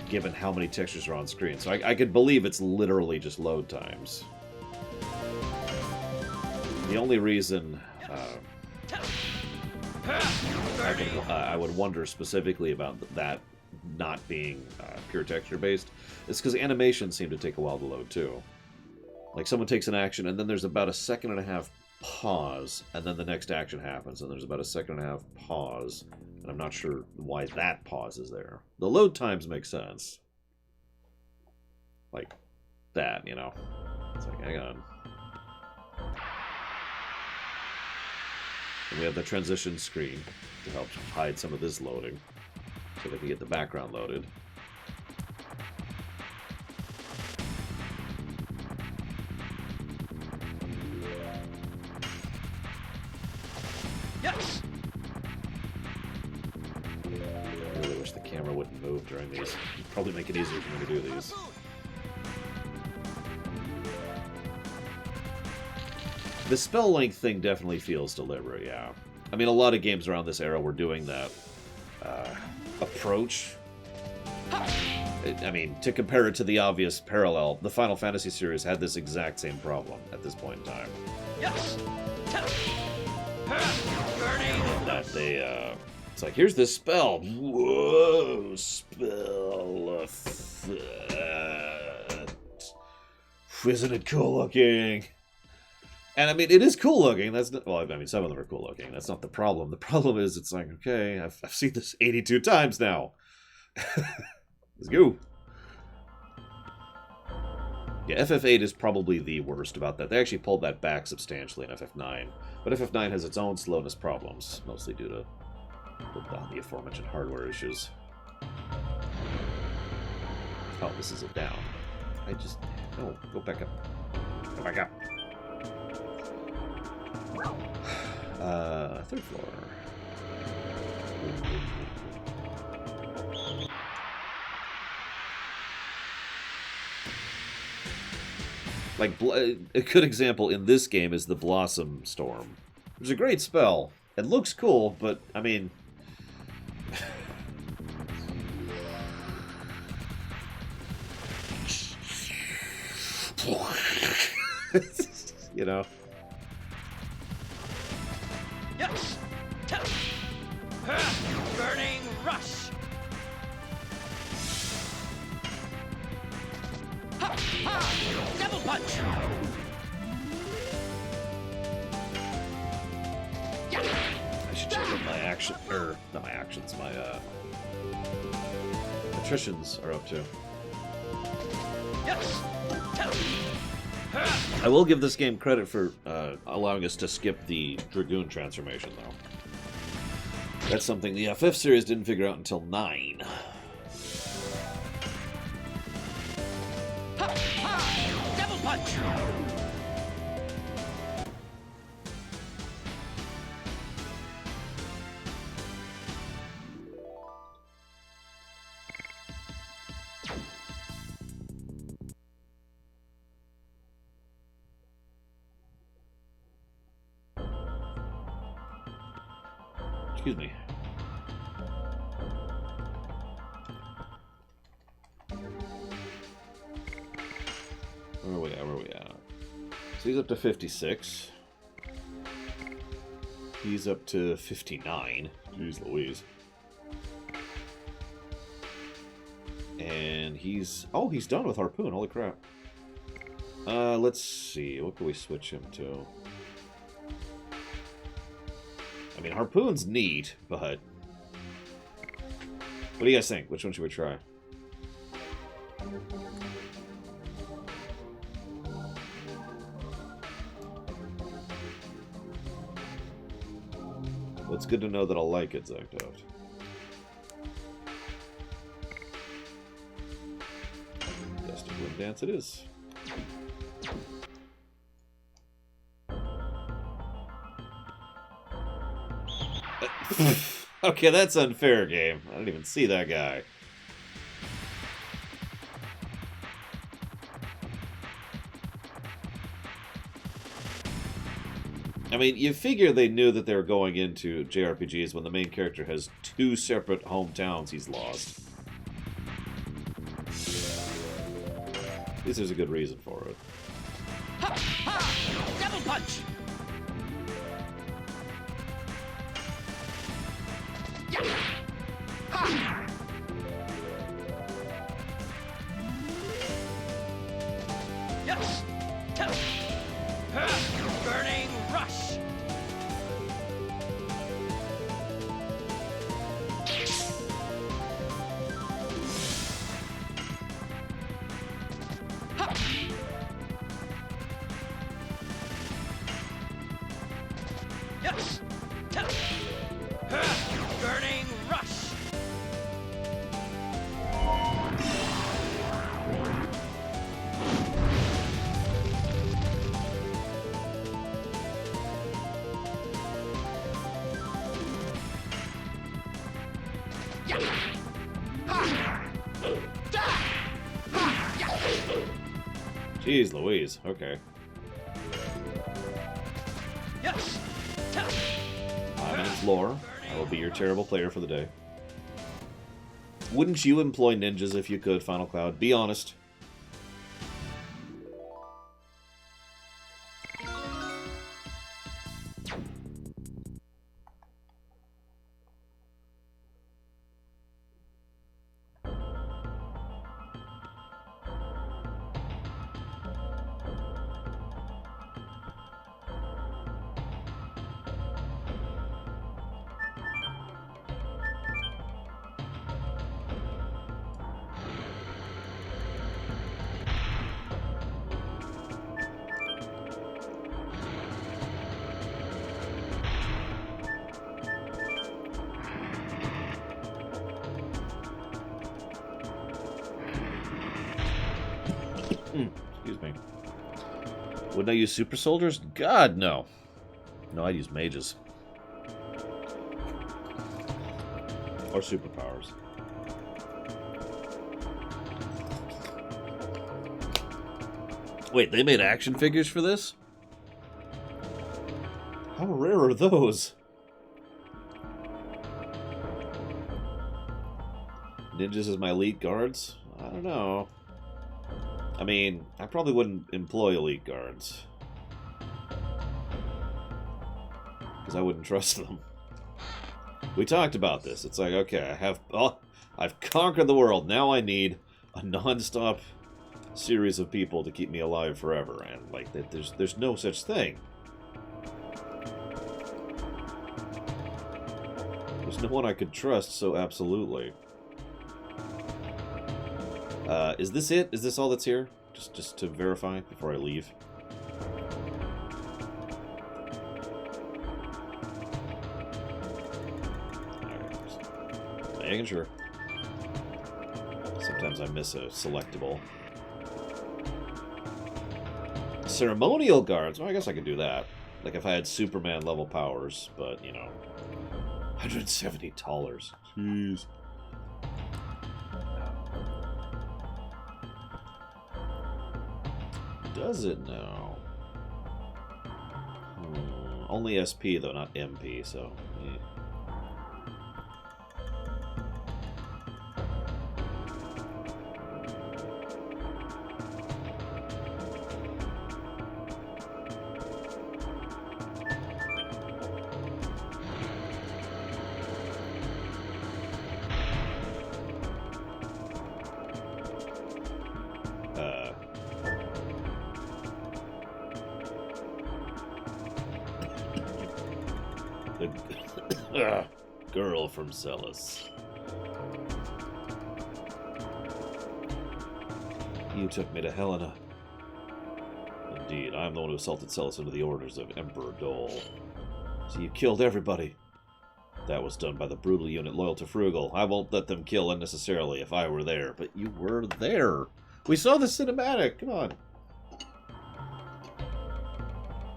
A: given how many textures are on screen. So I could believe it's literally just load times. The only reason I would wonder specifically about that not being pure texture-based is because animations seem to take a while to load, too. Like, someone takes an action, and then there's about a 1.5-second pause, and then the next action happens, and there's about a 1.5-second pause, and I'm not sure why that pause is there. The load times make sense. Like, that, you know? It's like, hang on. And we have the transition screen to help hide some of this loading, so they can get the background loaded.
B: Yes!
A: I really wish the camera wouldn't move during these. It'd probably make it easier for me to do these. The spell length thing definitely feels deliberate, yeah. I mean, a lot of games around this era were doing that approach. I mean, to compare it to the obvious parallel, the Final Fantasy series had this exact same problem at this point in time.
B: Yes! Burning!
A: That they It's like, here's this spell. Whoa, spell. Isn't it cool looking? And I mean, it is cool looking. That's not, well, I mean, some of them are cool looking. That's not the problem. The problem is, it's like, okay, I've seen this 82 times now. Let's go. Yeah, FF8 is probably the worst about that. They actually pulled that back substantially in FF9. But FF9 has its own slowness problems, mostly due to the aforementioned hardware issues. Oh, this is a down. I just... No, go back up. Go back up. Third floor. Like, a good example in this game is the Blossom Storm. It's a great spell. It looks cool, but, I mean... you know?
B: Yes. Burning rush. Ha ha! Double punch.
A: I should check what my action, or not my actions, my attritions are up to.
B: Yes.
A: I will give this game credit for allowing us to skip the Dragoon transformation, though. That's something the FF series didn't figure out until 9.
B: Ha ha! Double punch.
A: Excuse me. Where are we at? Where are we at? So he's up to 56. He's up to 59. Jeez Louise. And he's... Oh, he's done with Harpoon. Holy crap. Let's see. What can we switch him to? I mean, Harpoon's neat, but... What do you guys think? Which one should we try? Well, it's good to know that I'll like it, Zagdoft. Dusty Bloom Dance it is. Okay, that's unfair, game. I didn't even see that guy. I mean, you figure they knew that they were going into JRPGs when the main character has 2 separate hometowns he's lost. At least there's a good reason for it.
B: Ha ha! Double punch. Ha! Yes. Burning rush. Ha! Yes. Burning rush.
A: Jeez Louise, okay.
B: Yes.
A: My name's Lore. I will be your terrible player for the day. Wouldn't you employ ninjas if you could, Final Cloud? Be honest. Excuse me. Wouldn't I use super soldiers? God, no. No, I'd use mages. Or superpowers. Wait, they made action figures for this? How rare are those? Ninjas as my elite guards? I don't know. I mean, I probably wouldn't employ elite guards. Because I wouldn't trust them. We talked about this. It's like, okay, I've conquered the world. Now I need a non-stop series of people to keep me alive forever. And like that, there's no such thing. There's no one I could trust so absolutely. Is this it? Is this all that's here? Just to verify before I leave. Alright, making sure. Sometimes I miss a selectable. Ceremonial guards? Well, I guess I could do that. Like if I had Superman level powers, but you know. $170. Jeez. Does it now? Only SP though, not MP, so. Yeah. Girl from Celis. You took me to Helena. Indeed, I am the one who assaulted Celis under the orders of Emperor Dole. So you killed everybody. That was done by the brutal unit loyal to Frugal. I won't let them kill unnecessarily if I were there. But you were there. We saw the cinematic. Come on.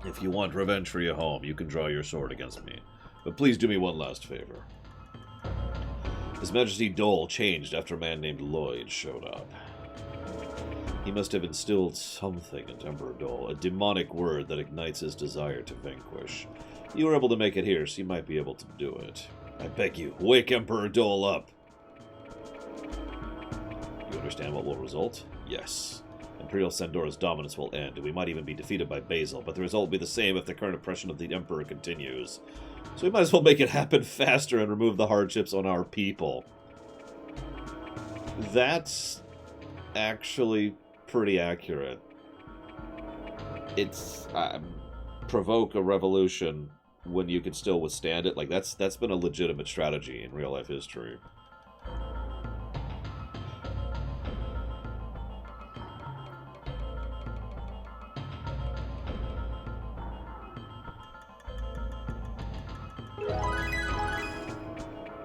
A: If you want revenge for your home, you can draw your sword against me. But please do me one last favor. His Majesty Dole changed after a man named Lloyd showed up. He must have instilled something into Emperor Dole, a demonic word that ignites his desire to vanquish. You were able to make it here, so you might be able to do it. I beg you, wake Emperor Dole up! You understand what will result? Yes. Imperial Sandora's dominance will end, and we might even be defeated by Basil, but the result will be the same if the current oppression of the Emperor continues. So we might as well make it happen faster and remove the hardships on our people. That's actually pretty accurate. It's provoke a revolution when you can still withstand it. Like that's been a legitimate strategy in real life history.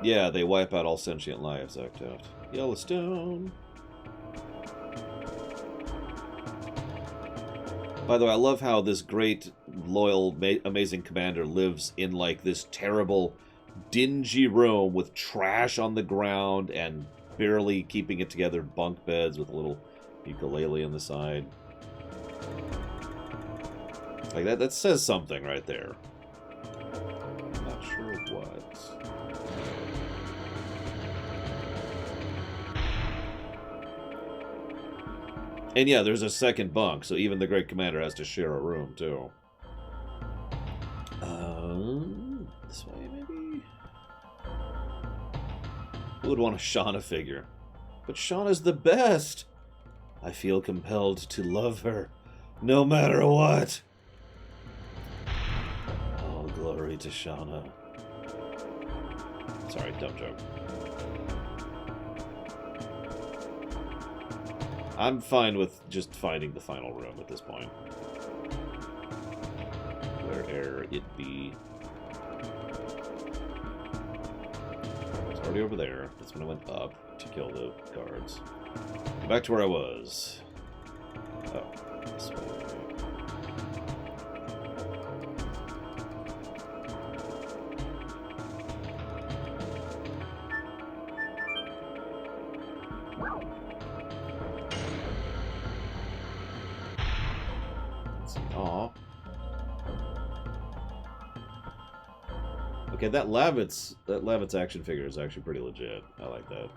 A: Yeah, they wipe out all sentient lives, Octoth. Yellowstone. By the way, I love how this great, loyal, amazing commander lives in, like, this terrible, dingy room with trash on the ground and barely keeping it together bunk beds with a little ukulele on the side. Like, that says something right there. I'm not sure what. And yeah, there's a second bunk, so even the Great Commander has to share a room, too. This way, maybe? Who would want a Shauna figure? But Shauna's the best! I feel compelled to love her, no matter what! All glory to Shauna. Sorry, dumb joke. I'm fine with just finding the final room at this point. Where'er it be. It's already over there. That's when I went up to kill the guards. Go back to where I was. Oh, this way. Let's see. Aw. Okay, that Lavitz action figure is actually pretty legit. I like that.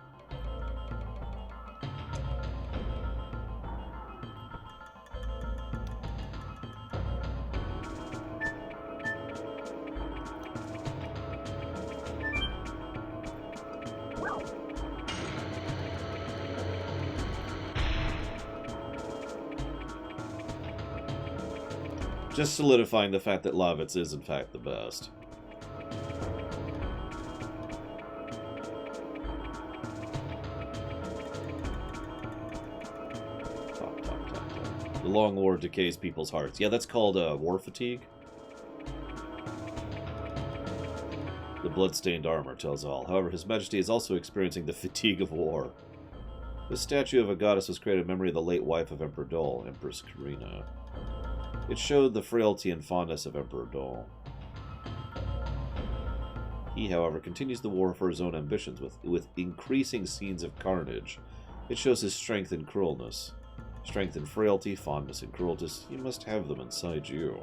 A: Just solidifying the fact that Lavitz is in fact the best. The long war decays people's hearts. Yeah, that's called war fatigue. The blood-stained armor tells all. However, His Majesty is also experiencing the fatigue of war. This statue of a goddess was created in memory of the late wife of Emperor Dol, Empress Karina. It showed the frailty and fondness of Emperor Dol. He, however, continues the war for his own ambitions with increasing scenes of carnage. It shows his strength and cruelness. Strength and frailty, fondness and cruelty, you must have them inside you,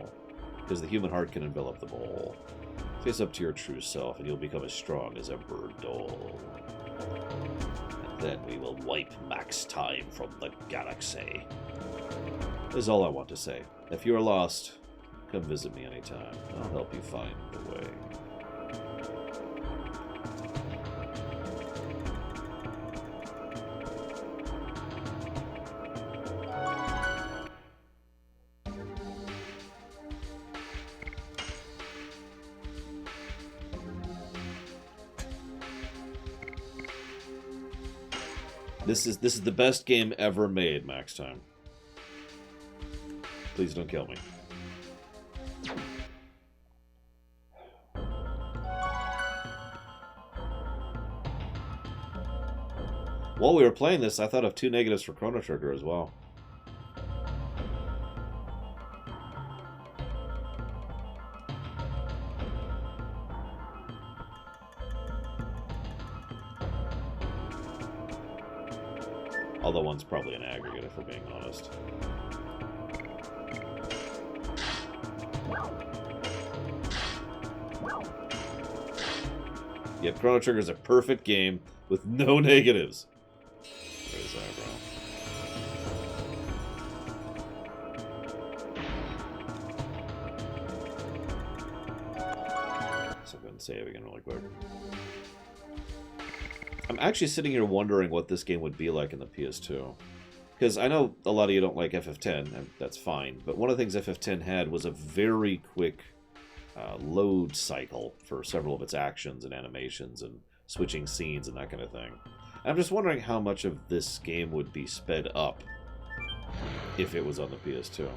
A: because the human heart can envelop them all. Face up to your true self, and you'll become as strong as Emperor Dol. And then we will wipe Max Time from the galaxy. That's all I want to say. If you are lost, come visit me anytime. I'll help you find the way. This is the best game ever made, Max Time. Please don't kill me. While we were playing this, I thought of 2 negatives for Chrono Trigger as well. Although one's probably an aggregate, if we're being honest. Yep, Chrono Trigger is a perfect game with no negatives. Raise eyebrow. So I'm going to save again really quick. I'm actually sitting here wondering what this game would be like in the PS2. Because I know a lot of you don't like FF10, and that's fine, but one of the things FF10 had was a very quick load cycle for several of its actions and animations and switching scenes and that kind of thing. And I'm just wondering how much of this game would be sped up if it was on the PS2.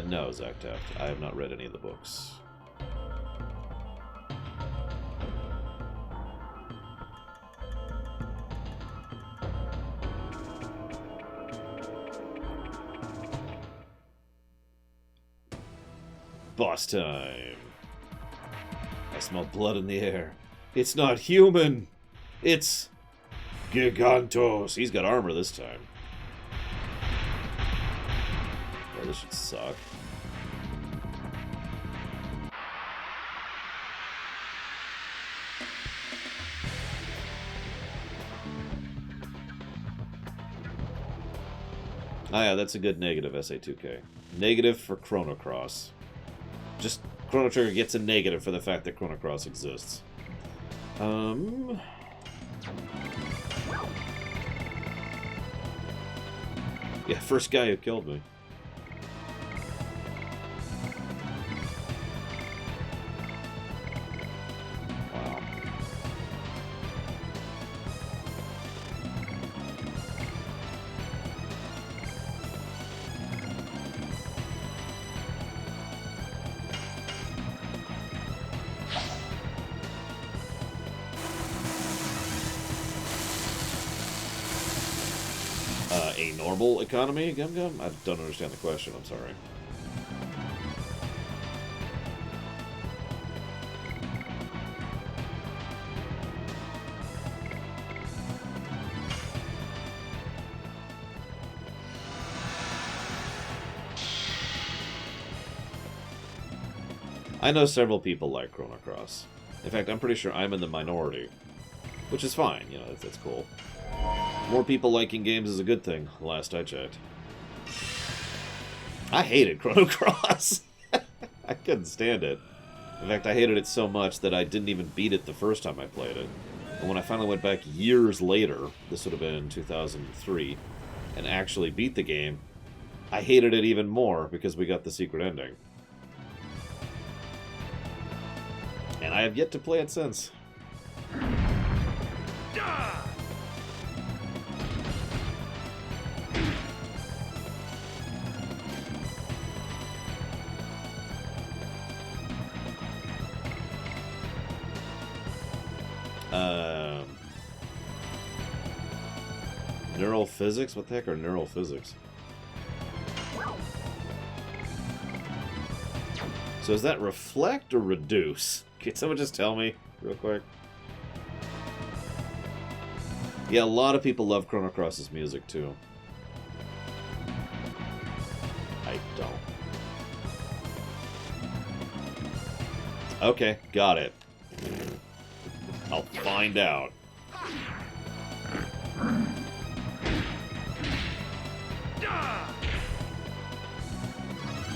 A: No, Zach Taft. I have not read any of the books. Boss time. I smell blood in the air. It's not human. It's Gigantos. He's got armor this time. Oh, this should suck. Ah, yeah, that's a good negative, SA2K. Negative for Chrono Cross. Just Chrono Trigger gets a negative for the fact that Chrono Cross exists. Yeah, first guy who killed me. Wow. Anal. normal economy, Gum Gum? I don't understand the question, I'm sorry. I know several people like Chrono Cross. In fact, I'm pretty sure I'm in the minority. Which is fine, you know, that's cool. More people liking games is a good thing, last I checked. I hated Chrono Cross. I couldn't stand it. In fact, I hated it so much that I didn't even beat it the first time I played it. And when I finally went back years later, this would have been in 2003, and actually beat the game, I hated it even more because we got the secret ending. And I have yet to play it since. Neural physics? What the heck are neural physics? So is that reflect or reduce? Can someone just tell me real quick? Yeah, a lot of people love Chrono Cross's music too. I don't. Okay, got it. I'll find out.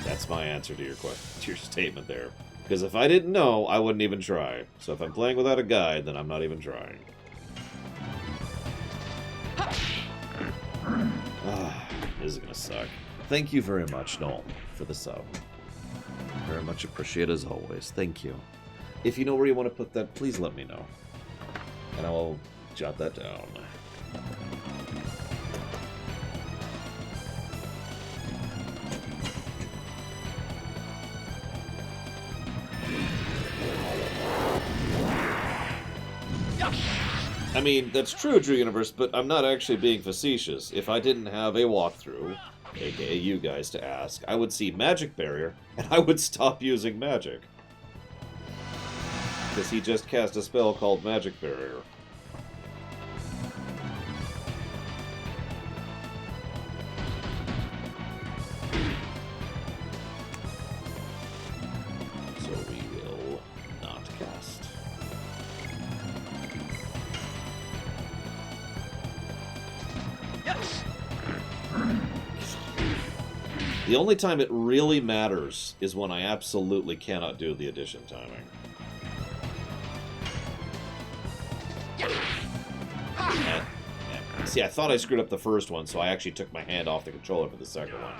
A: That's my answer to your question, to your statement there. Because if I didn't know, I wouldn't even try. So if I'm playing without a guide, then I'm not even trying. This is gonna suck. Thank you very much, Noel, for the sub. Very much appreciated as always. Thank you. If you know where you want to put that, please let me know. And I will jot that down. I mean, that's true, Drew Universe, but I'm not actually being facetious. If I didn't have a walkthrough, aka you guys, to ask, I would see Magic Barrier, and I would stop using magic. Because he just cast a spell called Magic Barrier. So we will not cast.
B: Yes.
A: The only time it really matters is when I absolutely cannot do the addition timing. See, I thought I screwed up the first one, so I actually took my hand off the controller for the second one.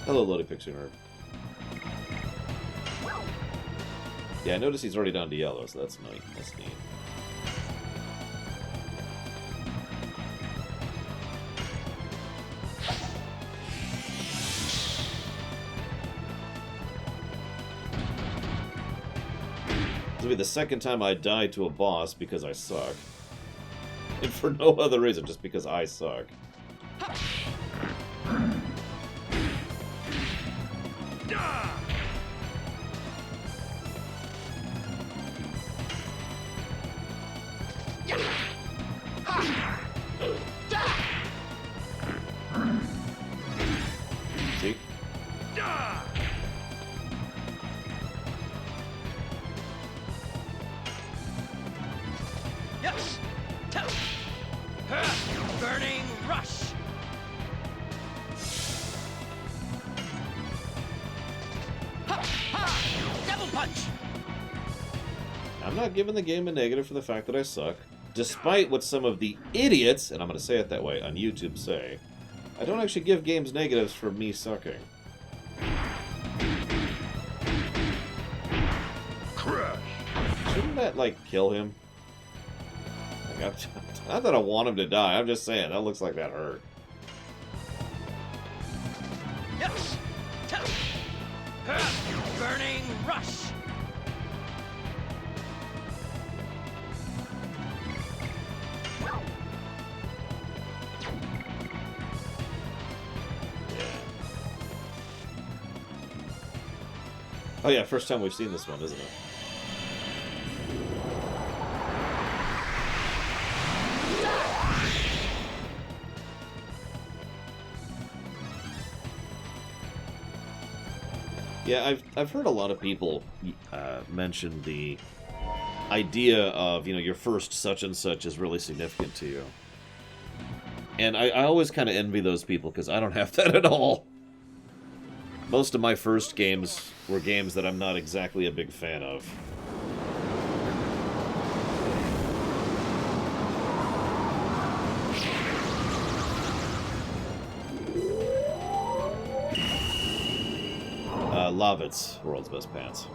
A: Hello, Loaded Picture Nerd. Yeah, I noticed he's already down to yellow, so that's neat. That's neat. This will be the second time I died to a boss because I suck. And for no other reason, just because I suck. See?
B: Yes. Burning rush. Devil punch.
A: I'm not giving the game a negative for the fact that I suck, despite what some of the idiots, and I'm going to say it that way, on YouTube say. I don't actually give games negatives for me sucking.
C: Crash.
A: Shouldn't that, like, kill him? Like, Not that I want him to die. I'm just saying that looks like that hurt.
B: Yes. Burning rush.
A: Oh yeah, first time we've seen this one, isn't it? Yeah, I've heard a lot of people mention the idea of, you know, your first such and such is really significant to you. And I always kind of envy those people because I don't have that at all. Most of my first games were games that I'm not exactly a big fan of. Lavitz, world's best pants.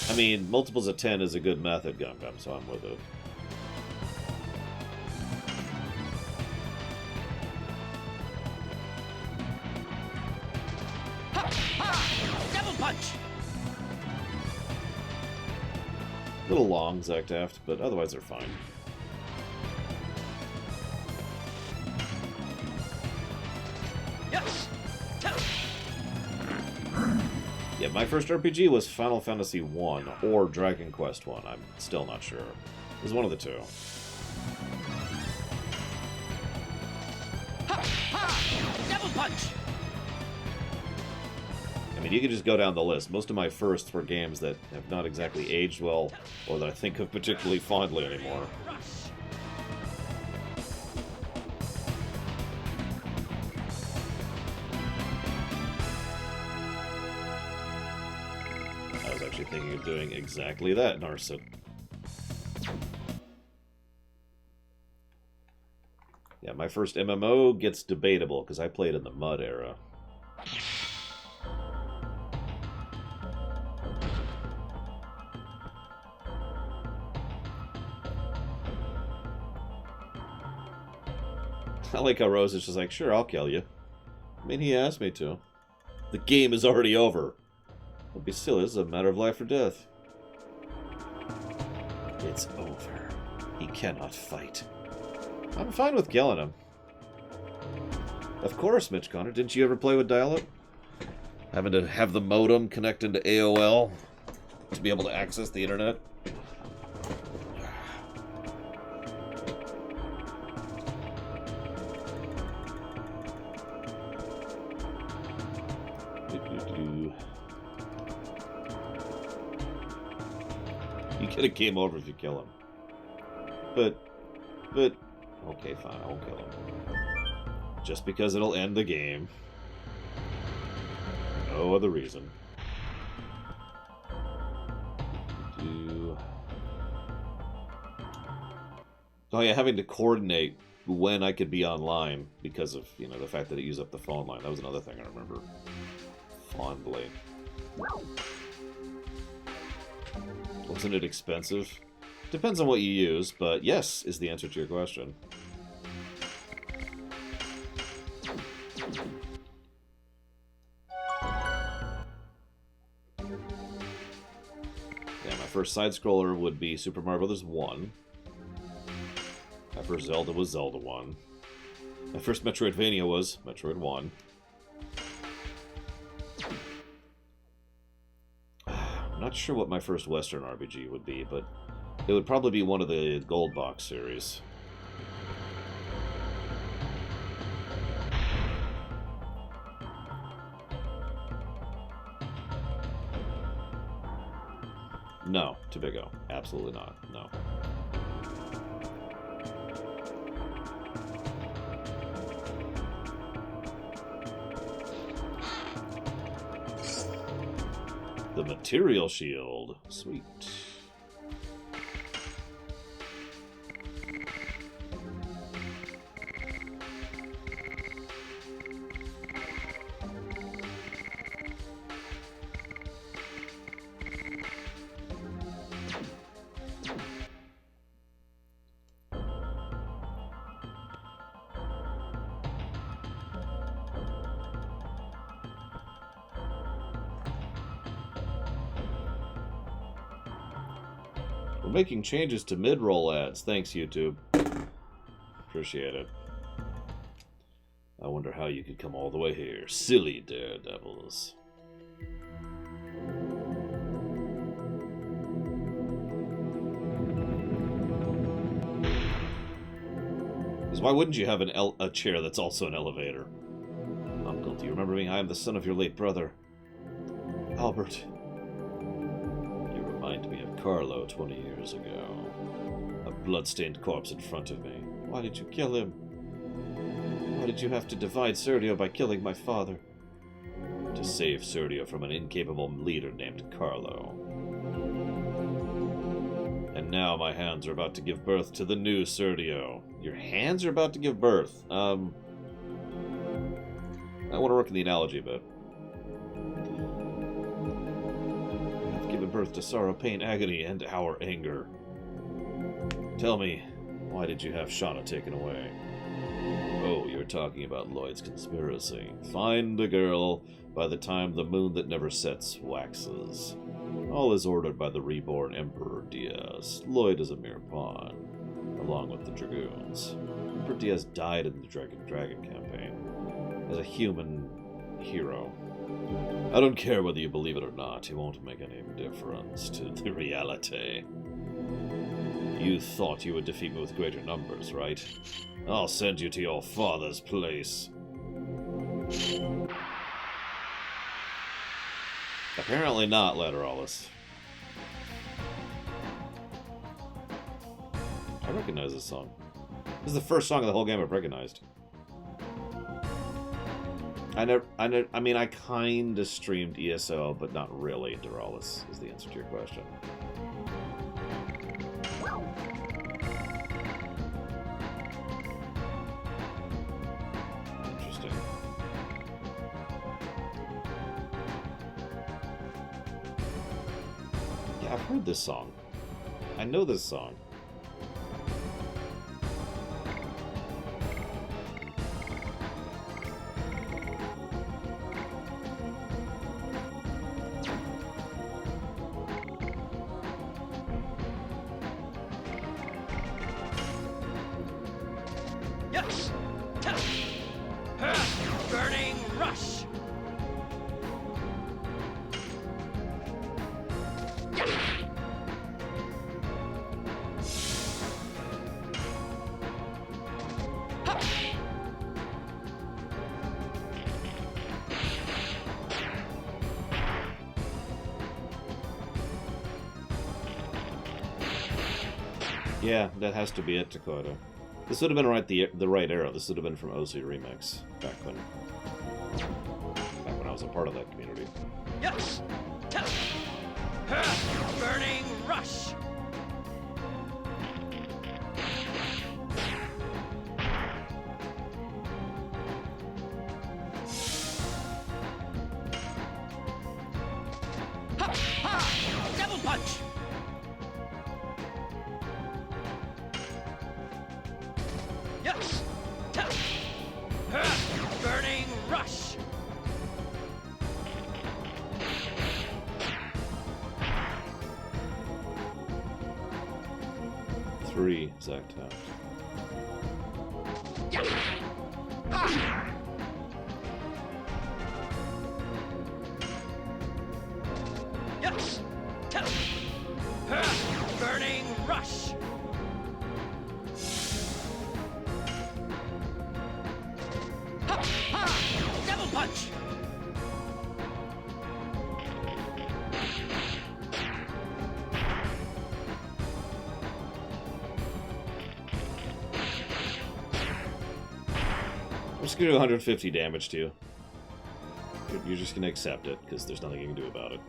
A: I mean, multiples of 10 is a good method, Gum Gum, so I'm with it.
B: Ha! Ha! Double punch.
A: A little long, Zektaft, but otherwise they're fine.
B: Yes.
A: Yeah, my first RPG was Final Fantasy 1 or Dragon Quest 1. I'm still not sure. It was one of the two.
B: Ha! Ha! Double punch.
A: I mean, you could just go down the list. Most of my firsts were games that have not exactly aged well, or that I think of particularly fondly anymore.
B: Rush.
A: I was actually thinking of doing exactly that, Narset. Yeah, my first MMO gets debatable, because I played in the MUD era. I like how Rose is just like, sure, I'll kill you. I mean, he asked me to. The game is already over. Don't be silly, this is a matter of life or death. It's over. He cannot fight. I'm fine with killing him. Of course, Mitch Connor. Didn't you ever play with dial-up? Having to have the modem connect into AOL to be able to access the internet? You get a game over if you kill him. But, okay, fine, I won't kill him. Just because it'll end the game. No other reason. Oh yeah, having to coordinate when I could be online because of, you know, the fact that it used up the phone line. That was another thing I remember fondly. Wasn't it expensive? Depends on what you use, but yes is the answer to your question. Yeah, my first side-scroller would be Super Mario Bros. 1. My first Zelda was Zelda 1. My first Metroidvania was Metroid 1. I'm not sure what my first Western RPG would be, but it would probably be one of the Gold Box series. No, Tobigo. Absolutely not. No. The Material Shield. Sweet. We're making changes to mid-roll ads. Thanks, YouTube. Appreciate it. I wonder how you could come all the way here. Silly daredevils. Because why wouldn't you have a chair that's also an elevator? Uncle, do you remember me? I am the son of your late brother, Albert. You remind me of Carlo 20 years ago. A blood-stained corpse in front of me. Why did you kill him? Why did you have to divide Sergio by killing my father? To save Sergio from an incapable leader named Carlo. And now my hands are about to give birth to the new Sergio. Your hands are about to give birth? I want to work in the analogy a bit. I've given birth to sorrow, pain, agony, and our anger. Tell me, why did you have Shauna taken away? Oh, you're talking about Lloyd's conspiracy. Find a girl by the time the moon that never sets waxes. All is ordered by the reborn Emperor Diaz. Lloyd is a mere pawn, along with the Dragoons. Emperor Diaz died in the Dragon campaign as a human hero. I don't care whether you believe it or not. It won't make any difference to the reality. You thought you would defeat me with greater numbers, right? I'll send you to your father's place. Apparently not, Lateralis. I recognize this song. This is the first song of the whole game I've recognized. I mean, I kinda streamed ESO, but not really. Duralis is the answer to your question. Interesting. Yeah, I've heard this song. I know this song.
B: Yes! Burning rush!
A: Yeah, that has to be it, Dakota. This would have been the right era. This would have been from OC Remix back when I was a part of that community.
B: Yes! Burning rush! Double punch! Yes! Burning rush!
A: Three exact times.
B: Yes! Burning rush! Double punch!
A: I'm just gonna do 150 damage to you. You're just gonna accept it, because there's nothing you can do about it.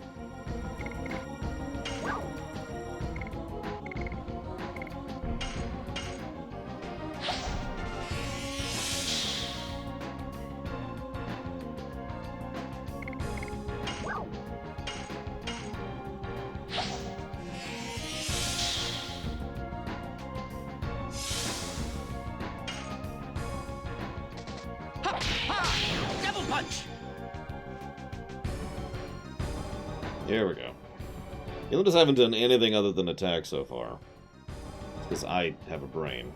B: Double punch!
A: There we go. You'll notice I haven't done anything other than attack so far. Because I have a brain.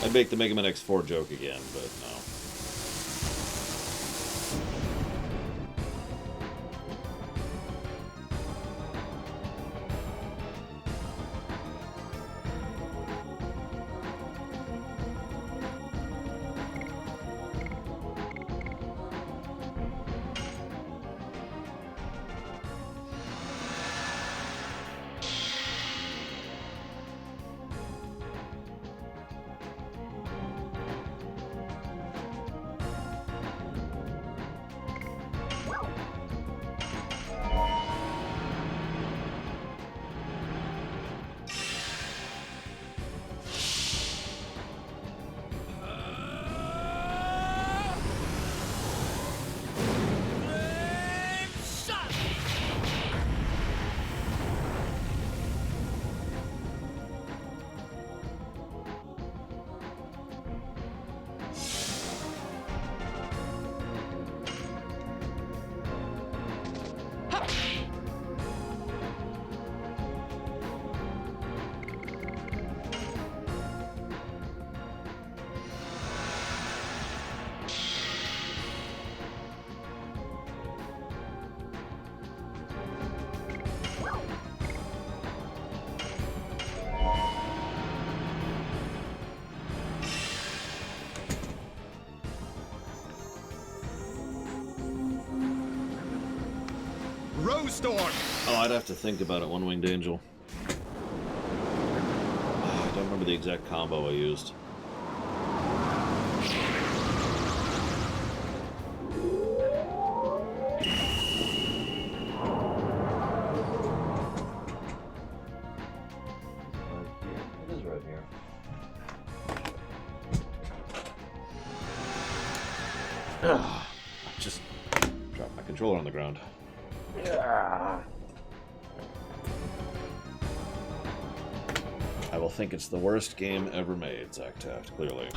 A: I'd make the Mega Man X4 joke again, but no.
C: Storm.
A: Oh, I'd have to think about it, One-Winged Angel. I don't remember the exact combo I used. It is right here. Just dropped my controller on the ground. I will think it's the worst game ever made, Zach Taft, clearly.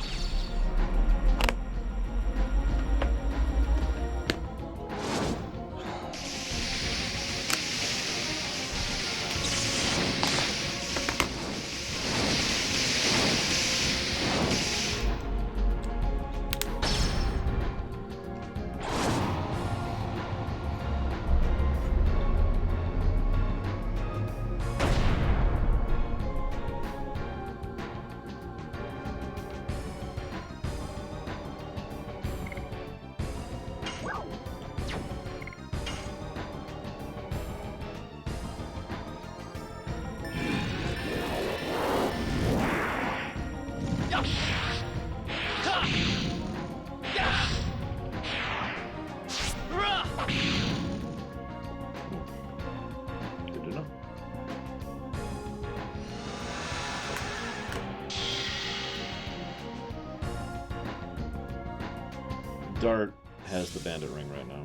A: Dart has the bandit ring right now.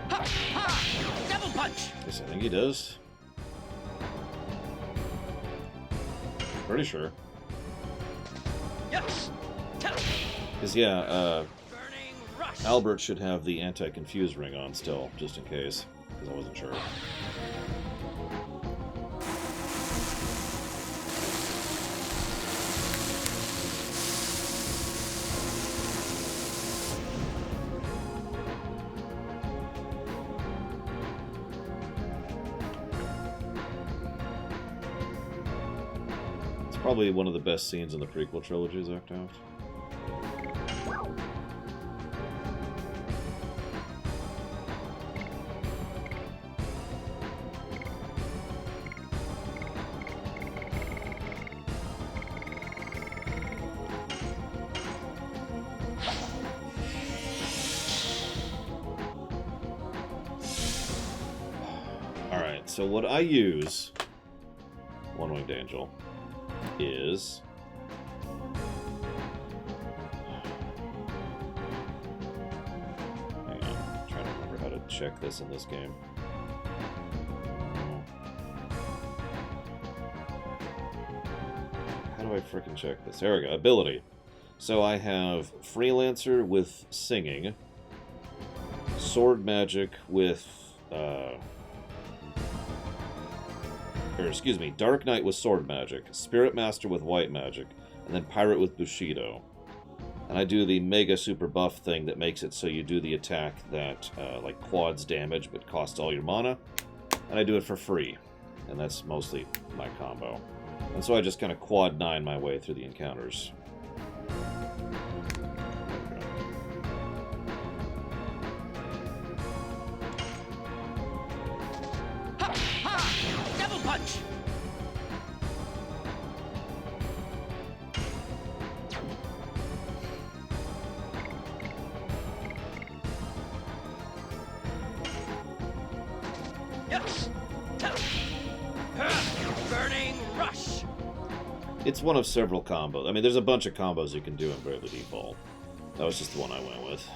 B: Ha! Ha! Double punch!
A: Yes, I think he does. Pretty sure.
B: Yes!
A: Because, yeah,
B: Burning rush!
A: Albert should have the anti-confuse ring on still, just in case. Because I wasn't sure. Probably one of the best scenes in the prequel trilogies, Octaft. so what I use, One-Winged Angel, is... Hang on, I'm trying to remember how to check this in this game. How do I frickin' check this? There we go, ability. So I have Freelancer with Singing, Sword Magic with... Dark Knight with Sword Magic, Spirit Master with White Magic, and then Pirate with Bushido. And I do the Mega Super Buff thing that makes it so you do the attack that, like, quads damage but costs all your mana. And I do it for free. And that's mostly my combo. And so I just kind of quad 9 my way through the encounters.
B: Punch! Yes! Burning Rush!
A: It's one of several combos. I mean, there's a bunch of combos you can do in Bravely Default. That was just the one I went with.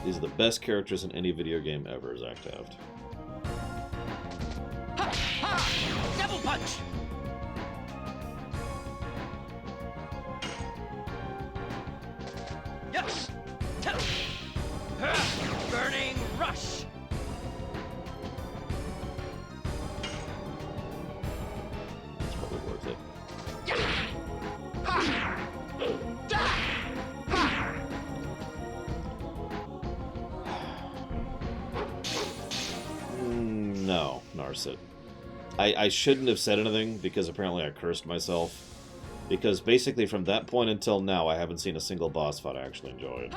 A: These are the best characters in any video game ever, Zach Taft.
B: Ha! Ha! Double punch! Yes! Burning Rush!
A: That's probably worth it. No, Narset. I shouldn't have said anything because apparently I cursed myself. Because basically from that point until now, I haven't seen a single boss fight I actually enjoyed.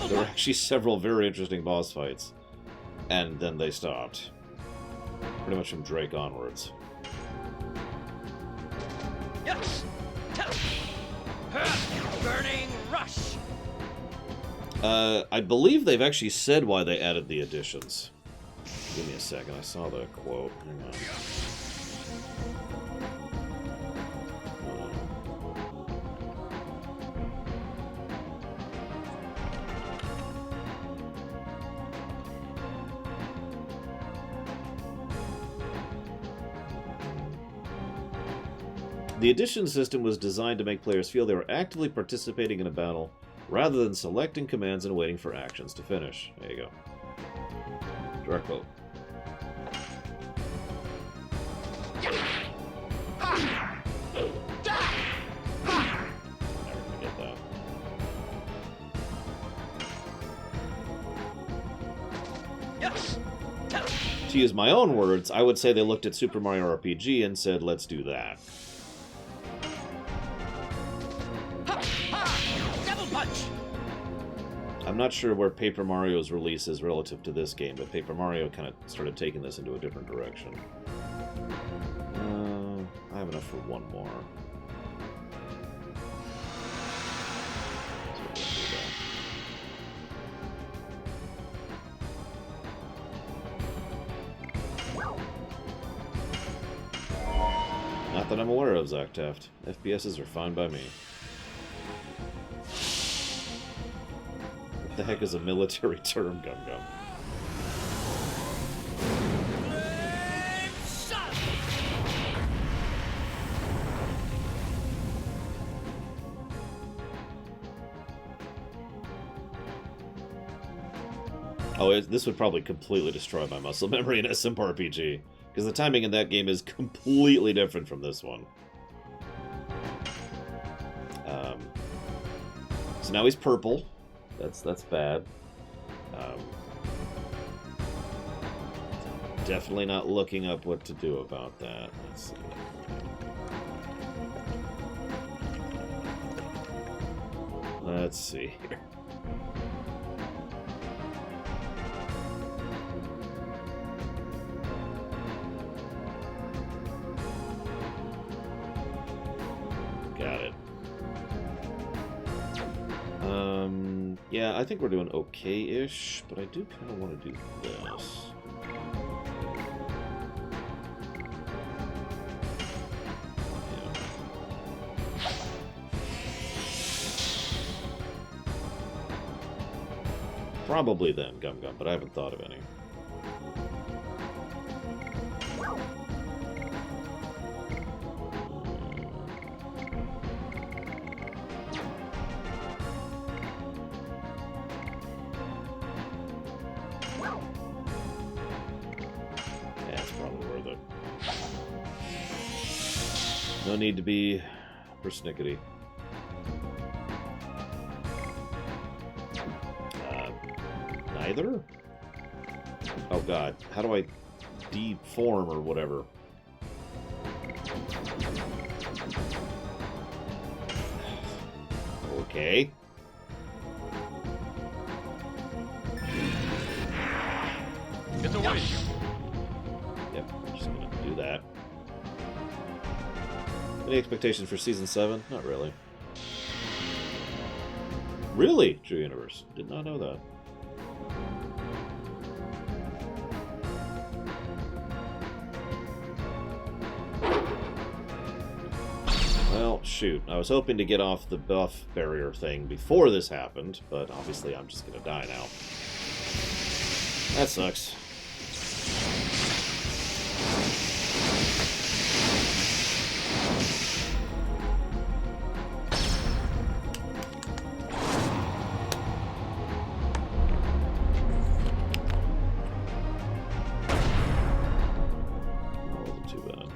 A: There were actually several very interesting boss fights. And then they stopped. Pretty much from Drake onwards.
B: Yes! Burning Rush!
A: I believe they've actually said why they added the additions. Give me a second, I saw the quote. Hang on. The addition system was designed to make players feel they were actively participating in a battle, rather than selecting commands and waiting for actions to finish. There you go. Direct quote. Never gonna get that.
B: Yes!
A: To use my own words, I would say they looked at Super Mario RPG and said, let's do that.
B: Double punch!
A: I'm not sure where Paper Mario's release is relative to this game, but Paper Mario kind of started taking this into a different direction. I have enough for one more. Not that I'm aware of, Zach Taft. FPSs are fine by me. What the heck is a military term, Gum Gum? Oh, this would probably completely destroy my muscle memory in SMRPG, because the timing in that game is completely different from this one. So now he's purple. That's bad. Definitely not looking up what to do about that. Let's see. Let's see here. Yeah, I think we're doing okay-ish, but I do kind of want to do this. Probably then, Gum Gum, but I haven't thought of any. Yeah, it's probably worth it. No need to be persnickety. Neither? Oh god, how do I deform or whatever? Okay.
C: Get away!
A: Yep, I'm just gonna do that. Any expectations for Season 7? Not really. Really? True Universe. Did not know that. Well, shoot. I was hoping to get off the buff barrier thing before this happened, but obviously I'm just gonna die now. That sucks. Wasn't too bad.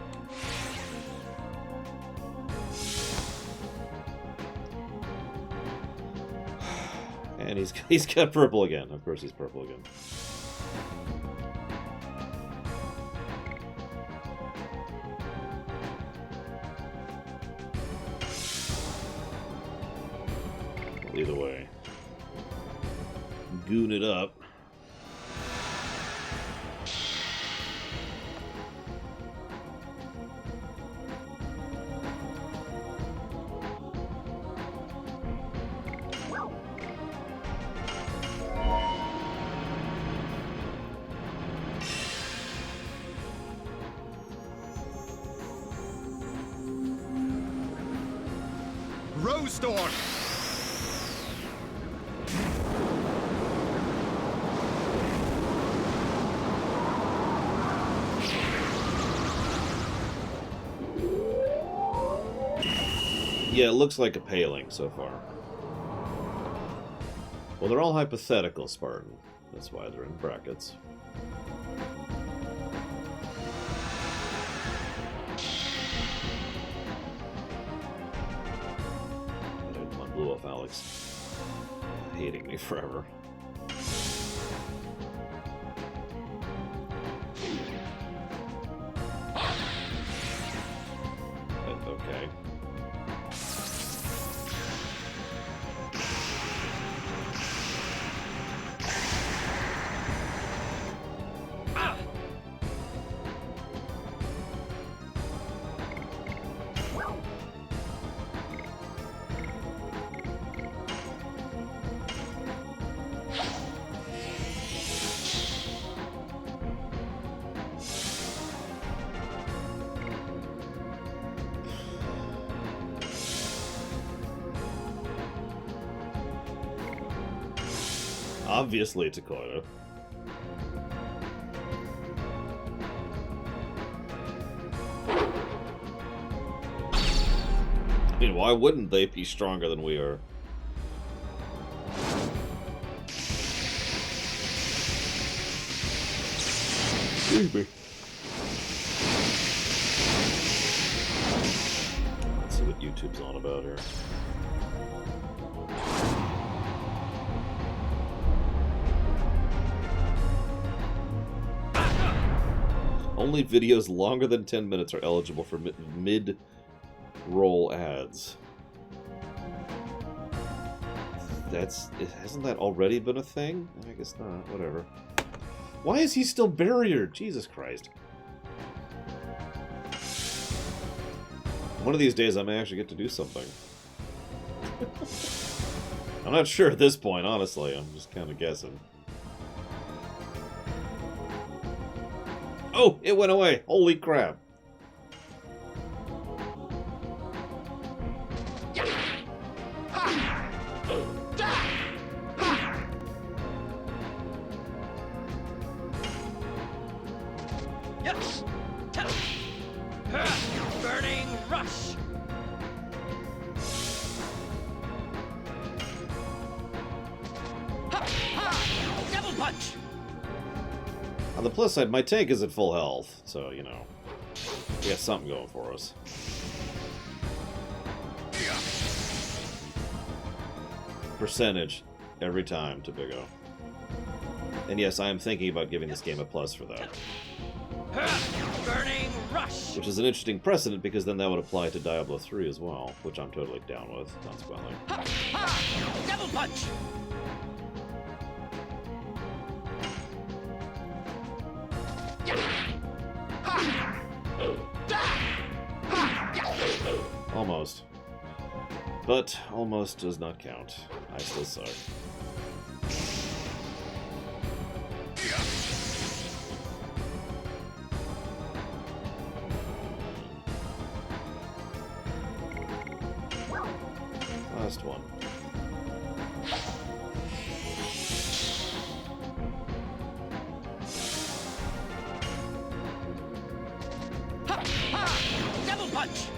A: And he's got purple again. Of course he's purple again. Either way. Goon it up.
C: Rose-Storm!
A: Yeah, it looks like a paling so far. Well, they're all hypothetical, Spartan. That's why they're in brackets. I didn't want Blue Wolf Alex hating me forever. Okay. Obviously, Dakota. I mean, why wouldn't they be stronger than we are? Excuse me. Let's see what YouTube's on about here. Only videos longer than 10 minutes are eligible for mid-roll ads. Hasn't that already been a thing? I guess not. Whatever. Why is he still barriered? Jesus Christ. One of these days I may actually get to do something. I'm not sure at this point, honestly. I'm just kind of guessing. Oh, it went away. Holy crap.
B: Yes. Burning rush. Double punch.
A: On the plus side, my tank is at full health, so, you know, we got something going for us. Percentage every time to Big O. And yes, I am thinking about giving this game a plus for that.
B: Burning rush.
A: Which is an interesting precedent, because then that would apply to Diablo 3 as well, which I'm totally down with, consequently.
B: Double punch.
A: Almost. But almost does not count. I still suck. Last one.
B: Double punch.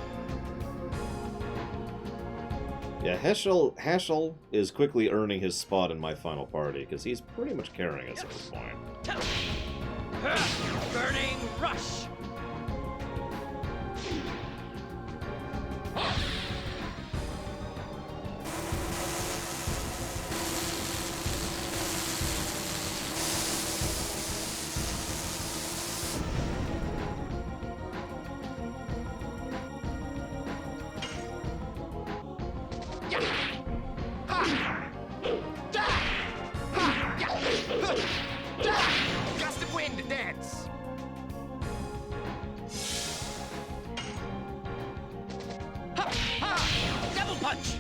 A: Yeah, Heschel is quickly earning his spot in my final party, because he's pretty much carrying us at this point.
B: Burning rush.
C: Gust of wind, dance.
B: Double punch.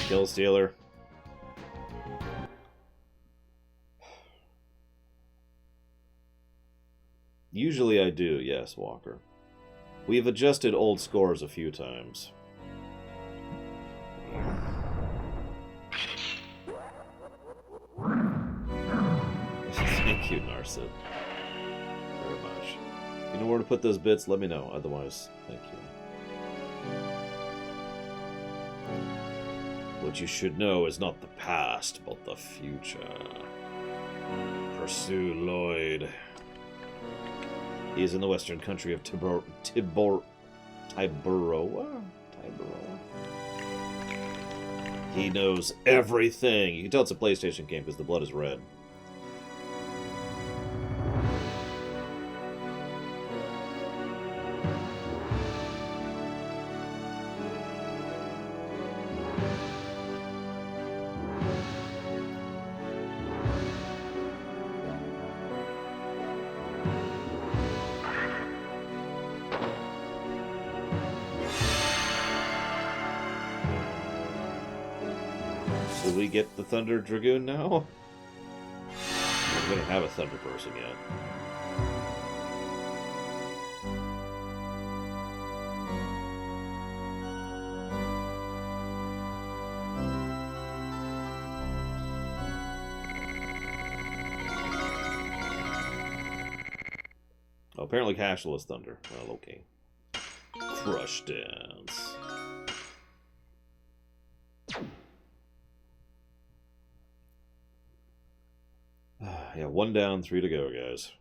A: Kill Stealer. Usually I do, yes, Walker. We've adjusted old scores a few times. Thank you, Narset. Very much. You know where to put those bits? Let me know. Otherwise, thank you. What you should know is not the past, but the future. Pursue Lloyd. He is in the western country of Tiburoa? He knows everything. You can tell it's a PlayStation game because the blood is red. Do we get the Thunder Dragoon now? We don't have a Thunder person yet. Oh, apparently Cashless Thunder. Well, okay. Crush Dance. Yeah, 1 down, 3 to go, guys.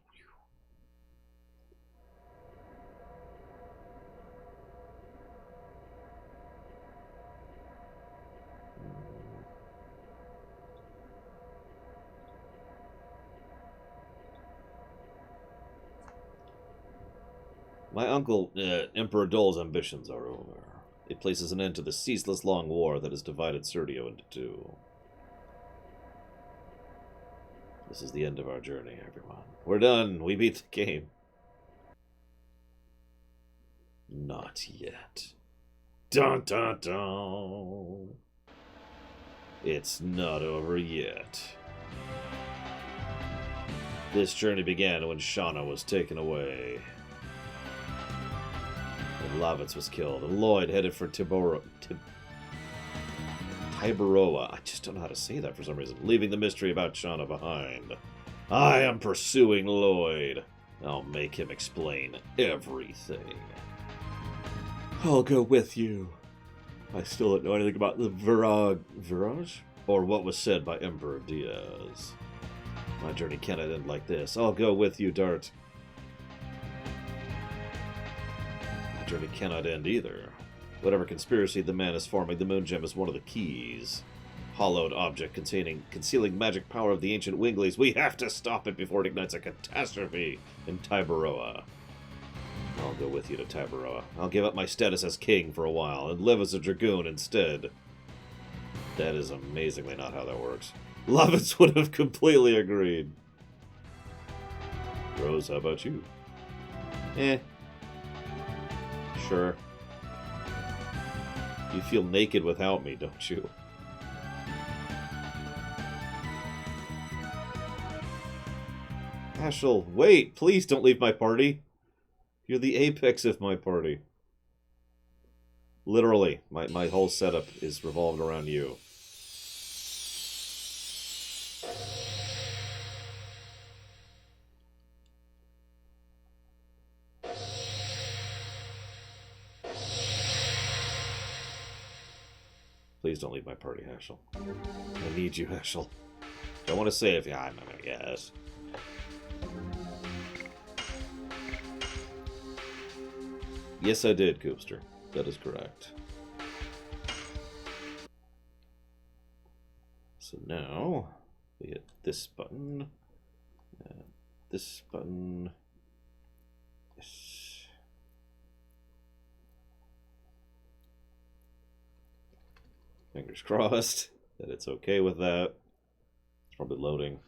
A: My uncle, Emperor Dole's ambitions are over. It places an end to the ceaseless long war that has divided Serdio into two. This is the end of our journey, everyone. We're done. We beat the game. Not yet. Dun dun dun. It's not over yet. This journey began when Shauna was taken away. When Lavitz was killed, and Lloyd headed for Tiberoa. I just don't know how to say that for some reason. Leaving the mystery about Shauna behind. I am pursuing Lloyd. I'll make him explain everything. I'll go with you. I still don't know anything about the Virage? Or what was said by Emperor Diaz. My journey cannot end like this. I'll go with you, Dart. My journey cannot end either. Whatever conspiracy the man is forming, the moon gem is one of the keys. Hollowed object concealing magic power of the ancient Winglies. We have to stop it before it ignites a catastrophe in Tiberoa. I'll go with you to Tiberoa. I'll give up my status as king for a while and live as a Dragoon instead. That is amazingly not how that works. Lovitz would have completely agreed. Rose, how about you? Sure. You feel naked without me, don't you? Ashel, wait! Please don't leave my party! You're the apex of my party. Literally, my whole setup is revolved around you. Please don't leave my party, Ashel. I need you, Ashel. Don't want to save you. I'm gonna guess. Yes, I did, Coopster. That is correct. So now we hit this button, this button. Yes. Fingers crossed that it's okay with that. It's probably loading.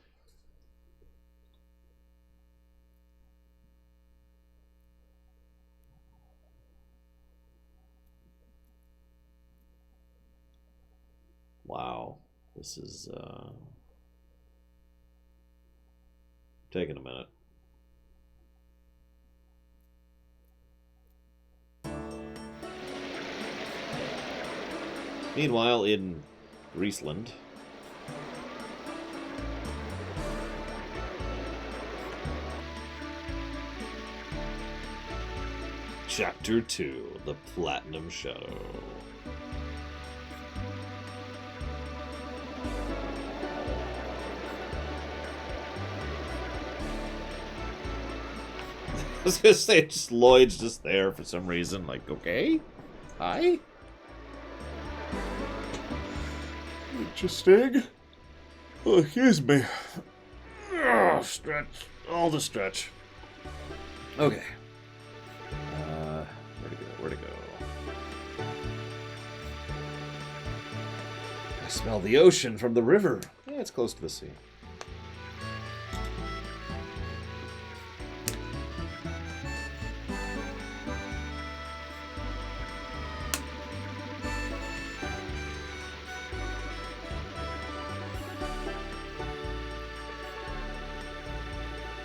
A: Wow, this is taking a minute. Meanwhile, in Greaseland, Chapter 2, The Platinum Shadow. I was gonna say, just Lloyd's just there for some reason. Like, okay, hi. Interesting. Oh, excuse me. Oh, stretch. All the stretch. Okay. Where to go? I smell the ocean from the river. Yeah, it's close to the sea.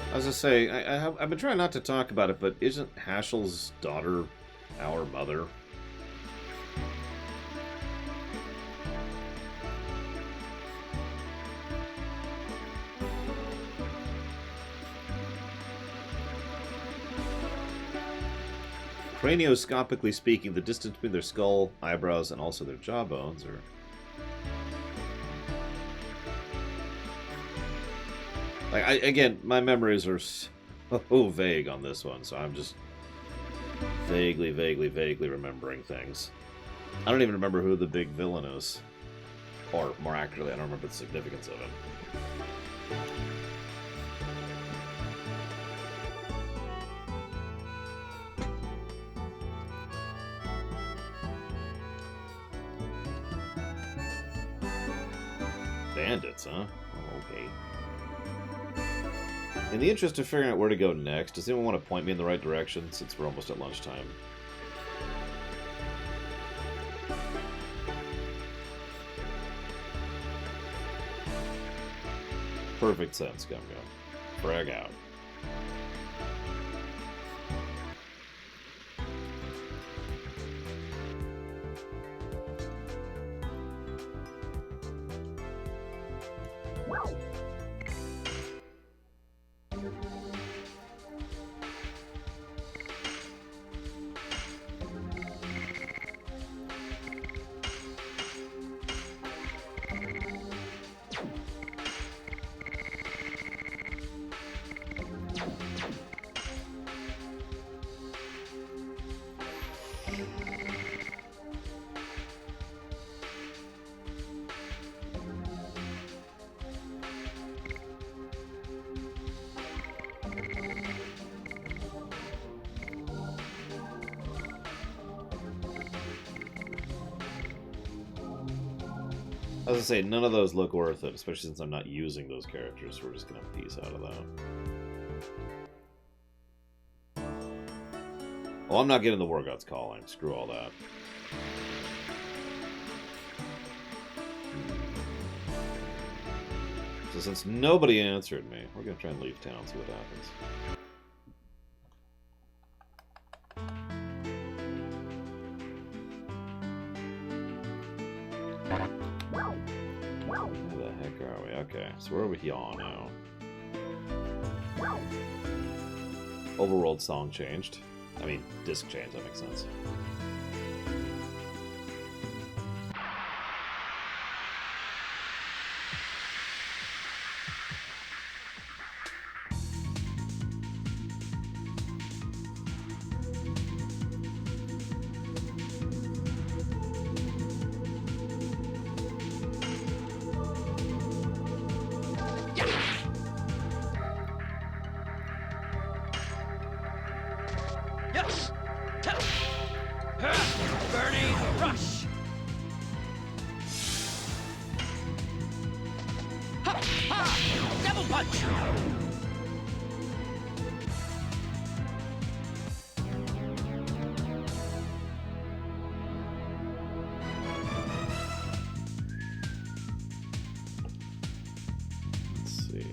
A: I was gonna say, I've been trying not to talk about it, but isn't Hashel's daughter our mother? Cranioscopically speaking, the distance between their skull, eyebrows, and also their jawbones are... Like, again, my memories are so vague on this one, so I'm just vaguely remembering things. I don't even remember who the big villain is. Or, more accurately, I don't remember the significance of him. Bandits, huh? Oh, okay. In the interest of figuring out where to go next, does anyone want to point me in the right direction, since we're almost at lunchtime? perfect sense, Gum Gum. Frag out. As I say, none of those look worth it, especially since I'm not using those characters, so we're just gonna piece out of that. Well, I'm not getting the War Gods calling. Screw all that. So since nobody answered me, we're gonna try and leave town, see what happens. Where the heck are we? Okay, so where are we here now? Overworld song changed. I mean, disc changed, that makes sense.
B: Yes! Burning rush! Ha! Ha! Devil punch!
A: Let's see.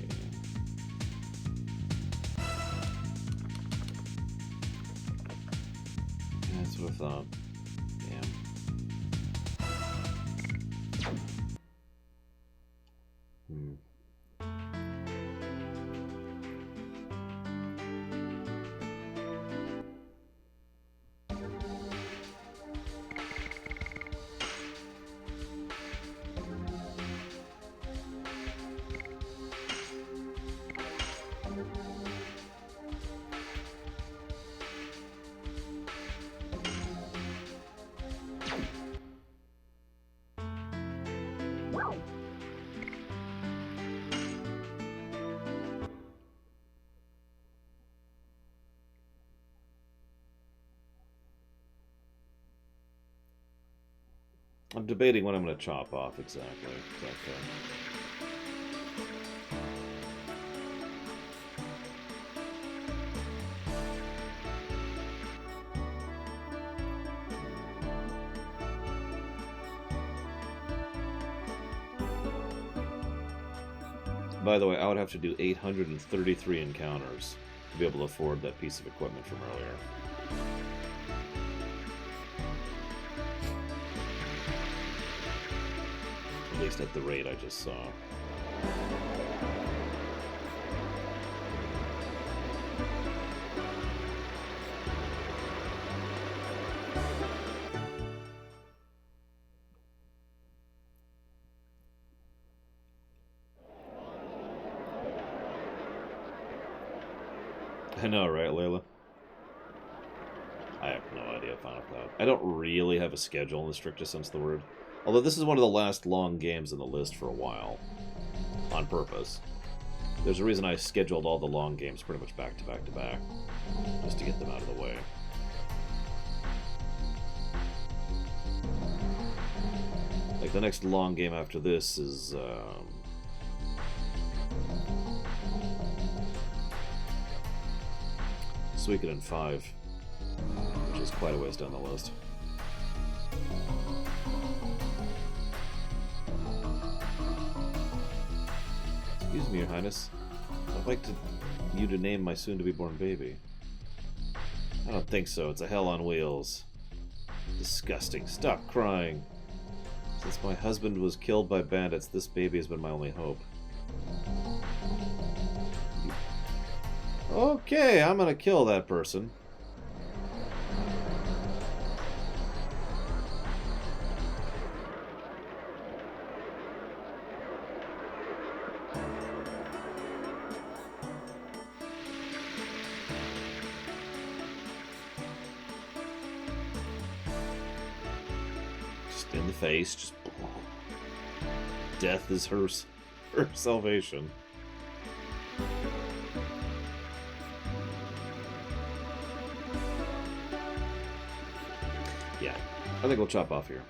A: That's what I thought. Damn. I'm debating what I'm going to chop off exactly. By the way, I would have to do 833 encounters to be able to afford that piece of equipment from earlier. At least at the rate I just saw. I know, right, Layla? I have no idea, Final Cloud. I don't really have a schedule in the strictest sense of the word. Although this is one of the last long games in the list for a while. On purpose. There's a reason I scheduled all the long games pretty much back to back to back. Just to get them out of the way. Like, the next long game after this is, Suikoden 5, which is quite a ways down the list. Excuse me, Your Highness. I'd like you to name my soon-to-be-born baby. I don't think so. It's a hell on wheels. Disgusting. Stop crying. Since my husband was killed by bandits, this baby has been my only hope. Okay, I'm gonna kill that person. Just in the face, just death is her salvation. Yeah, I think we'll chop off here.